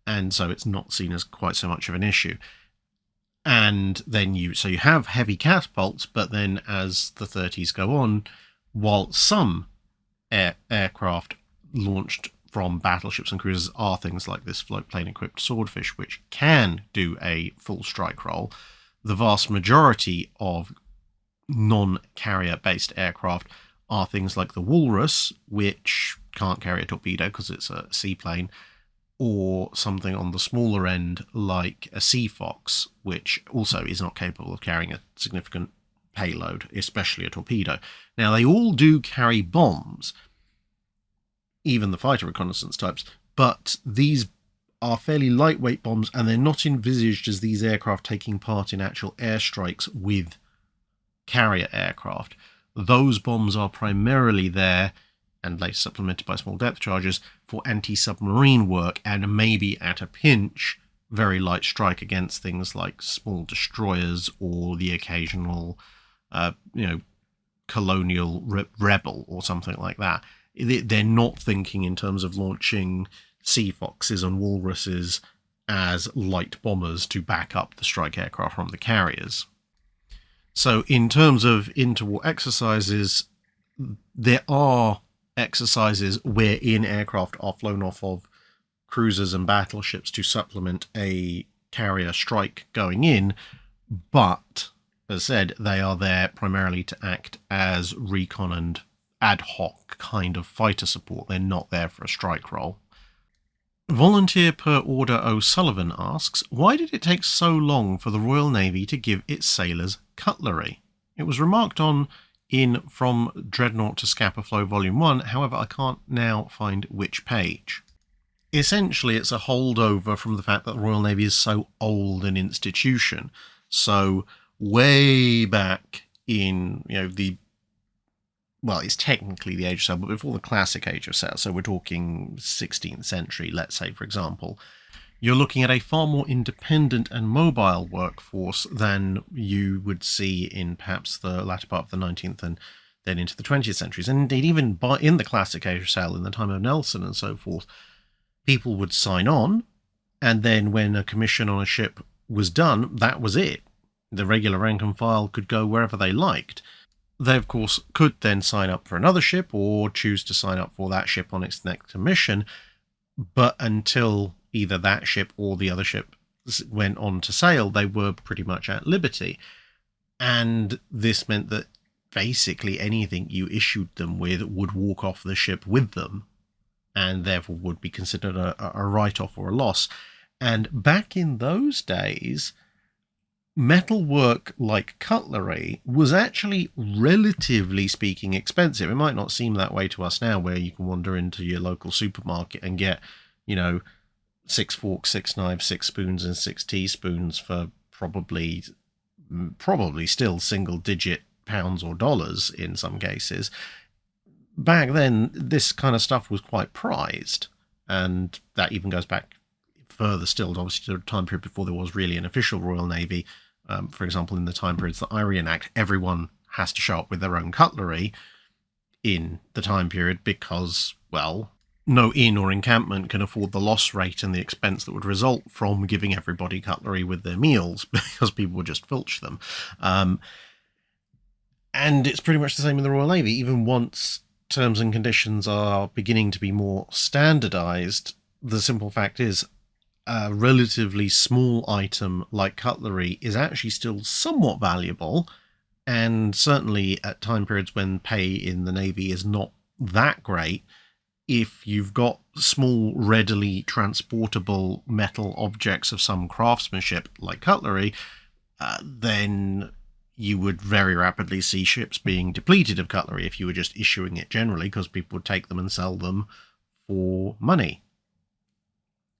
and so it's not seen as quite so much of an issue. And then you have heavy catapults, but then as the 30s go on, while some aircraft launched from battleships and cruisers are things like this float plane equipped Swordfish, which can do a full strike roll, the vast majority of non-carrier based aircraft are things like the Walrus, which can't carry a torpedo because it's a seaplane, or something on the smaller end like a Sea Fox, which also is not capable of carrying a significant payload, especially a torpedo. Now, they all do carry bombs, even the fighter reconnaissance types, but these are fairly lightweight bombs, and they're not envisaged as these aircraft taking part in actual airstrikes with carrier aircraft. Those bombs are primarily there, and later supplemented by small depth charges, for anti-submarine work, and maybe at a pinch very light strike against things like small destroyers or the occasional colonial rebel or something like that. They're not thinking in terms of launching Sea Foxes and Walruses as light bombers to back up the strike aircraft from the carriers. So in terms of interwar exercises, there are exercises wherein aircraft are flown off of cruisers and battleships to supplement a carrier strike going in, but, as said, they are there primarily to act as recon and ad hoc kind of fighter support. They're not there for a strike roll. Volunteer per Order O'Sullivan asks, why did it take so long for the Royal Navy to give its sailors cutlery? It was remarked on in From Dreadnought to Scapa Flow Volume 1, however I can't now find which page. Essentially, it's a holdover from the fact that the Royal Navy is so old an institution. So way back in, it's technically the Age of Sail, but before the classic Age of Sail, so we're talking 16th century, let's say, for example, you're looking at a far more independent and mobile workforce than you would see in perhaps the latter part of the 19th and then into the 20th centuries. And indeed, even in the classic Age of Sail, in the time of Nelson and so forth, people would sign on, and then when a commission on a ship was done, that was it. The regular rank and file could go wherever they liked. They, of course, could then sign up for another ship or choose to sign up for that ship on its next commission, but until either that ship or the other ship went on to sail, they were pretty much at liberty. And this meant that basically anything you issued them with would walk off the ship with them, and therefore would be considered a write-off or a loss. And back in those days, metalwork like cutlery was actually, relatively speaking, expensive. It might not seem that way to us now, where you can wander into your local supermarket and get, 6 forks, 6 knives, 6 spoons, and 6 teaspoons for probably still single-digit pounds or dollars in some cases. Back then, this kind of stuff was quite prized, and that even goes back further still, obviously, to a time period before there was really an official Royal Navy. For example, in the time periods that I reenact, everyone has to show up with their own cutlery in the time period because, well, no inn or encampment can afford the loss rate and the expense that would result from giving everybody cutlery with their meals, because people would just filch them. And it's pretty much the same in the Royal Navy. Even once terms and conditions are beginning to be more standardised, the simple fact is, a relatively small item like cutlery is actually still somewhat valuable, and certainly at time periods when pay in the Navy is not that great, if you've got small, readily transportable metal objects of some craftsmanship like cutlery, then you would very rapidly see ships being depleted of cutlery if you were just issuing it generally, because people would take them and sell them for money.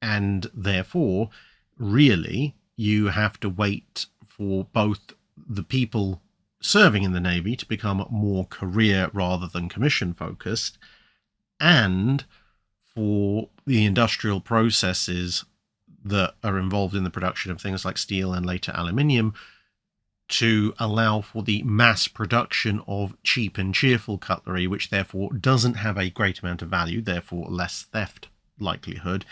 And therefore, really, you have to wait for both the people serving in the Navy to become more career rather than commission focused, and for the industrial processes that are involved in the production of things like steel and later aluminium to allow for the mass production of cheap and cheerful cutlery, which therefore doesn't have a great amount of value, therefore less theft likelihood,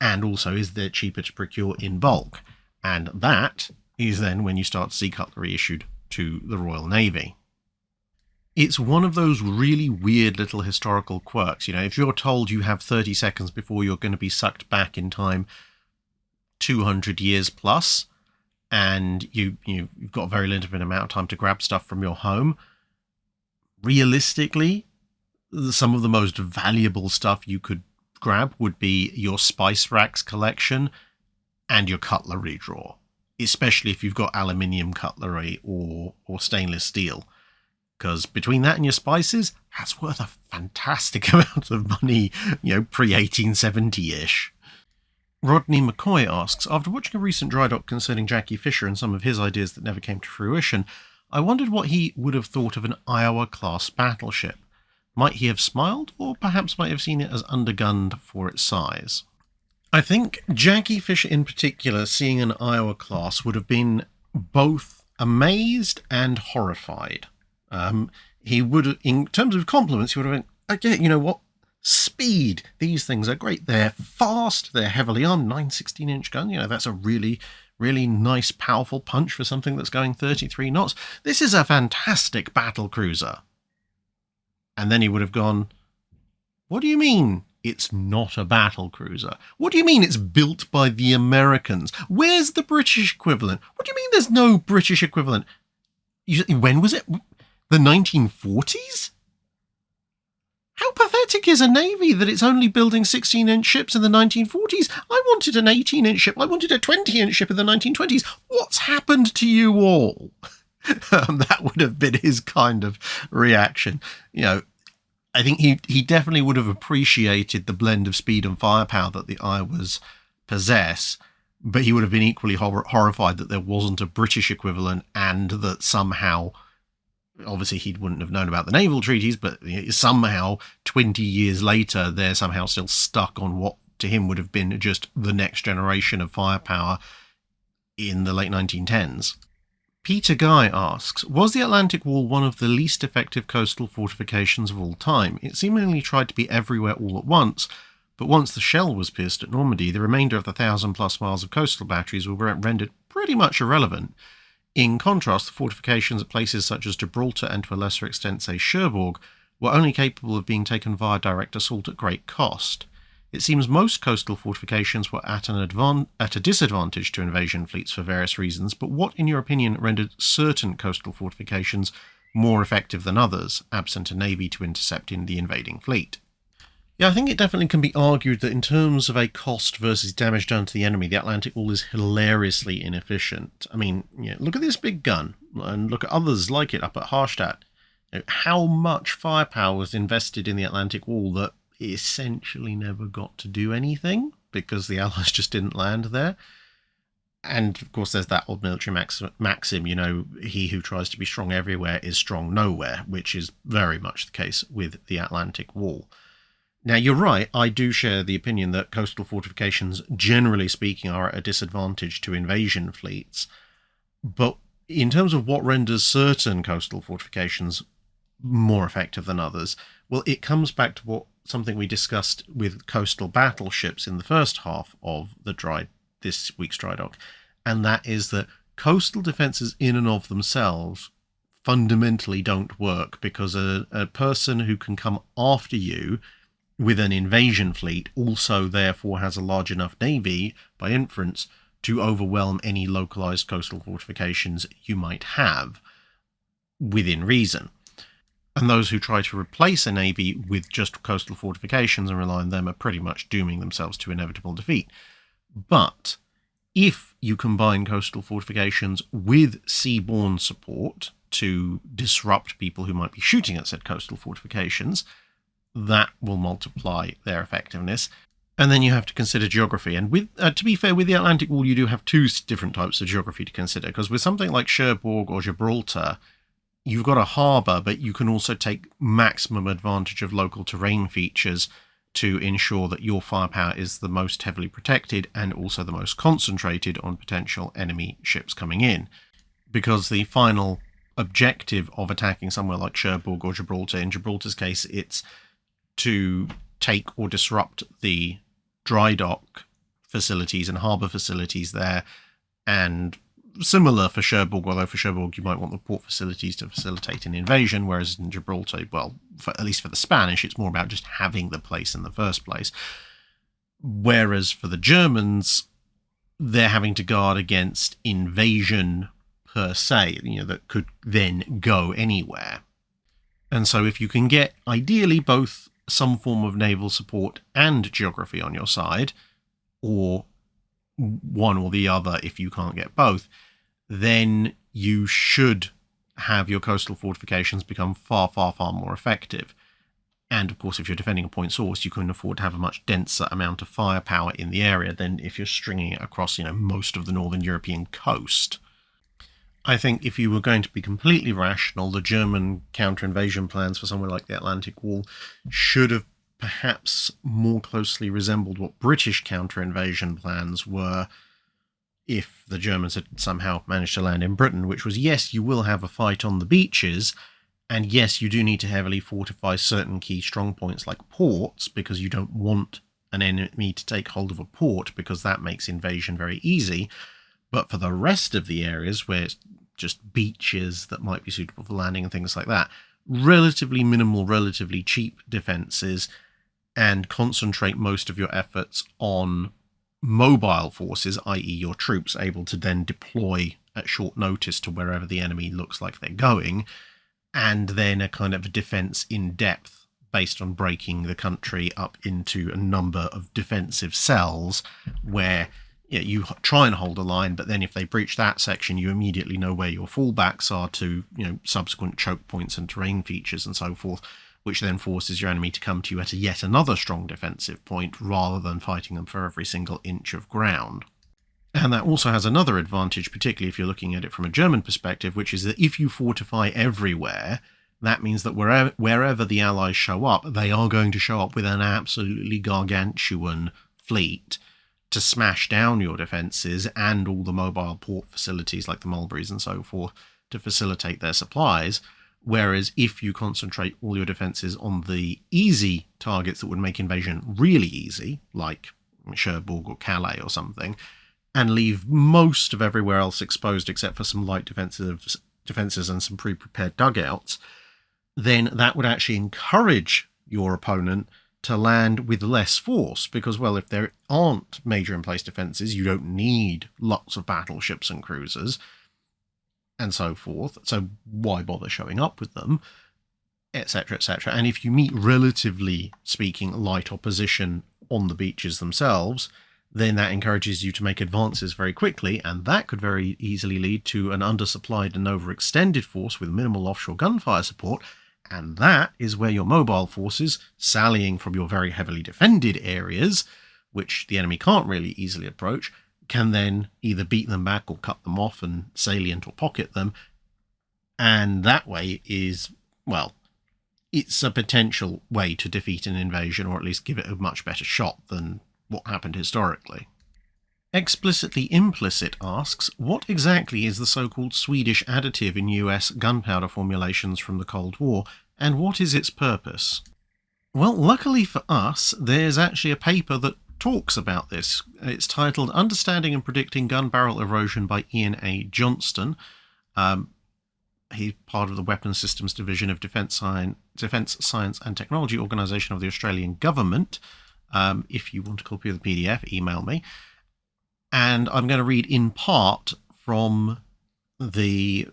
and also is there cheaper to procure in bulk. And that is then when you start to see cutlery issued to the Royal Navy. It's one of those really weird little historical quirks. You know, if you're told you have 30 seconds before you're going to be sucked back in time 200 years plus, and you've got a very limited amount of time to grab stuff from your home, realistically, some of the most valuable stuff you could grab would be your spice racks collection and your cutlery drawer, especially if you've got aluminium cutlery or stainless steel, because between that and your spices, that's worth a fantastic amount of money, pre-1870-ish. Rodney McCoy asks, after watching a recent Drydock concerning Jackie Fisher and some of his ideas that never came to fruition, I wondered what he would have thought of an Iowa-class battleship. Might he have smiled, or perhaps might have seen it as undergunned for its size? I think Jackie Fisher in particular, seeing an Iowa class, would have been both amazed and horrified. He would, in terms of compliments, he would have been, okay, you know what? Speed. These things are great. They're fast. They're heavily armed. 9/16-inch gun. That's a really, really nice, powerful punch for something that's going 33 knots. This is a fantastic battle cruiser. And then he would have gone, what do you mean it's not a battle cruiser? What do you mean it's built by the Americans? Where's the British equivalent? What do you mean there's no British equivalent? When was it? The 1940s? How pathetic is a navy that it's only building 16-inch ships in the 1940s? I wanted an 18-inch ship. I wanted a 20-inch ship in the 1920s. What's happened to you all? That would have been his kind of reaction. I think he definitely would have appreciated the blend of speed and firepower that the Iowas possess, but he would have been equally horrified that there wasn't a British equivalent, and that somehow, obviously he wouldn't have known about the naval treaties, but somehow 20 years later they're somehow still stuck on what to him would have been just the next generation of firepower in the late 1910s. Peter Guy asks, was the Atlantic Wall one of the least effective coastal fortifications of all time? It seemingly tried to be everywhere all at once, but once the shell was pierced at Normandy, the remainder of the 1,000+ miles of coastal batteries were rendered pretty much irrelevant. In contrast, the fortifications at places such as Gibraltar and to a lesser extent, say, Cherbourg, were only capable of being taken via direct assault at great cost. It seems most coastal fortifications were at a disadvantage to invasion fleets for various reasons, but what, in your opinion, rendered certain coastal fortifications more effective than others, absent a navy to intercept in the invading fleet? Yeah, I think it definitely can be argued that in terms of a cost versus damage done to the enemy, the Atlantic Wall is hilariously inefficient. I mean, look at this big gun, and look at others like it up at Harstadt. How much firepower was invested in the Atlantic Wall that essentially never got to do anything because the Allies just didn't land there? And of course there's that old military maxim, he who tries to be strong everywhere is strong nowhere, which is very much the case with the Atlantic Wall. Now, you're right, I do share the opinion that coastal fortifications, generally speaking, are at a disadvantage to invasion fleets, but in terms of what renders certain coastal fortifications more effective than others, well, it comes back to something we discussed with coastal battleships in the first half of this week's Drydock, and that is that coastal defences in and of themselves fundamentally don't work, because a person who can come after you with an invasion fleet also therefore has a large enough navy, by inference, to overwhelm any localized coastal fortifications you might have, within reason. And those who try to replace a navy with just coastal fortifications and rely on them are pretty much dooming themselves to inevitable defeat. But if you combine coastal fortifications with seaborne support to disrupt people who might be shooting at said coastal fortifications, that will multiply their effectiveness. And then you have to consider geography. And with, to be fair, with the Atlantic Wall, you do have two different types of geography to consider, because with something like Cherbourg or Gibraltar, you've got a harbour, but you can also take maximum advantage of local terrain features to ensure that your firepower is the most heavily protected and also the most concentrated on potential enemy ships coming in. Because the final objective of attacking somewhere like Cherbourg or Gibraltar, in Gibraltar's case, it's to take or disrupt the Drydock facilities and harbour facilities there, and similar for Cherbourg, although for Cherbourg you might want the port facilities to facilitate an invasion, whereas in Gibraltar, well, at least for the Spanish, it's more about just having the place in the first place. Whereas for the Germans, they're having to guard against invasion per se, that could then go anywhere. And so if you can get, ideally, both some form of naval support and geography on your side, or one or the other if you can't get both, then you should have your coastal fortifications become far, far, far more effective. And of course, if you're defending a point source, you can afford to have a much denser amount of firepower in the area than if you're stringing it across, most of the northern European coast. I think if you were going to be completely rational, the German counter-invasion plans for somewhere like the Atlantic Wall should have perhaps more closely resembled what British counter-invasion plans were if the Germans had somehow managed to land in Britain, which was, yes, you will have a fight on the beaches, and yes, you do need to heavily fortify certain key strong points like ports, because you don't want an enemy to take hold of a port, because that makes invasion very easy. But for the rest of the areas, where it's just beaches that might be suitable for landing and things like that, relatively minimal, relatively cheap defences, and concentrate most of your efforts on mobile forces, i.e. your troops able to then deploy at short notice to wherever the enemy looks like they're going, and then a kind of defence in depth based on breaking the country up into a number of defensive cells where you try and hold a line, but then if they breach that section, you immediately know where your fallbacks are to subsequent choke points and terrain features and so forth, which then forces your enemy to come to you at yet another strong defensive point rather than fighting them for every single inch of ground. And that also has another advantage, particularly if you're looking at it from a German perspective, which is that if you fortify everywhere, that means that wherever the Allies show up, they are going to show up with an absolutely gargantuan fleet to smash down your defences and all the mobile port facilities like the mulberries and so forth to facilitate their supplies. Whereas if you concentrate all your defences on the easy targets that would make invasion really easy, like Cherbourg or Calais or something, and leave most of everywhere else exposed except for some light defences and some pre-prepared dugouts, then that would actually encourage your opponent to land with less force, because, well, if there aren't major in-place defences, you don't need lots of battleships and cruisers, and so forth, so why bother showing up with them, etc., etc. And if you meet, relatively speaking, light opposition on the beaches themselves, then that encourages you to make advances very quickly, and that could very easily lead to an undersupplied and overextended force with minimal offshore gunfire support, and that is where your mobile forces, sallying from your very heavily defended areas, which the enemy can't really easily approach, can then either beat them back or cut them off and salient or pocket them. And that way is, well, it's a potential way to defeat an invasion, or at least give it a much better shot than what happened historically. Explicitly Implicit asks, what exactly is the so-called Swedish additive in US gunpowder formulations from the Cold War, and what is its purpose? Well, luckily for us, there's actually a paper that talks about this. It's titled Understanding and Predicting Gun Barrel Erosion by Ian A. Johnston. He's part of the Weapons Systems Division of Defence Science and Technology Organisation of the Australian Government. If you want a copy of the PDF, email me. And I'm going to read in part from the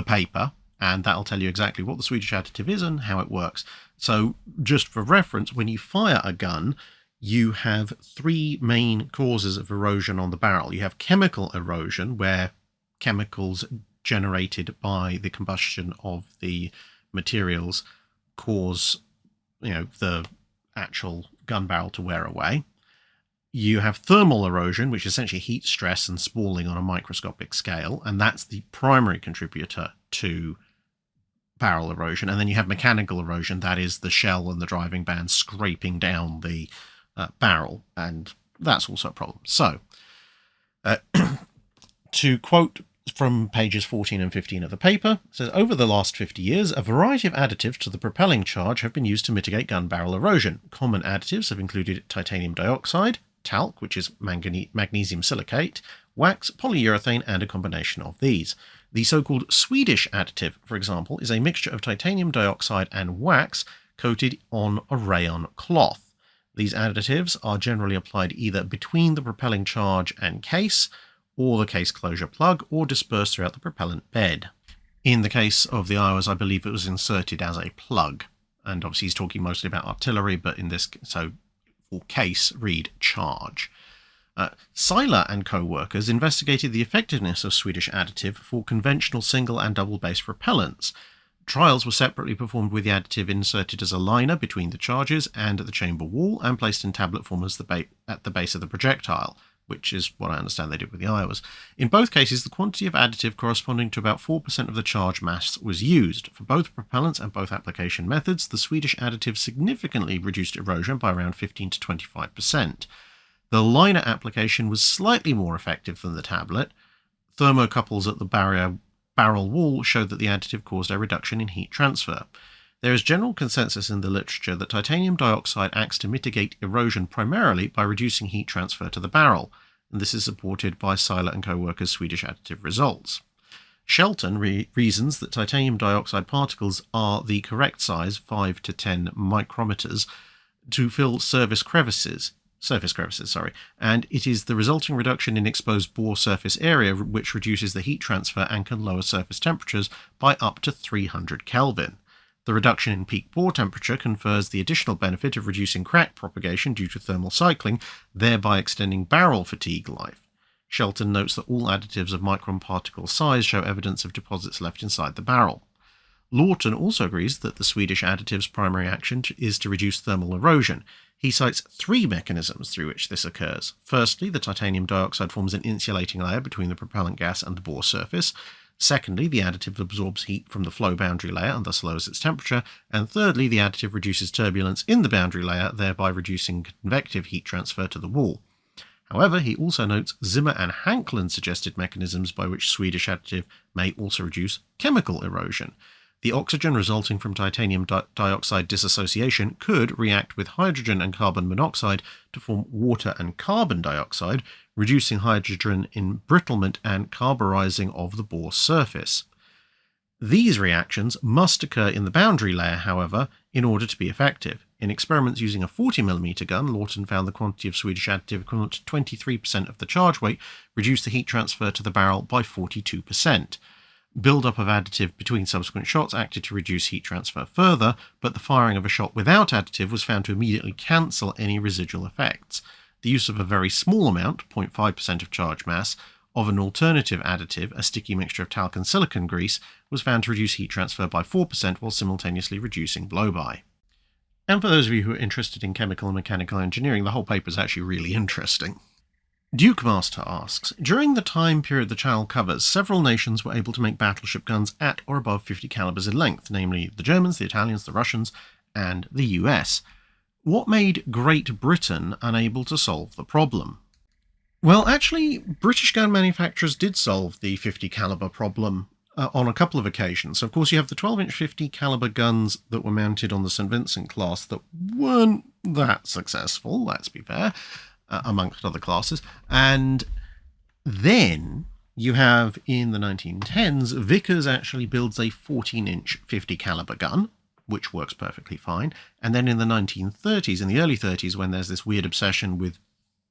paper, and that'll tell you exactly what the Swedish additive is and how it works. So just for reference, when you fire a gun, you have three main causes of erosion on the barrel. You have chemical erosion, where chemicals generated by the combustion of the materials cause, the actual gun barrel to wear away. You have thermal erosion, which is essentially heat stress and spalling on a microscopic scale, and that's the primary contributor to barrel erosion. And then you have mechanical erosion, that is the shell and the driving band scraping down the barrel, and that's also a problem. So, to quote from pages 14 and 15 of the paper, it says, over the last 50 years, a variety of additives to the propelling charge have been used to mitigate gun barrel erosion. Common additives have included titanium dioxide, talc, which is magnesium silicate, wax, polyurethane, and a combination of these. The so-called Swedish additive, for example, is a mixture of titanium dioxide and wax coated on a rayon cloth. These additives are generally applied either between the propelling charge and case, or the case closure plug, or dispersed throughout the propellant bed. In the case of the Iowas, I believe it was inserted as a plug. And obviously he's talking mostly about artillery, but in this, so for case, read charge. Seiler and co-workers investigated the effectiveness of Swedish additive for conventional single and double-base propellants. Trials were separately performed with the additive inserted as a liner between the charges and the chamber wall, and placed in tablet form as at the base of the projectile, which is what I understand they did with the Iowas. In both cases, the quantity of additive corresponding to about 4% of the charge mass was used. For both propellants and both application methods, the Swedish additive significantly reduced erosion by around 15 to 25%. The liner application was slightly more effective than the tablet. Thermocouples at the barrel wall showed that the additive caused a reduction in heat transfer. There is general consensus in the literature that titanium dioxide acts to mitigate erosion primarily by reducing heat transfer to the barrel, and this is supported by Seiler and co-workers' Swedish additive results. Shelton reasons that titanium dioxide particles are the correct size, 5 to 10 micrometers, to fill surface crevices, and it is the resulting reduction in exposed bore surface area which reduces the heat transfer and can lower surface temperatures by up to 300 Kelvin. The reduction in peak bore temperature confers the additional benefit of reducing crack propagation due to thermal cycling, thereby extending barrel fatigue life. Shelton notes that all additives of micron particle size show evidence of deposits left inside the barrel. Lawton also agrees that the Swedish additive's primary action is to reduce thermal erosion. He cites three mechanisms through which this occurs. Firstly, the titanium dioxide forms an insulating layer between the propellant gas and the bore surface. Secondly, the additive absorbs heat from the flow boundary layer and thus lowers its temperature. And thirdly, the additive reduces turbulence in the boundary layer, thereby reducing convective heat transfer to the wall. However, he also notes Zimmer and Hanklin suggested mechanisms by which Swedish additive may also reduce chemical erosion. The oxygen resulting from titanium dioxide dissociation could react with hydrogen and carbon monoxide to form water and carbon dioxide, reducing hydrogen embrittlement and carburizing of the bore surface. These reactions must occur in the boundary layer, however, in order to be effective. In experiments using a 40mm gun, Lawton found the quantity of Swedish additive equivalent to 23% of the charge weight reduced the heat transfer to the barrel by 42%. Build-up of additive between subsequent shots acted to reduce heat transfer further, but the firing of a shot without additive was found to immediately cancel any residual effects. The use of a very small amount, 0.5% of charge mass, of an alternative additive, a sticky mixture of talc and silicon grease, was found to reduce heat transfer by 4% while simultaneously reducing blow-by. And for those of you who are interested in chemical and mechanical engineering, the whole paper is actually really interesting. Duke Master asks, during the time period the channel covers, several nations were able to make battleship guns at or above 50 calibers in length, namely the Germans, the Italians, the Russians, and the US. What made Great Britain unable to solve the problem? Well, actually, British gun manufacturers did solve the 50 caliber problem on a couple of occasions. So, of course, you have the 12-inch 50 caliber guns that were mounted on the St. Vincent class that weren't that successful, let's be fair, amongst other classes. And then You have, in the 1910s, Vickers actually builds a 14-inch 50 caliber gun, which works perfectly fine. And then in the 1930s, in the early 30s, when there's this weird obsession with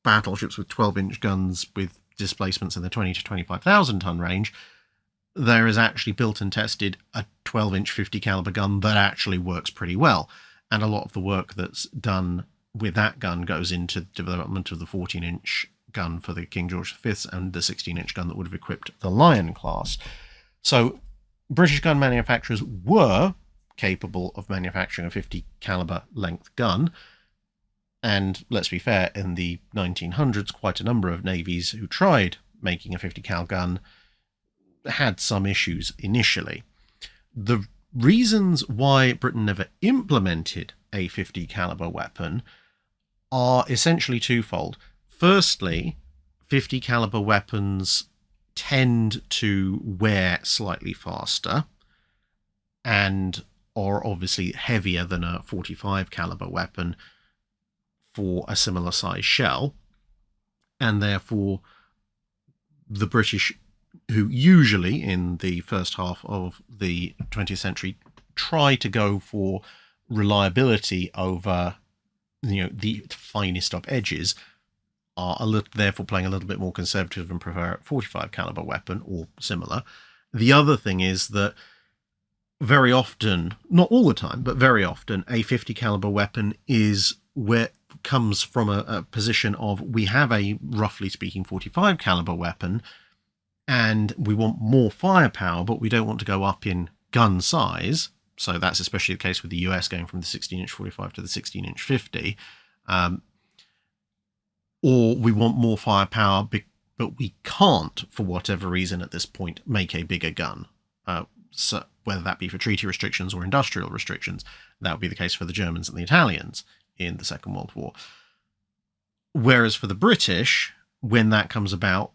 battleships with 12-inch guns with displacements in the 20 to 25,000 ton range, there is actually built and tested a 12-inch 50 caliber gun that actually works pretty well. And a lot of the work that's done with that gun goes into the development of the 14-inch gun for the King George V and the 16-inch gun that would have equipped the Lion class. So British gun manufacturers were capable of manufacturing a 50 caliber length gun. And let's be fair, in the 1900s, quite a number of navies who tried making a 50 cal gun had some issues initially. The reasons why Britain never implemented a 50 caliber weapon are essentially twofold. Firstly, 50 caliber weapons tend to wear slightly faster and are obviously heavier than a 45 caliber weapon for a similar size shell, and therefore the British, who usually in the first half of the 20th century try to go for reliability over the finest of edges, are therefore playing a little bit more conservative and prefer a 45 caliber weapon or similar. The other thing is that very often, not all the time, but very often, a 50 caliber weapon comes from a position of, we have a, roughly speaking, 45 caliber weapon, and we want more firepower, but we don't want to go up in gun size. So that's especially the case with the US going from the 16-inch 45 to the 16-inch 50. Or we want more firepower, but we can't, for whatever reason at this point, make a bigger gun. So whether that be for treaty restrictions or industrial restrictions, that would be the case for the Germans and the Italians in the Second World War. Whereas for the British, when that comes about,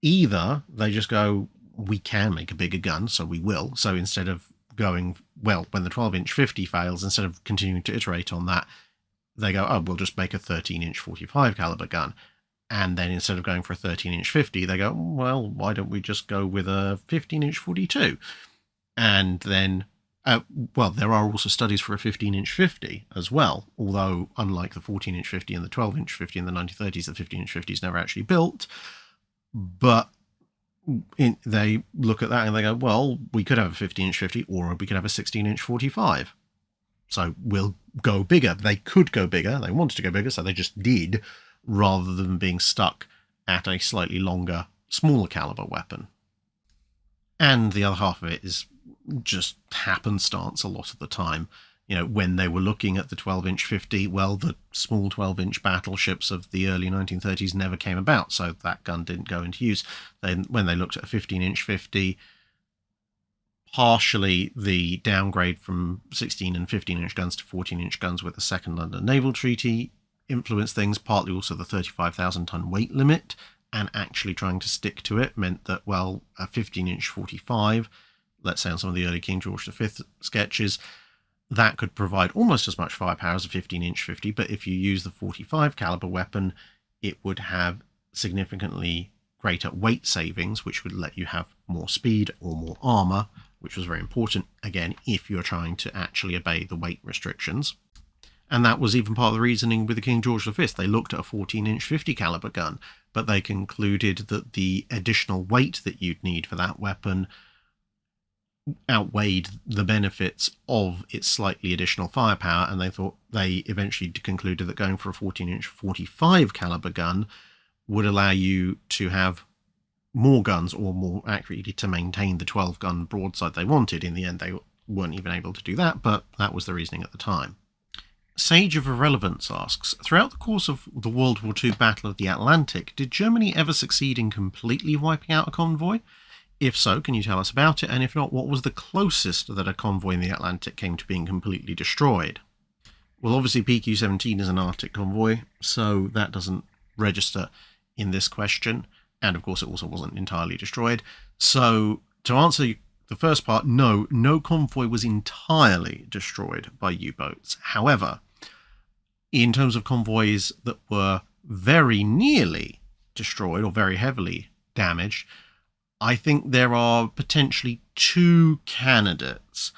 either they just go, we can make a bigger gun, so we will. So instead of going, well, when the 12-inch 50 fails, instead of continuing to iterate on that, they go, oh, we'll just make a 13-inch 45 caliber gun. And then instead of going for a 13-inch 50, they go, well, why don't we just go with a 15-inch 42? And then, there are also studies for a 15-inch 50 as well, although unlike the 14-inch 50 and the 12-inch 50 in the 1930s, the 15-inch 50 is never actually built. But they look at that and they go, well, we could have a 15-inch 50 or we could have a 16-inch 45. So we'll go bigger. They could go bigger. They wanted to go bigger, so they just did, rather than being stuck at a slightly longer, smaller caliber weapon. And the other half of it is just happenstance a lot of the time. When they were looking at the 12-inch 50, well, the small 12-inch battleships of the early 1930s never came about, so that gun didn't go into use. Then when they looked at a 15-inch 50, partially the downgrade from 16 and 15-inch guns to 14-inch guns with the Second London Naval Treaty influenced things, partly also the 35,000 ton weight limit, and actually trying to stick to it meant that, well, a 15-inch 45, let's say on some of the early King George V sketches, that could provide almost as much firepower as a 15-inch 50, but if you use the 45 caliber weapon, it would have significantly greater weight savings, which would let you have more speed or more armor, which was very important, again, if you're trying to actually obey the weight restrictions. And that was even part of the reasoning with the King George V. They looked at a 14-inch 50 caliber gun, but they concluded that the additional weight that you'd need for that weapon outweighed the benefits of its slightly additional firepower, and they eventually concluded that going for a 14-inch 45 caliber gun would allow you to have more guns, or more accurately to maintain the 12-gun broadside they wanted. In the end, they weren't even able to do that, but that was the reasoning at the time. Sage of Irrelevance asks, throughout the course of the World War II Battle of the Atlantic, did Germany ever succeed in completely wiping out a convoy? If so, can you tell us about it? And if not, what was the closest that a convoy in the Atlantic came to being completely destroyed? Well, obviously PQ-17 is an Arctic convoy, so that doesn't register in this question. And of course, it also wasn't entirely destroyed. So to answer the first part, no convoy was entirely destroyed by U-boats. However, in terms of convoys that were very nearly destroyed or very heavily damaged, I think there are potentially two candidates.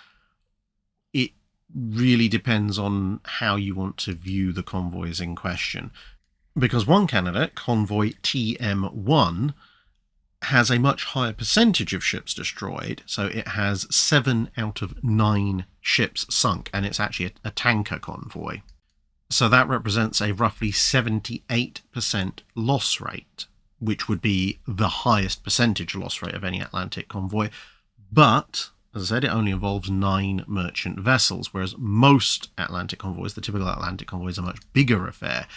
It really depends on how you want to view the convoys in question. Because one candidate, convoy TM1, has a much higher percentage of ships destroyed, so it has 7 out of 9 ships sunk, and it's actually a tanker convoy. So that represents a roughly 78% loss rate, which would be the highest percentage loss rate of any Atlantic convoy. But, as I said, it only involves 9 merchant vessels, whereas most Atlantic convoys, the typical Atlantic convoy, is a much bigger affair.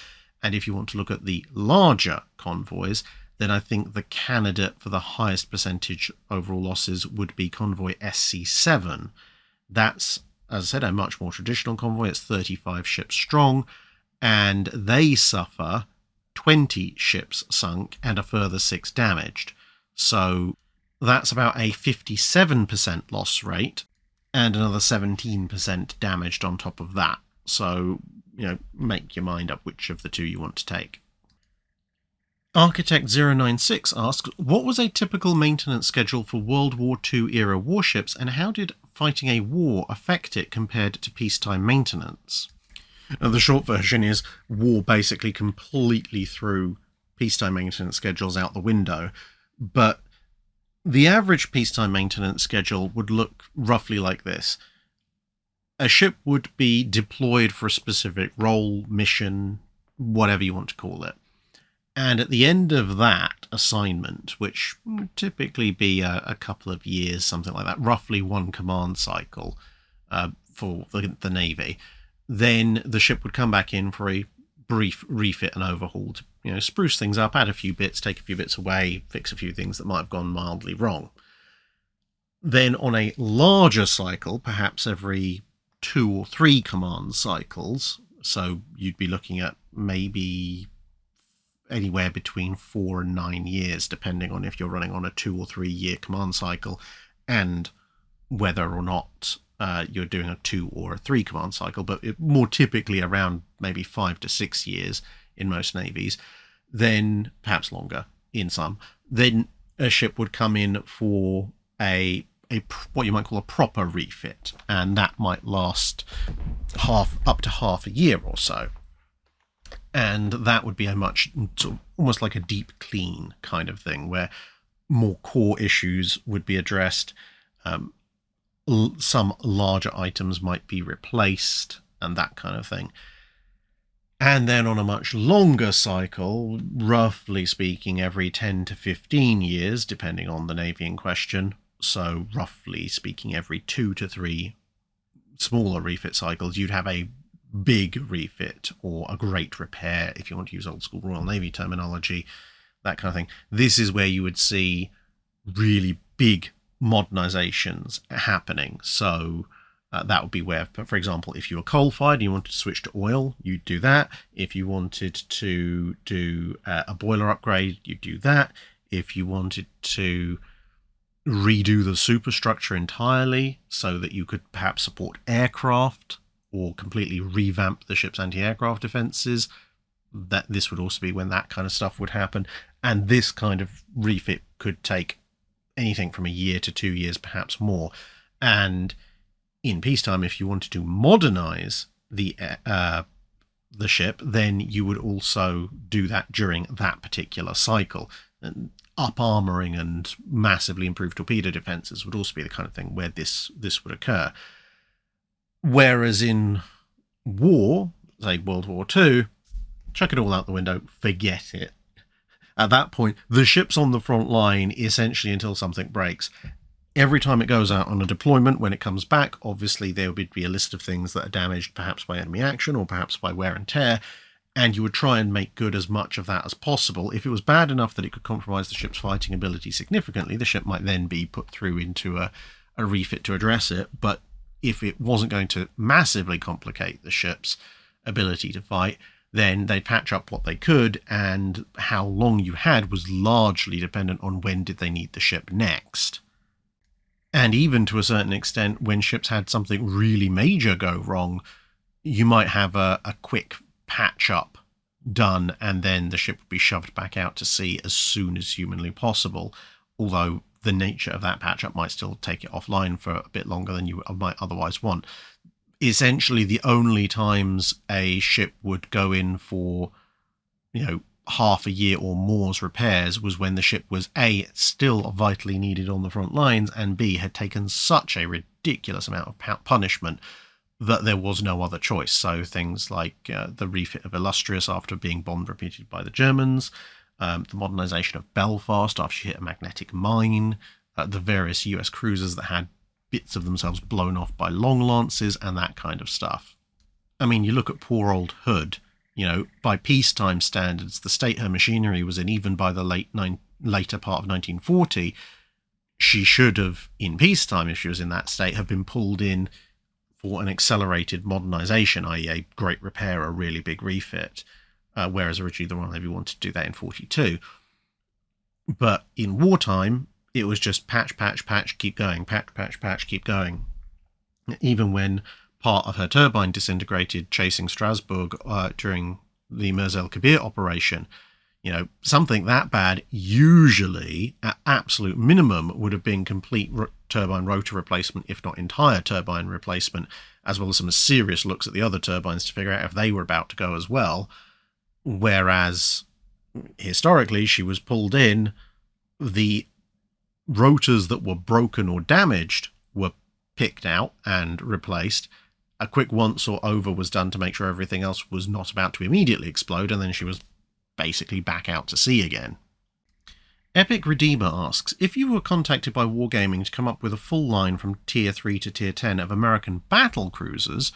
And if you want to look at the larger convoys, then I think the candidate for the highest percentage overall losses would be convoy SC7. That's, as I said, a much more traditional convoy. It's 35 ships strong, and they suffer 20 ships sunk and a further 6 damaged. So that's about a 57% loss rate and another 17% damaged on top of that. So, make your mind up which of the two you want to take. Architect096 asks, what was a typical maintenance schedule for World War II era warships, and how did fighting a war affect it compared to peacetime maintenance? Now, the short version is war basically completely threw peacetime maintenance schedules out the window, but the average peacetime maintenance schedule would look roughly like this. A ship would be deployed for a specific role, mission, whatever you want to call it. And at the end of that assignment, which would typically be a couple of years, something like that, roughly one command cycle for the Navy, then the ship would come back in for a brief refit and overhaul to spruce things up, add a few bits, take a few bits away, fix a few things that might have gone mildly wrong. Then on a larger cycle, perhaps every 2 or 3 command cycles, so you'd be looking at maybe anywhere between 4 and 9 years, depending on if you're running on a 2 or 3 year command cycle and whether or not you're doing a 2 or a 3 command cycle, but more typically around maybe 5 to 6 years in most navies, then perhaps longer in some. Then a ship would come in for a what you might call a proper refit, and that might last up to half a year or so. And that would be a much sort of almost like a deep clean kind of thing, where more core issues would be addressed. Some larger items might be replaced and that kind of thing. And then on a much longer cycle, roughly speaking, every 10 to 15 years, depending on the navy in question, so roughly speaking, every 2 to 3 smaller refit cycles, you'd have a big refit or a great repair, if you want to use old school Royal Navy terminology, that kind of thing. This is where you would see really big modernizations happening. So that would be where, for example, if you were coal-fired and you wanted to switch to oil, you'd do that. If you wanted to do a boiler upgrade, you'd do that. If you wanted to redo the superstructure entirely so that you could perhaps support aircraft or completely revamp the ship's anti-aircraft defenses, that this would also be when that kind of stuff would happen. And this kind of refit could take anything from a year to 2 years, perhaps more. And in peacetime, if you wanted to modernize the ship, then you would also do that during that particular cycle. And up-armoring and massively improved torpedo defenses would also be the kind of thing where this would occur. Whereas in war, say World War II, chuck it all out the window, forget it. At that point, the ship's on the front line essentially until something breaks. Every time it goes out on a deployment, when it comes back, obviously there would be a list of things that are damaged, perhaps by enemy action or perhaps by wear and tear, and you would try and make good as much of that as possible. If it was bad enough that it could compromise the ship's fighting ability significantly, the ship might then be put through into a refit to address it. But if it wasn't going to massively complicate the ship's ability to fight, then they'd patch up what they could, and how long you had was largely dependent on when did they need the ship next. And even to a certain extent, when ships had something really major go wrong, you might have a quick patch up done, and then the ship would be shoved back out to sea as soon as humanly possible. Although the nature of that patch-up might still take it offline for a bit longer than you might otherwise want. Essentially, the only times a ship would go in for, half a year or more's repairs was when the ship was A, still vitally needed on the front lines, and B, had taken such a ridiculous amount of punishment that there was no other choice. So things like the refit of Illustrious after being bombed repeatedly by the Germans, the modernization of Belfast after she hit a magnetic mine, the various US cruisers that had bits of themselves blown off by long lances, and that kind of stuff. I mean, you look at poor old Hood. By peacetime standards, the state her machinery was in, even by the later part of 1940, she should have, in peacetime, if she was in that state, have been pulled in for an accelerated modernization, i.e. a great repair, a really big refit, whereas originally the Royal Navy wanted to do that in 42. But in wartime, it was just patch, patch, patch, keep going, patch, patch, patch, keep going. Even when part of her turbine disintegrated chasing Strasbourg during the Mers El Kabir operation, something that bad usually, at absolute minimum, would have been complete turbine rotor replacement, if not entire turbine replacement, as well as some serious looks at the other turbines to figure out if they were about to go as well. Whereas, historically, she was pulled in, the rotors that were broken or damaged were picked out and replaced. A quick once or over was done to make sure everything else was not about to immediately explode, and then she was basically back out to sea again. Epic Redeemer asks, if you were contacted by Wargaming to come up with a full line from Tier 3 to Tier 10 of American battle cruisers,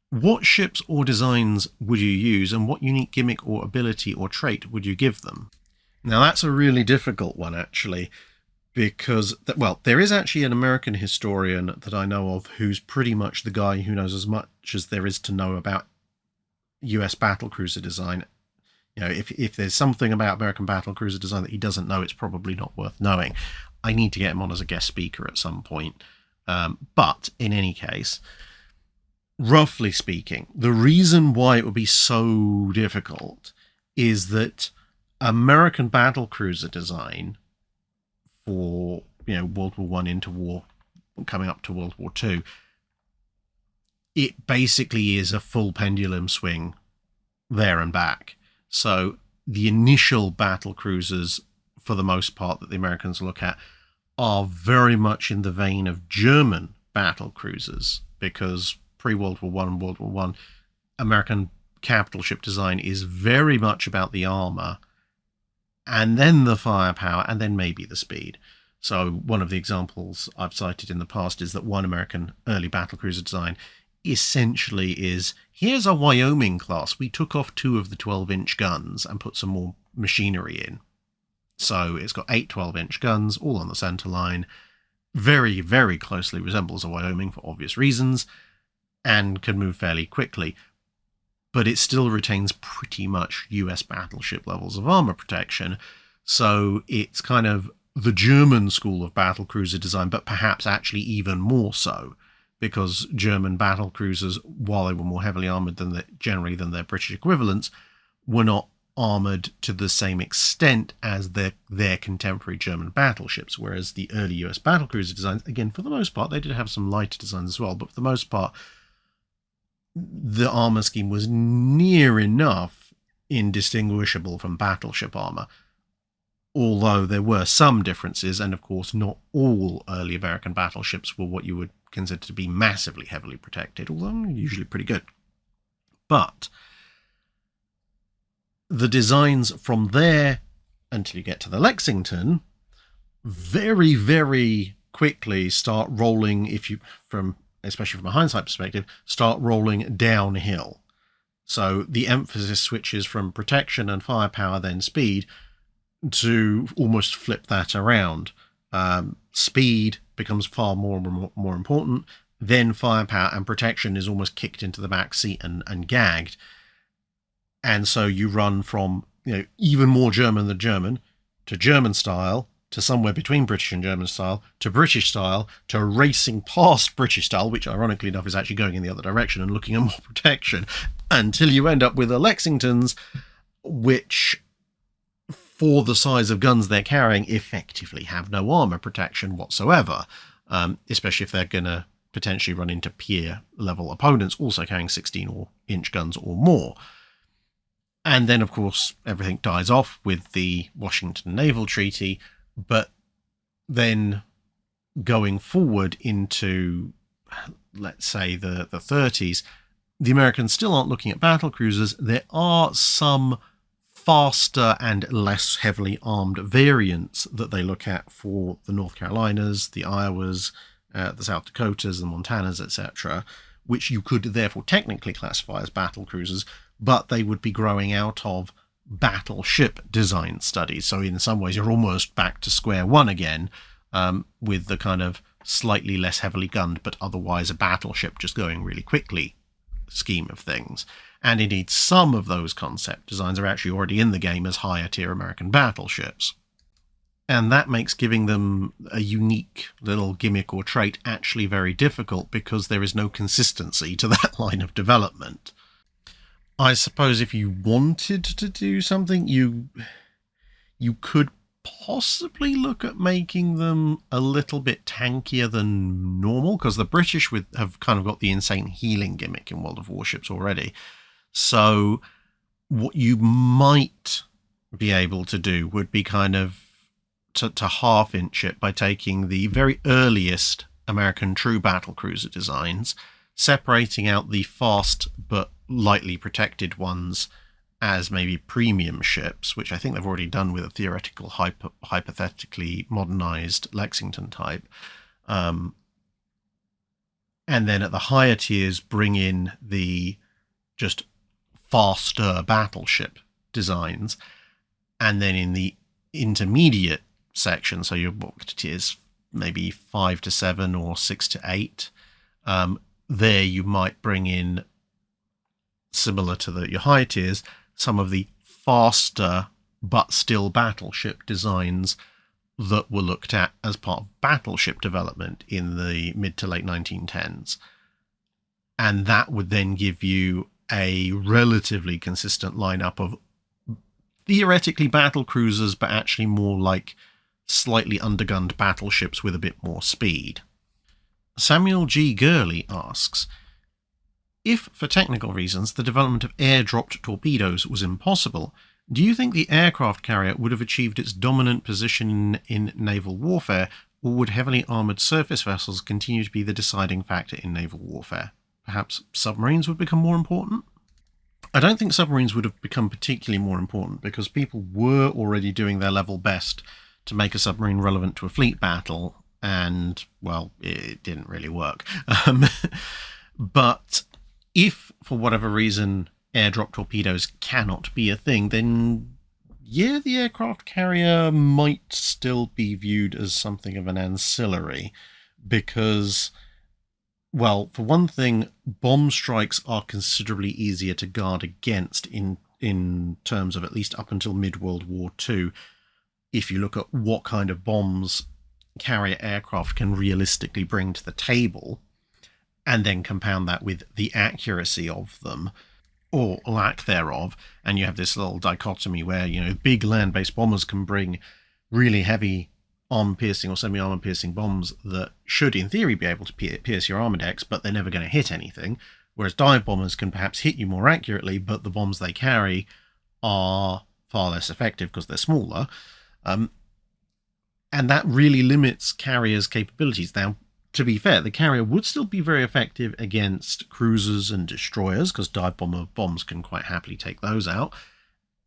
what ships or designs would you use, and what unique gimmick or ability or trait would you give them? Now, that's a really difficult one, actually, because, there is actually an American historian that I know of who's pretty much the guy who knows as much as there is to know about US battlecruiser design. If there's something about American battlecruiser design that he doesn't know, it's probably not worth knowing. I need to get him on as a guest speaker at some point. But in any case, roughly speaking, the reason why it would be so difficult is that American battlecruiser design for World War I into war, coming up to World War II, it basically is a full pendulum swing there and back. So the initial battle cruisers, for the most part, that the Americans look at are very much in the vein of German battle cruisers, because pre-World War I and World War I, American capital ship design is very much about the armor, and then the firepower, and then maybe the speed. So one of the examples I've cited in the past is that one American early battlecruiser design essentially is, here's a Wyoming class. We took off 2 of the 12-inch guns and put some more machinery in. So it's got 8 12-inch guns, all on the center line. Very, very closely resembles a Wyoming for obvious reasons, and can move fairly quickly. But it still retains pretty much US battleship levels of armor protection. So it's kind of the German school of battlecruiser design, but perhaps actually even more so, because German battlecruisers, while they were more heavily armored than generally than their British equivalents, were not armored to the same extent as their contemporary German battleships. Whereas the early US battlecruiser designs, again, for the most part, they did have some lighter designs as well, but for the most part, the armor scheme was near enough indistinguishable from battleship armor, although there were some differences, and of course not all early American battleships were what you would consider to be massively heavily protected, although usually pretty good. But the designs from there until you get to the Lexington very, very quickly start rolling, especially from a hindsight perspective, start rolling downhill. So the emphasis switches from protection and firepower, then speed, to almost flip that around. Speed becomes far more important, then firepower, and protection is almost kicked into the back seat and gagged. And so you run from even more German than German to German style, to somewhere between British and German style, to British style, to racing past British style, which ironically enough is actually going in the other direction and looking at more protection, until you end up with the Lexingtons, which for the size of guns they're carrying, effectively have no armor protection whatsoever, especially if they're going to potentially run into peer-level opponents also carrying 16-inch guns or more. And then, of course, everything dies off with the Washington Naval Treaty, but then going forward into, let's say, the 30s, the Americans still aren't looking at battle cruisers. There are some faster and less heavily armed variants that they look at for the North Carolinas, the Iowas, the South Dakotas, the Montanas, etc., which you could therefore technically classify as battle cruisers, but they would be growing out of battleship design studies. So in some ways, you're almost back to square one again, with the kind of slightly less heavily gunned, but otherwise a battleship just going really quickly scheme of things. And indeed, some of those concept designs are actually already in the game as higher tier American battleships. And that makes giving them a unique little gimmick or trait actually very difficult, because there is no consistency to that line of development. I suppose if you wanted to do something, you could possibly look at making them a little bit tankier than normal, because the British have kind of got the insane healing gimmick in World of Warships already. So what you might be able to do would be kind of to half-inch it by taking the very earliest American true battlecruiser designs, separating out the fast but lightly protected ones as maybe premium ships, which I think they've already done with a theoretical hypothetically modernized Lexington type. And then at the higher tiers, bring in the just faster battleship designs. And then in the intermediate section, so your tiers maybe 5 to 7 or 6 to 8, there you might bring in, similar to your high tiers, some of the faster but still battleship designs that were looked at as part of battleship development in the mid to late 1910s. And that would then give you a relatively consistent lineup of theoretically battle cruisers, but actually more like slightly undergunned battleships with a bit more speed. Samuel G. Gurley asks, if, for technical reasons, the development of air-dropped torpedoes was impossible, do you think the aircraft carrier would have achieved its dominant position in naval warfare, or would heavily armoured surface vessels continue to be the deciding factor in naval warfare? Perhaps submarines would become more important? I don't think submarines would have become particularly more important, because people were already doing their level best to make a submarine relevant to a fleet battle, and, well, it didn't really work. But if, for whatever reason, airdrop torpedoes cannot be a thing, then yeah, the aircraft carrier might still be viewed as something of an ancillary, because, well, for one thing, bomb strikes are considerably easier to guard against in terms of at least up until mid-World War II. If you look at what kind of bombs carrier aircraft can realistically bring to the table, and then compound that with the accuracy of them, or lack thereof, and you have this little dichotomy where, big land-based bombers can bring really heavy armor-piercing or semi-armor-piercing bombs that should, in theory, be able to pierce your armor decks, but they're never going to hit anything, whereas dive bombers can perhaps hit you more accurately, but the bombs they carry are far less effective because they're smaller. And that really limits carriers' capabilities. Now, to be fair, the carrier would still be very effective against cruisers and destroyers, because dive bomber bombs can quite happily take those out.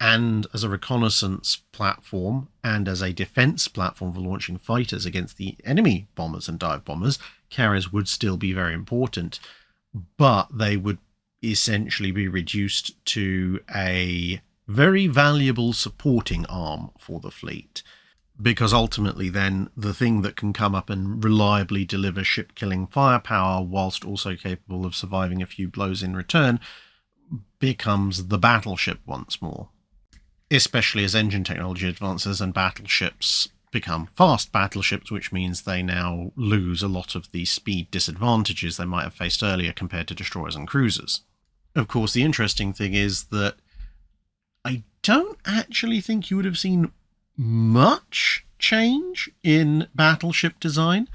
And as a reconnaissance platform, and as a defense platform for launching fighters against the enemy bombers and dive bombers, carriers would still be very important. But they would essentially be reduced to a very valuable supporting arm for the fleet. Because ultimately then, the thing that can come up and reliably deliver ship-killing firepower whilst also capable of surviving a few blows in return becomes the battleship once more. Especially as engine technology advances and battleships become fast battleships, which means they now lose a lot of the speed disadvantages they might have faced earlier compared to destroyers and cruisers. Of course, the interesting thing is that I don't actually think you would have seen much change in battleship design,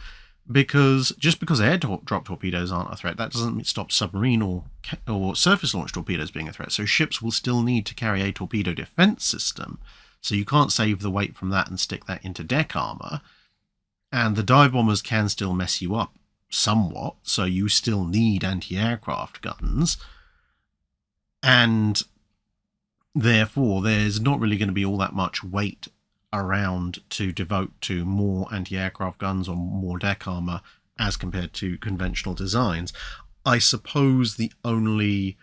because just because drop torpedoes aren't a threat, that doesn't stop submarine or surface launch torpedoes being a threat. So ships will still need to carry a torpedo defense system. So you can't save the weight from that and stick that into deck armor. And the dive bombers can still mess you up somewhat, so you still need anti-aircraft guns. And therefore, there's not really going to be all that much weight around to devote to more anti-aircraft guns or more deck armor as compared to conventional designs. I suppose the only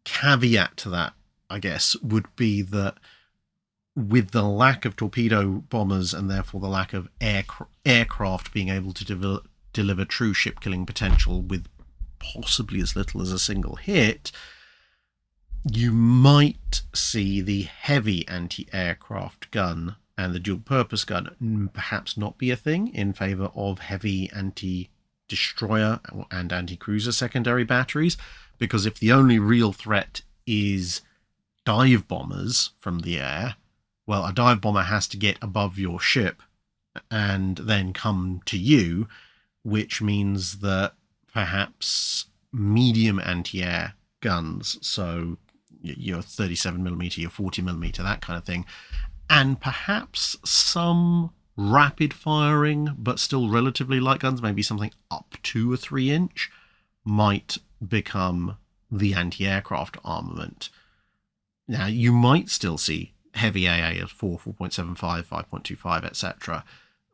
caveat to that, I guess, would be that with the lack of torpedo bombers and therefore the lack of aircraft being able to deliver true ship-killing potential with possibly as little as a single hit, you might see the heavy anti-aircraft gun and the dual-purpose gun perhaps not be a thing in favour of heavy anti-destroyer and anti-cruiser secondary batteries, because if the only real threat is dive bombers from the air, well, a dive bomber has to get above your ship and then come to you, which means that perhaps medium anti-air guns, so your 37mm, your 40mm, that kind of thing, and perhaps some rapid firing but still relatively light guns, maybe something up to a 3-inch, might become the anti-aircraft armament. Now, you might still see heavy AA of 4, 4.75, 5.25, etc.,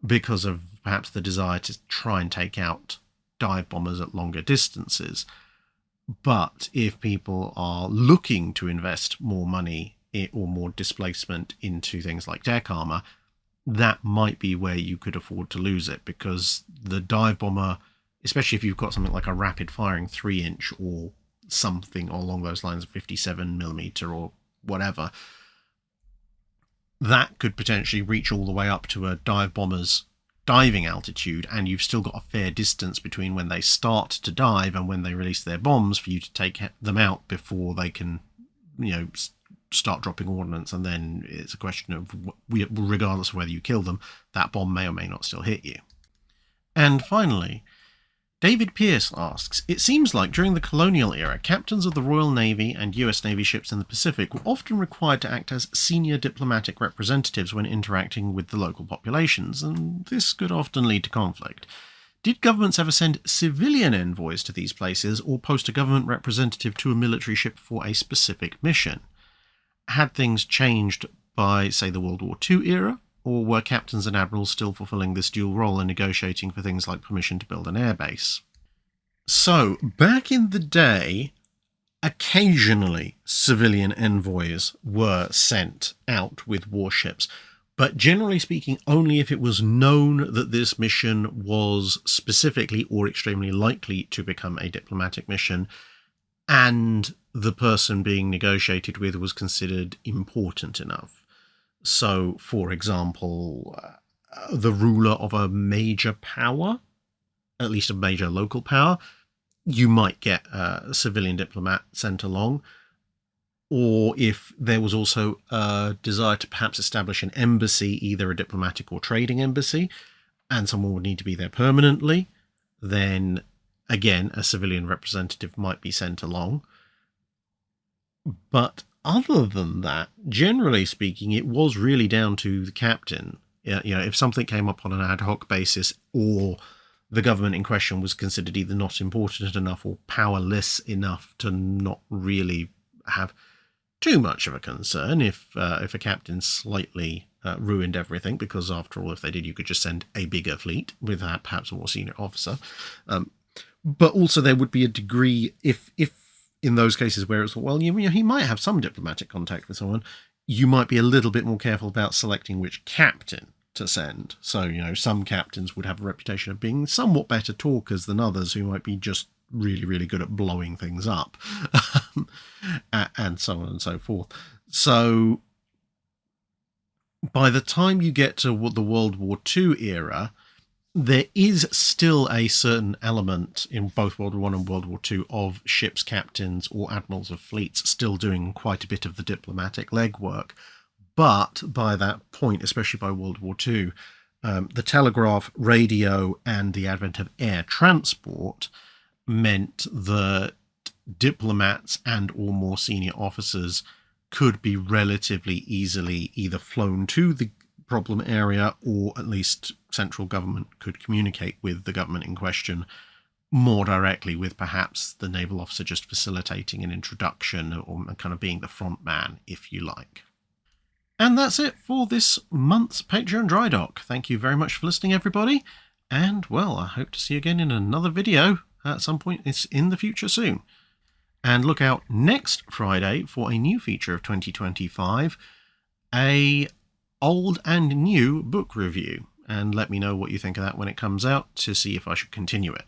because of perhaps the desire to try and take out dive bombers at longer distances. But if people are looking to invest more money or more displacement into things like deck armor, that might be where you could afford to lose it, because the dive bomber, especially if you've got something like a rapid firing 3-inch or something along those lines of 57mm or whatever, that could potentially reach all the way up to a dive bomber's diving altitude, and you've still got a fair distance between when they start to dive and when they release their bombs for you to take them out before they can, start dropping ordnance. And then it's a question of, regardless of whether you kill them, that bomb may or may not still hit you. And finally, David Pierce asks, it seems like during the colonial era, captains of the Royal Navy and US Navy ships in the Pacific were often required to act as senior diplomatic representatives when interacting with the local populations, and this could often lead to conflict. Did governments ever send civilian envoys to these places or post a government representative to a military ship for a specific mission? Had things changed by, say, the World War II era? Or were captains and admirals still fulfilling this dual role and negotiating for things like permission to build an airbase? So, back in the day, occasionally civilian envoys were sent out with warships, but generally speaking, only if it was known that this mission was specifically or extremely likely to become a diplomatic mission, and the person being negotiated with was considered important enough. So, for example, the ruler of a major power, at least a major local power, you might get a civilian diplomat sent along. Or if there was also a desire to perhaps establish an embassy, either a diplomatic or trading embassy, and someone would need to be there permanently, then again, a civilian representative might be sent along. But other than that, generally speaking, it was really down to the captain. If something came up on an ad hoc basis, or the government in question was considered either not important enough or powerless enough to not really have too much of a concern if a captain slightly ruined everything, because after all, if they did, you could just send a bigger fleet with perhaps a more senior officer. But also there would be a degree, if in those cases where it's, well, he might have some diplomatic contact with someone, you might be a little bit more careful about selecting which captain to send. So, some captains would have a reputation of being somewhat better talkers than others who might be just really, really good at blowing things up, and so on and so forth. So, by the time you get to the World War II era, there is still a certain element in both World War I and World War II of ships' captains or admirals of fleets still doing quite a bit of the diplomatic legwork. But by that point, especially by World War II, the telegraph, radio, and the advent of air transport meant that diplomats and or more senior officers could be relatively easily either flown to the problem area, or at least central government could communicate with the government in question more directly, with perhaps the naval officer just facilitating an introduction or kind of being the front man, if you like. And that's it for this month's Patreon Drydock. Thank you very much for listening, everybody. And, well, I hope to see you again in another video at some point in the future soon. And look out next Friday for a new feature of 2025, a old and new book review. And let me know what you think of that when it comes out to see if I should continue it.